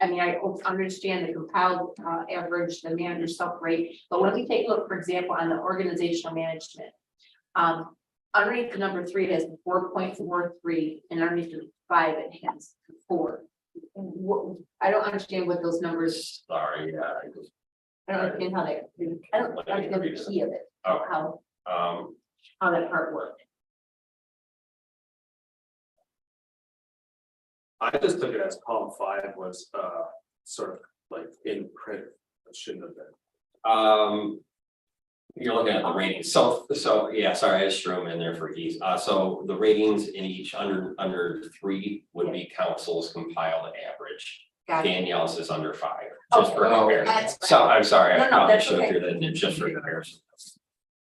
I mean, I understand the compiled average, the manager sub rate, but when we take a look, for example, on the organizational management. underneath the number 3, it has 4.43, and underneath the 5, it has 4. I don't understand what those numbers, Sorry, I don't understand how that, I don't understand the key of it, Okay. how um, that part worked. I just took it as column 5 was sort of like in print, it shouldn't have been. you're looking at the ratings, so, yeah, sorry, I just threw them in there for ease, so the ratings in each under 3 would be council's compiled average. Got it. Danielle's is under 5, just for Okay, comparison, that's so, I'm sorry, I No, no, probably that's should have okay. threw that in just for comparison.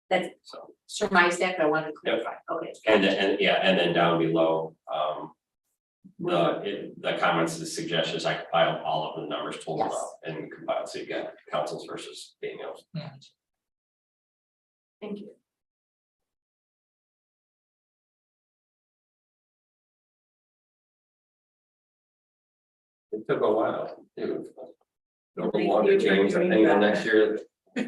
That's So, surmised that, but I wanted to clarify, okay. and then down below, the comments, the suggestions, I compiled all of the numbers totaled Yes. up and compiled, so you got councils versus Danielle's. Thank you. It took a while, too. Thank The water you for change, I doing think the that. next year,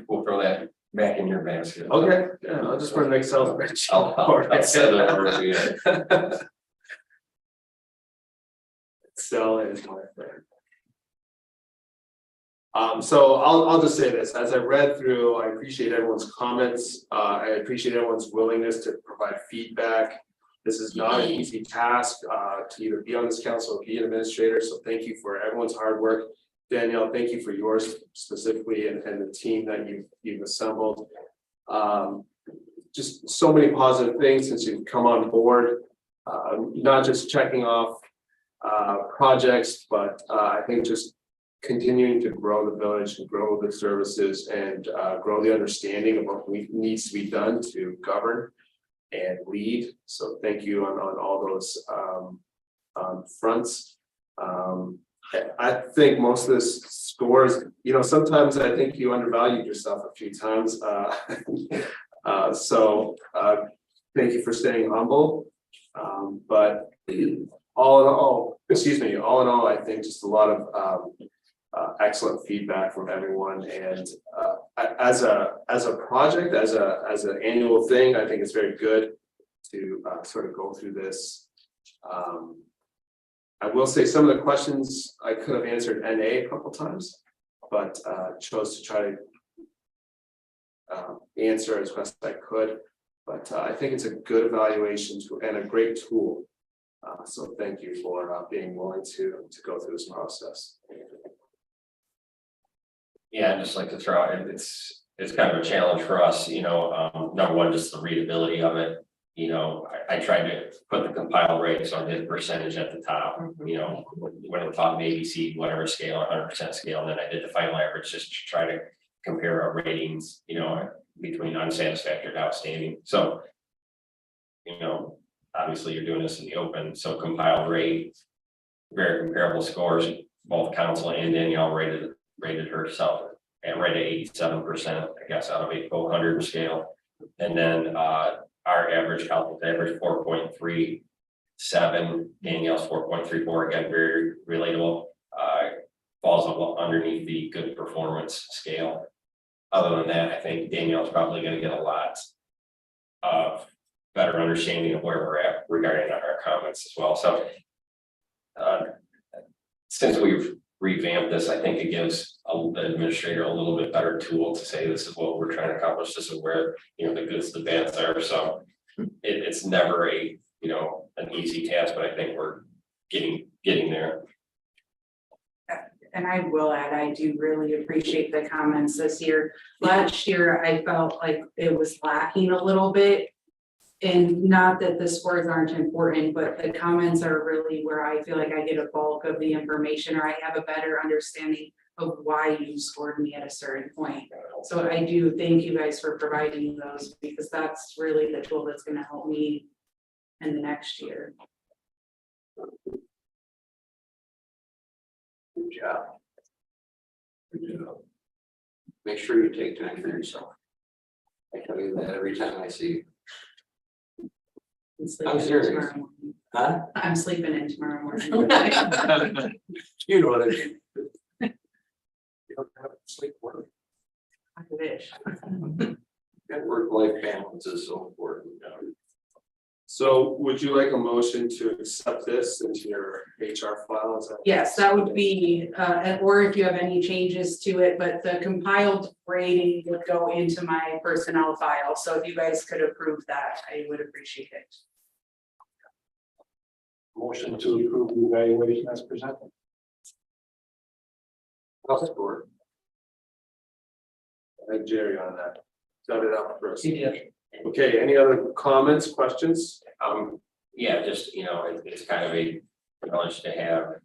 we'll throw that back in your basket. Okay, yeah, I'll just put an Excel spreadsheet. I'll send it over to you. Excel is my friend. So I'll just say this, as I read through, I appreciate everyone's comments, I appreciate everyone's willingness to provide feedback. This is not an easy task, to either be on this council or be an administrator, so thank you for everyone's hard work. Danielle, thank you for yours specifically and the team that you've assembled. Just so many positive things since you've come on board, not just checking off projects, but I think just continuing to grow the village and grow the services and grow the understanding of what needs to be done to govern and lead. So thank you on all those fronts. I think most of this scores, sometimes I think you undervalued yourself a few times. So thank you for staying humble. But all in all, I think just a lot of excellent feedback from everyone. And as a project, as an annual thing, I think it's very good to sort of go through this. I will say some of the questions I could have answered NA a couple times, but chose to try to answer as best I could. But I think it's a good evaluation tool and a great tool. So thank you for being willing to go through this process. Yeah, I'd just like to throw out, it's kind of a challenge for us, number one, just the readability of it. I tried to put the compile rate, so I did percentage at the top, when I taught ABC, whatever scale, 100% scale, and then I did the final average just to try to compare our ratings, between unsatisfactory and outstanding. So, obviously you're doing this in the open, so compiled rate, very comparable scores, both council and Danielle rated herself and rated 87%, I guess, out of a 100 scale. And then our average, council's average 4.37, Danielle's 4.34, again, very relatable. Falls underneath the good performance scale. Other than that, I think Danielle's probably going to get a lot of better understanding of where we're at regarding our comments as well. So since we've revamped this, I think it gives the administrator a little bit better tool to say, this is what we're trying to accomplish, this is where, the goods, the bads are. So it's never an easy task, but I think we're getting there. And I will add, I do really appreciate the comments this year. Last year, I felt like it was lacking a little bit. And not that the scores aren't important, but the comments are really where I feel like I get a bulk of the information, or I have a better understanding of why you scored me at a certain point. So I do thank you guys for providing those, because that's really the tool that's going to help me in the next year. Good job. Good job. Make sure you take time for yourself. I tell you that every time I see you. I'm serious. tomorrow morning. Huh? I'm sleeping in tomorrow morning. You know what I mean? You don't have to sleep work. I wish. That work-life balance is so important. So would you like a motion to accept this into your HR file? Is that- Yes, that would be, or if you have any changes to it, but the compiled rating would go into my personnel file. So if you guys could approve that, I would appreciate it. Motion to approve the evaluation as presented. I'll support. I had Jerry on that. Got it out first. Okay, any other comments, questions? Yeah, just, it's kind of a challenge to have.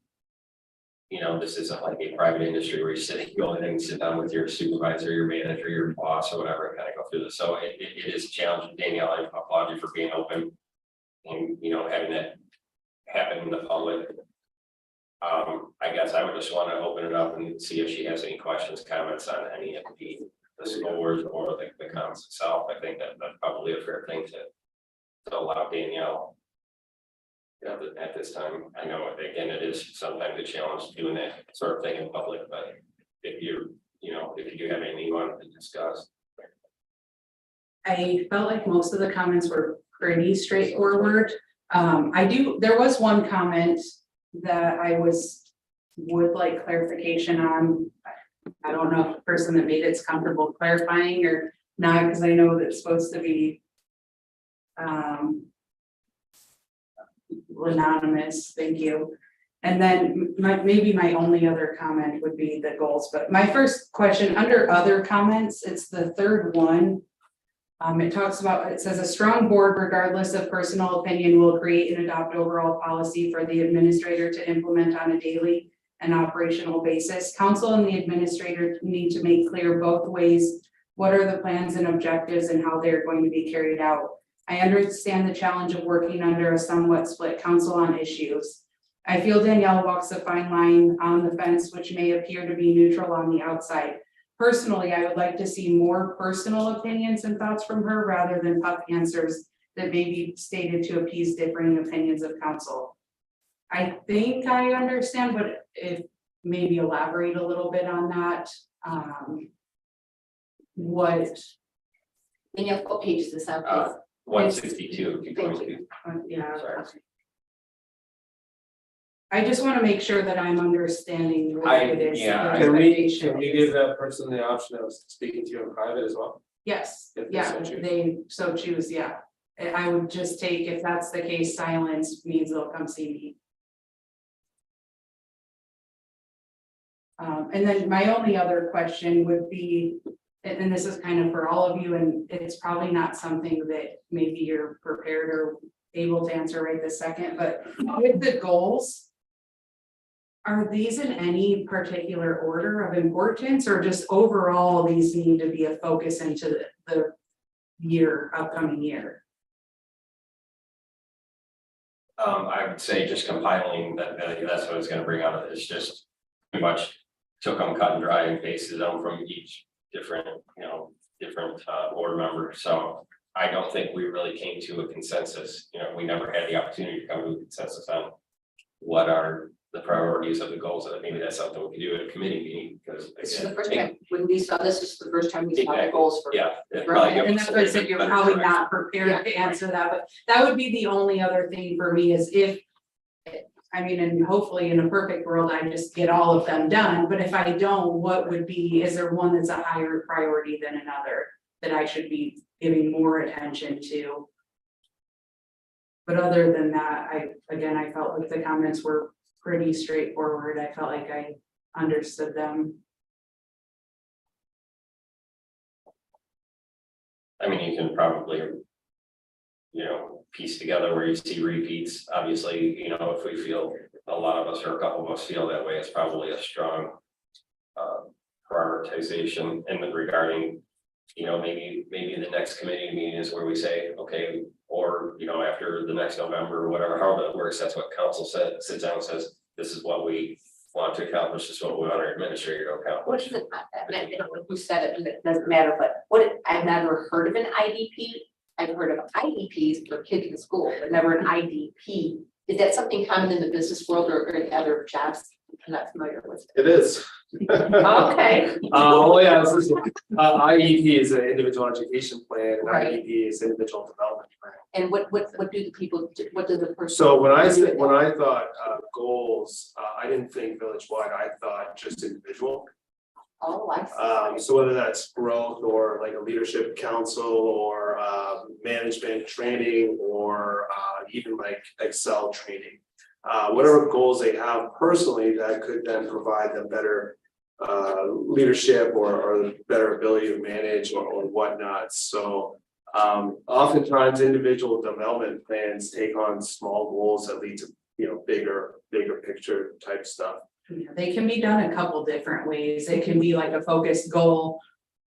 This isn't like a private industry where you're sitting, you only thing sit down with your supervisor, your manager, your boss or whatever, and kind of go through this. So it is a challenge. Danielle, I applaud you for being open. And, having that happen in the public. I guess I would just want to open it up and see if she has any questions, comments on any of the scores or the comments itself. I think that's probably a fair thing to allow Danielle. At this time, I know again, it is sometimes a challenge doing that sort of thing in public, but if you do have anything you want to discuss. I felt like most of the comments were pretty straightforward. There was one comment that would like clarification on. I don't know if the person that made it's comfortable clarifying or not, because I know that it's supposed to be anonymous, thank you. And then maybe my only other comment would be the goals, but my first question under other comments, it's the third one. It says a strong board, regardless of personal opinion, will create and adopt overall policy for the administrator to implement on a daily and operational basis. Council and the administrator need to make clear both ways what are the plans and objectives and how they're going to be carried out. I understand the challenge of working under a somewhat split council on issues. I feel Danielle walks a fine line on the fence, which may appear to be neutral on the outside. Personally, I would like to see more personal opinions and thoughts from her rather than tough answers that may be stated to appease differing opinions of council. I think I understand, but if maybe elaborate a little bit on that. What? Danielle, what page is this on? 162. Yeah. Sorry. I just want to make sure that I'm understanding what it is. Yeah. the Can we expectation is. give that person the option of speaking to you in private as well? Yes, If they yeah, so choose. they so choose, yeah. I would just take, if that's the case, silence means they'll come see me. And then my only other question would be, and this is kind of for all of you, and it's probably not something that maybe you're prepared or able to answer right this second, but with the goals, are these in any particular order of importance or just overall these need to be a focus into the upcoming year? I would say just compiling that's what I was gonna bring out. It's just pretty much took them cut and dry and pasted them from each different board member. So I don't think we really came to a consensus. We never had the opportunity to come to a consensus on what are the priorities of the goals. And maybe that's something we can do at a committee meeting because This is again, the first time, when we saw this is the first time we saw the goals for. yeah. it'd probably give And us that's a why I little said bit you're better probably direction. not prepared to answer that, but that would be the only other thing for me is if. I mean, and hopefully in a perfect world, I just get all of them done, but if I don't, what would be, is there one that's a higher priority than another? That I should be giving more attention to? But other than that, I felt like the comments were pretty straightforward. I felt like I understood them. I mean, you can probably, piece together where you see repeats. Obviously, if we feel a lot of us or a couple of us feel that way, it's probably a strong prioritization in the regarding, maybe the next committee meeting is where we say, okay, or, after the next November or whatever, however that works, that's what council sits down and says, this is what we want to accomplish, this is what we want our administrator to accomplish. What is it? I don't know who said it, and it doesn't matter, but I've never heard of an IDP. I've heard of IEPs for kids in school, but never an IDP. Is that something common in the business world or in other jobs? I'm not familiar with. It is. Okay. Oh, yeah, this is, IEP is an individual education plan, and Right. IEP is individual development plan. And what do the people, what does the person? So when I said, when I thought, goals, I didn't think village-wide, I thought just individual. Oh, I see. So whether that's growth or like a leadership council or management training or even like Excel training. Whatever goals they have personally that could then provide them better leadership or better ability to manage or whatnot. So oftentimes individual development plans take on small goals that lead to, bigger picture type stuff. Yeah, they can be done a couple different ways. It can be like a focused goal,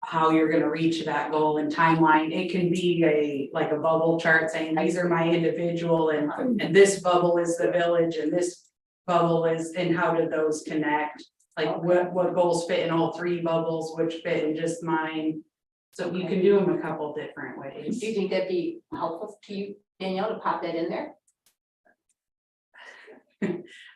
how you're gonna reach that goal and timeline. It can be like a bubble chart saying, these are my individual and this bubble is the village and this bubble is, and how did those connect? Like what goals fit in all three bubbles, which fit in just mine. So you can do them a couple different ways. Do you think that'd be helpful to you, Danielle, to pop that in there?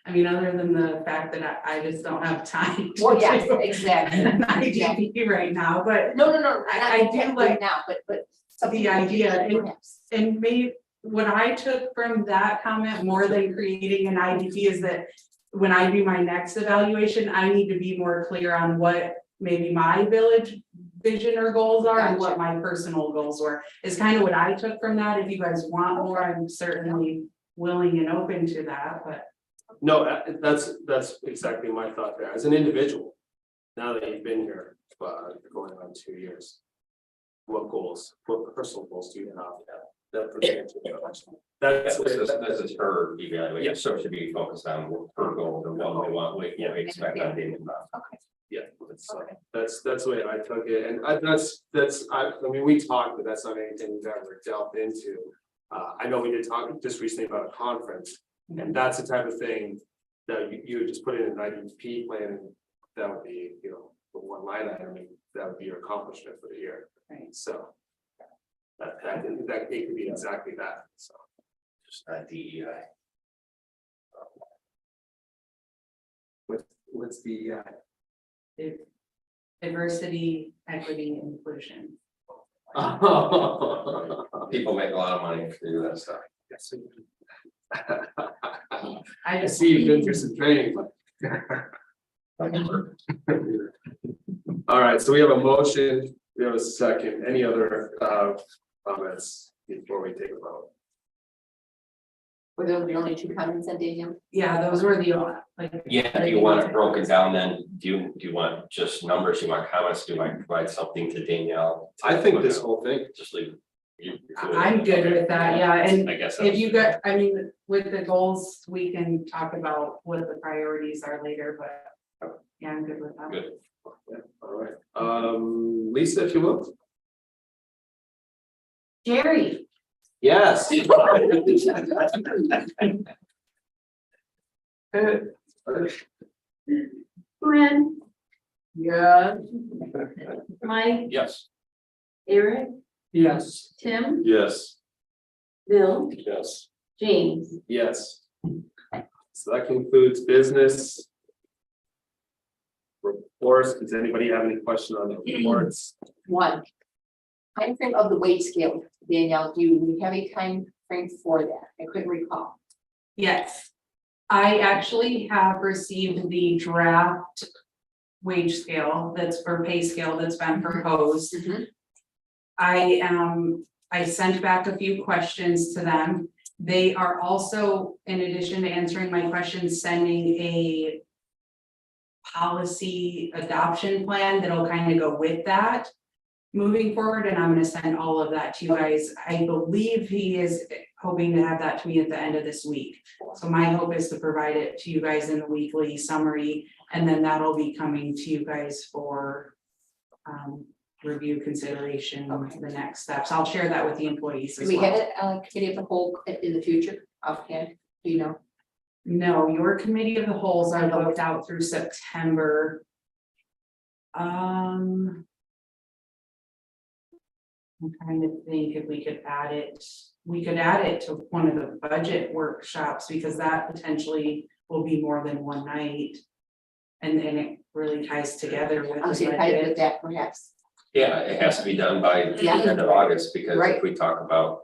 I mean, other than the fact that I just don't have time. to Well, yes, do exactly. an IGP right now, but No, I do like now, but something the idea, perhaps. and maybe what I took from that comment more than creating an IDP is that when I do my next evaluation, I need to be more clear on what maybe my village vision or goals are and what my personal goals were, is kind of what I took from that. If you guys want more, I'm certainly willing and open to that, but. No, that's exactly my thought there. As an individual, now that you've been here, going on 2 years. What personal goals do you have that pertain to you? That's This is her evaluation, so it should be focused on her goals and what we want, what we expect on being involved. Yeah, that's the way I took it, and I mean, we talked, but that's not anything we've ever delved into. I know we did talk just recently about a conference, and that's the type of thing that you would just put in an IDP plan, and that would be, the one line item, and that would be your accomplishment for the year. Right. So that it could be exactly that. So Just not DEI. what's the Diversity, equity, and inclusion. People make a lot of money to do that stuff. I I just see you've been through some training. All right, so we have a motion, we have a second. Any other comments before we take a vote? Were those the only two comments on Danielle? Yeah, those were the, like. Yeah, do you want it broken down then? Do you want just numbers? Do you want comments? Do you want to provide something to Danielle? I think this whole thing, Just leave. I'm good with that, yeah, and I guess. if you got, I mean, with the goals, we can talk about what the priorities are later, but yeah, I'm good with that. Good. yeah, all right. Lisa, if you will. Jerry. Yes. Glenn, Yeah. Mike, Yes. Eric, Yes. Tim, Yes. Bill, Yes. James. Yes. So that concludes business. Reports, does anybody have any question on the reports? One. Time frame of the wage scale, Danielle, do we have a time frame for that? I couldn't recall. Yes, I actually have received the draft wage scale that's for pay scale that's been proposed. I sent back a few questions to them. They are also, in addition to answering my questions, sending a policy adoption plan that'll kind of go with that moving forward, and I'm gonna send all of that to you guys. I believe he is hoping to have that to me at the end of this week. So my hope is to provide it to you guys in the weekly summary, and then that'll be coming to you guys for review, consideration, the next steps. I'll share that with the employees Do as we have well. a committee of the whole in the future? Okay, do you know? No, your committee of the wholes are booked out through September. I'm trying to think if we could add it. We could add it to one of the budget workshops because that potentially will be more than one night. And it really ties together with I'll the see if I did budget. that perhaps. Yeah, it has to be done by the Yeah. end of August, because Right. if we talk about.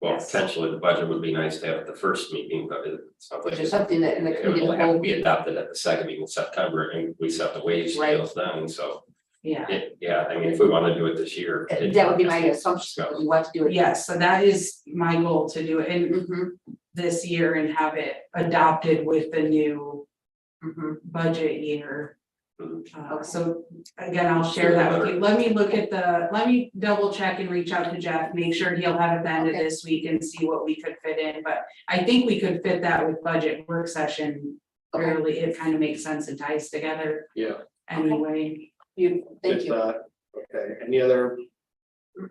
Well, Yes. potentially the budget would be nice to have at the first meeting, but it sounds like Which is something that in the it would committee have to whole, be adopted at the second meeting in September, and we set the wage Right. scales then, so. Yeah, Yeah, I mean, if we want to do it this year. that would be my assumption, that we want to do it. yes, so that is my goal to do it in Mhm, this year and have it adopted with the new mhm. budget year. Mhm. So again, I'll share that with you. Let me double check and reach out to Jeff, make sure he'll have it done Okay. this week and see what we could fit in, but I think we could fit that with budget work session. Okay. Really, it kind of makes sense and ties together Yeah. anyway. Beautiful, thank If, you. Okay, any other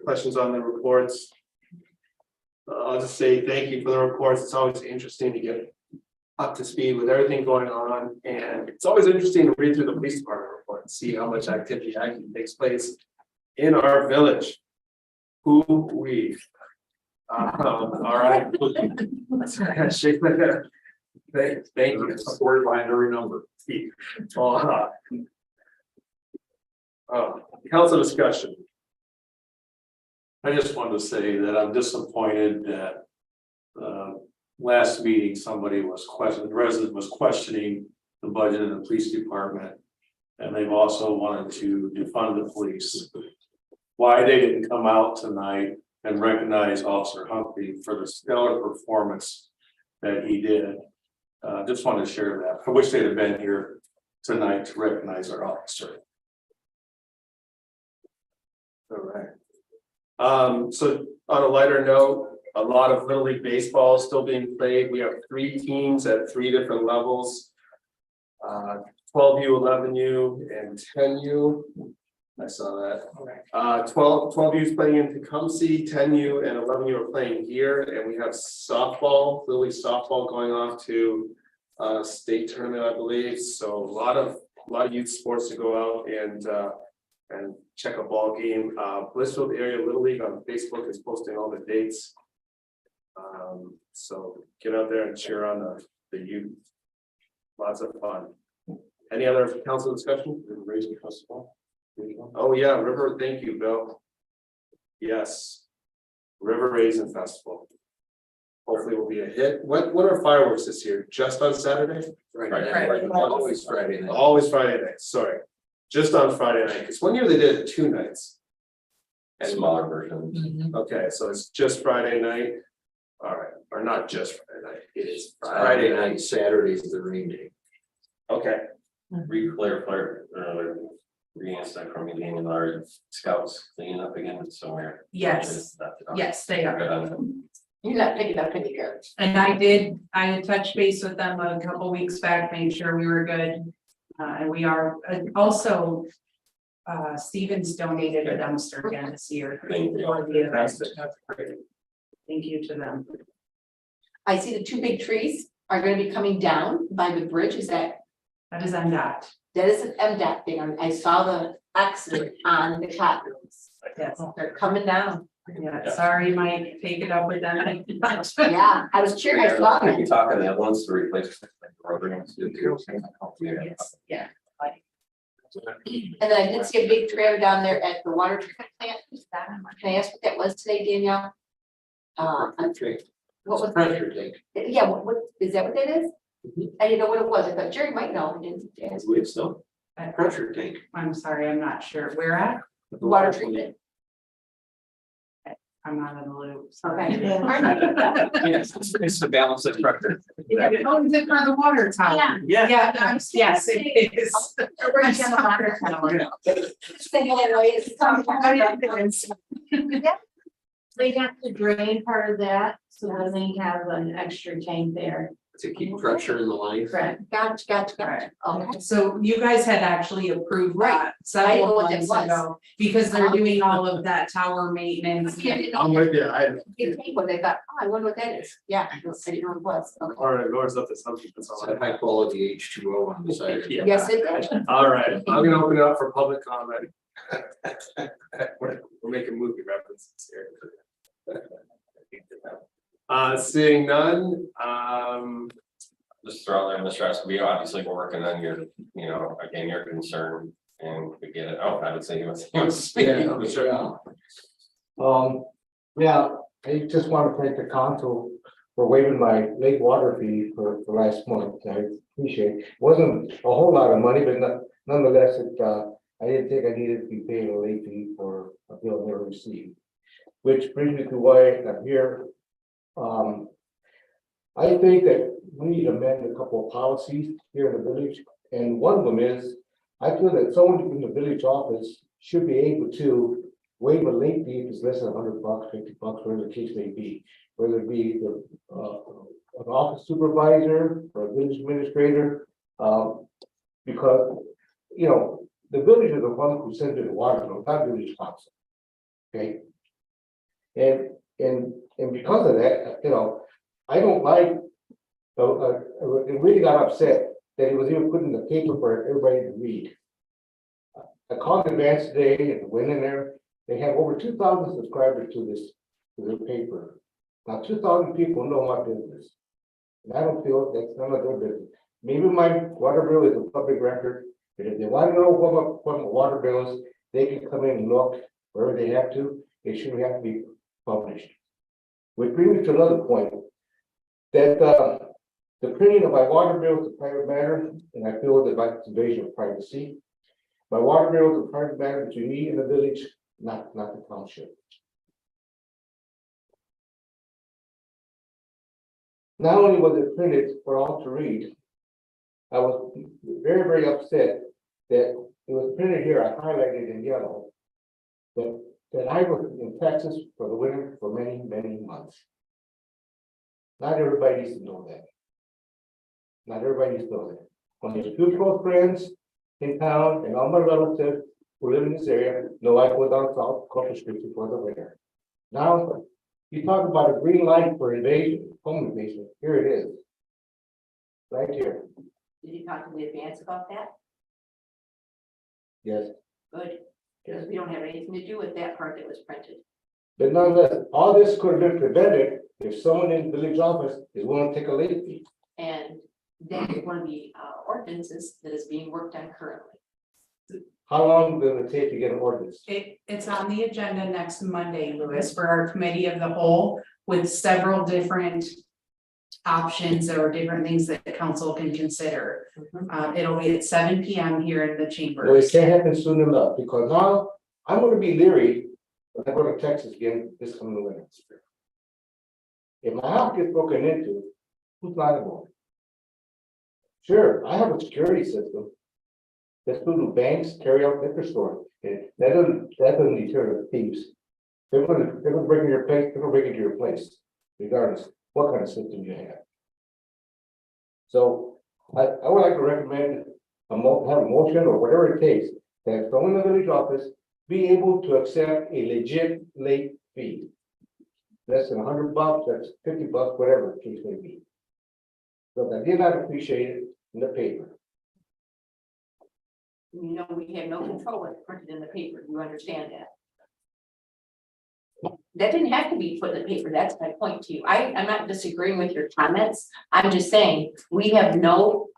questions on the reports? I'll just say thank you for the reports. It's always interesting to get up to speed with everything going on. And it's always interesting to read through the police department report and see how much activity actually takes place in our village. Who we. All right. Shake my head. Thank you. Support behind every number. Council discussion. I just wanted to say that I'm disappointed that. Last meeting, somebody was questioning, the resident was questioning the budget of the police department. And they've also wanted to defund the police. Why they didn't come out tonight and recognize Officer Humphrey for the stellar performance that he did. Just wanted to share that. I wish they'd have been here tonight to recognize our officer. All right. So on a lighter note, a lot of Little League baseball is still being played. We have 3 teams at 3 different levels. 12U, 11U, and 10U. I saw that. 12U is playing in Tecumseh, 10U and 11U are playing here, and we have softball, Little League softball going off to state tournament, I believe. So a lot of youth sports to go out and check a ball game. Blissfield Area Little League on Facebook is posting all the dates. So get out there and cheer on the youth. Lots of fun. Any other council discussion? Raising festival. Oh, yeah, River, thank you, Bill. Yes. River Raisin Festival. Hopefully will be a hit. What are fireworks this year? Just on Saturday? Right. Always Friday night. Always Friday night, sorry. Just on Friday night, because one year they did it 2 nights. Smaller version. Okay, so it's just Friday night. All right, or not just Friday night, it is Friday night, Saturday's the rain day. Okay, Reinstated from being in our scouts cleaning up again somewhere. Yes, yes, they are. Good on them. You're not picking up any good. And I had touched base with them a couple weeks back, made sure we were good. And we are also. Stevens donated a dumpster again this year. Thank you. For the event. that's great. Thank you to them. I see the 2 big trees are gonna be coming down by the bridge, is that That is MDOT. an MDOT thing, I saw the accident on the top. Yes. They're coming down, Yeah, sorry, Mike, take it up with them. yeah, I was cheering, I saw Are you it. talking the ones to replace? Programs? Yes, yeah. And then I did see a big trailer down there at the water treatment plant. Can I ask what that was today, Danielle? What was that? Pressure tank. Yeah, what is that what that is? I didn't know what it was. I thought Jerry might know. I didn't I ask. believe so. Pressure tank. I'm sorry, I'm not sure. Where at? The water treatment. I'm not in the loop. Okay. Yes, it's the balance of pressure. Oh, is it for the water tower? Yeah. Yeah, yes, it is. Right down the water tower. Thinking that way, it's They have to drain part of that, so then they have an extra tank there. To keep pressure in the line. Correct. Gotcha. Okay. So you guys had actually approved Right. that I know several what that months was. ago, because they're doing all of that tower maintenance. I'm with you. You take one, they thought, oh, I wonder what that is. Yeah, I didn't know what it was. Okay. All right, Laura's up to something. That's all It's I a high quality H2O on the side. Yeah. Yes, it did. All right, I'm gonna open it up for public comment. We're making movie references here. Seeing none, just throw there, Mr. Esco, we obviously we're working on your, you know, again, your concern, and we get it. Oh, I would say he was speaking. I'm sure. Yeah, I just want to thank the council for waiving my lake water fee for last month. I appreciate it. It wasn't a whole lot of money, but nonetheless, I didn't think I needed to be paying a late fee for a bill I never received. Which brings me to why I'm here. I think that we need to amend a couple of policies here in the village, and one of them is, I feel that someone in the village office should be able to waive a late fee if it's less than $100, $50, whatever the case may be. Whether it be an office supervisor or a village administrator, because, you know, the village is the one who sends in the water bill, not village council. Okay. And because of that, you know, I don't like, it really got upset that it was even put in the paper for everybody to read. I called Advance today and went in there. They have over 2,000 subscribers to their paper. Now, 2,000 people know my business. And I don't feel that's none of their business. Maybe my water bill is a public record, but if they want to know what my water bill is, they can come in and look wherever they have to. It shouldn't have to be published. Which brings me to another point, that the printing of my water bill is a private matter, and I feel that that's invasion of privacy. My water bill is a private matter between me and the village, not the township. Not only was it printed for all to read, I was very, very upset that it was printed here, I highlighted in yellow, that I was in Texas for the winter for many, many months. Not everybody needs to know that. Not everybody needs to know that. When there's two close friends in town and all my relatives who live in this area know I go down south Corpus Christi for the winter. Now, you talk about a green light for invasion, home invasion, here it is. Right here, Did you talk to the Advance about that? yes. Good, because we don't have anything to do with that part that was printed. But nonetheless, all this could have been prevented if someone in the village office is willing to take a late fee. And that is one of the ordinances that is being worked on currently. How long will it take to get an ordinance? It's on the agenda next Monday, Louis, for our committee of the whole, with several different options or different things that the council can consider. It'll be at 7 p.m. here in the Well, it chambers. can't happen soon enough, because now I'm gonna be leery when I go to Texas again this coming winter. If my house gets broken into, who's liable? Sure, I have a security system. That's through the banks, carry out liquor store, and that doesn't deter the thieves. They're gonna break into your place, they're gonna break into your place, regardless what kind of system you have. So I would like to recommend have a motion or whatever it takes, that someone in the village office be able to accept a legit late fee. Less than $100, that's $50, whatever the case may be. But I did not appreciate it in the paper. You know, we have no control what's printed in the paper, you understand that? That didn't have to be put in the paper, that's my point to you. I'm not disagreeing with your comments, I'm just saying, we have no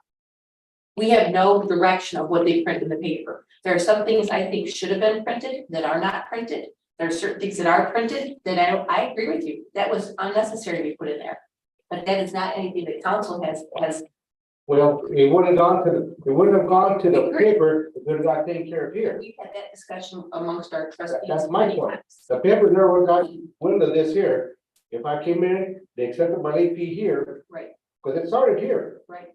direction of what they print in the paper. There are some things I think should have been printed that are not printed. There are certain things that are printed that I agree with you, that was unnecessary to be put in there. But that is not anything that council has. Well, it wouldn't have gone to the paper if it got taken care of here. We've had that discussion amongst our trustees. That's my many point. times. The paper never went to this here. If I came in, they accepted my late fee here, Right, because it started here, right.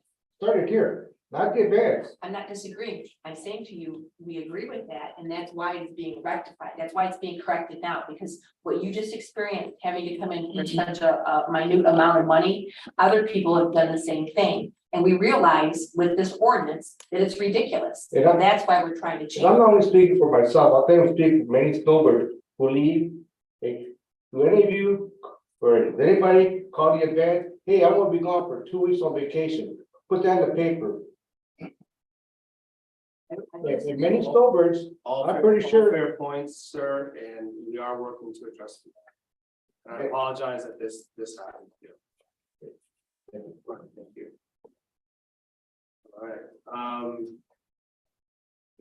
not the advance. I'm not disagreeing. I'm saying to you, we agree with that, and that's why it's being rectified. That's why it's being corrected now, because what you just experienced, having to come in for such a minute amount of money, other people have done the same thing. And we realize with this ordinance that it's ridiculous. Yeah. And that's why we're trying to And change. I'm not only speaking for myself, I think I'm speaking for many snowbirds who leave. Hey, do any of you, or does anybody call the advance? Hey, I'm gonna be gone for 2 weeks on vacation. Put that in the paper. And many snowbirds, I'm pretty sure. Fair points, sir, and we are working to address them. And I apologize that this happened. Thank you. All right,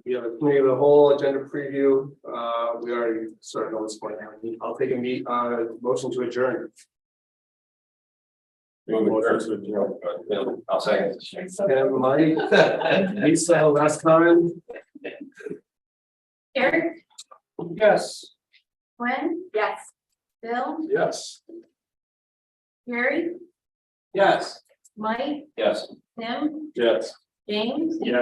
we have a committee of the whole agenda preview. We already started on this point. I'll take a motion to adjourn. I'll say. And Mike, Lisa, last time. Eric, Yes. Gwen, Yes. Bill, Yes. Gary, Yes. Mike, Yes. Tim, Yes. James. Yeah.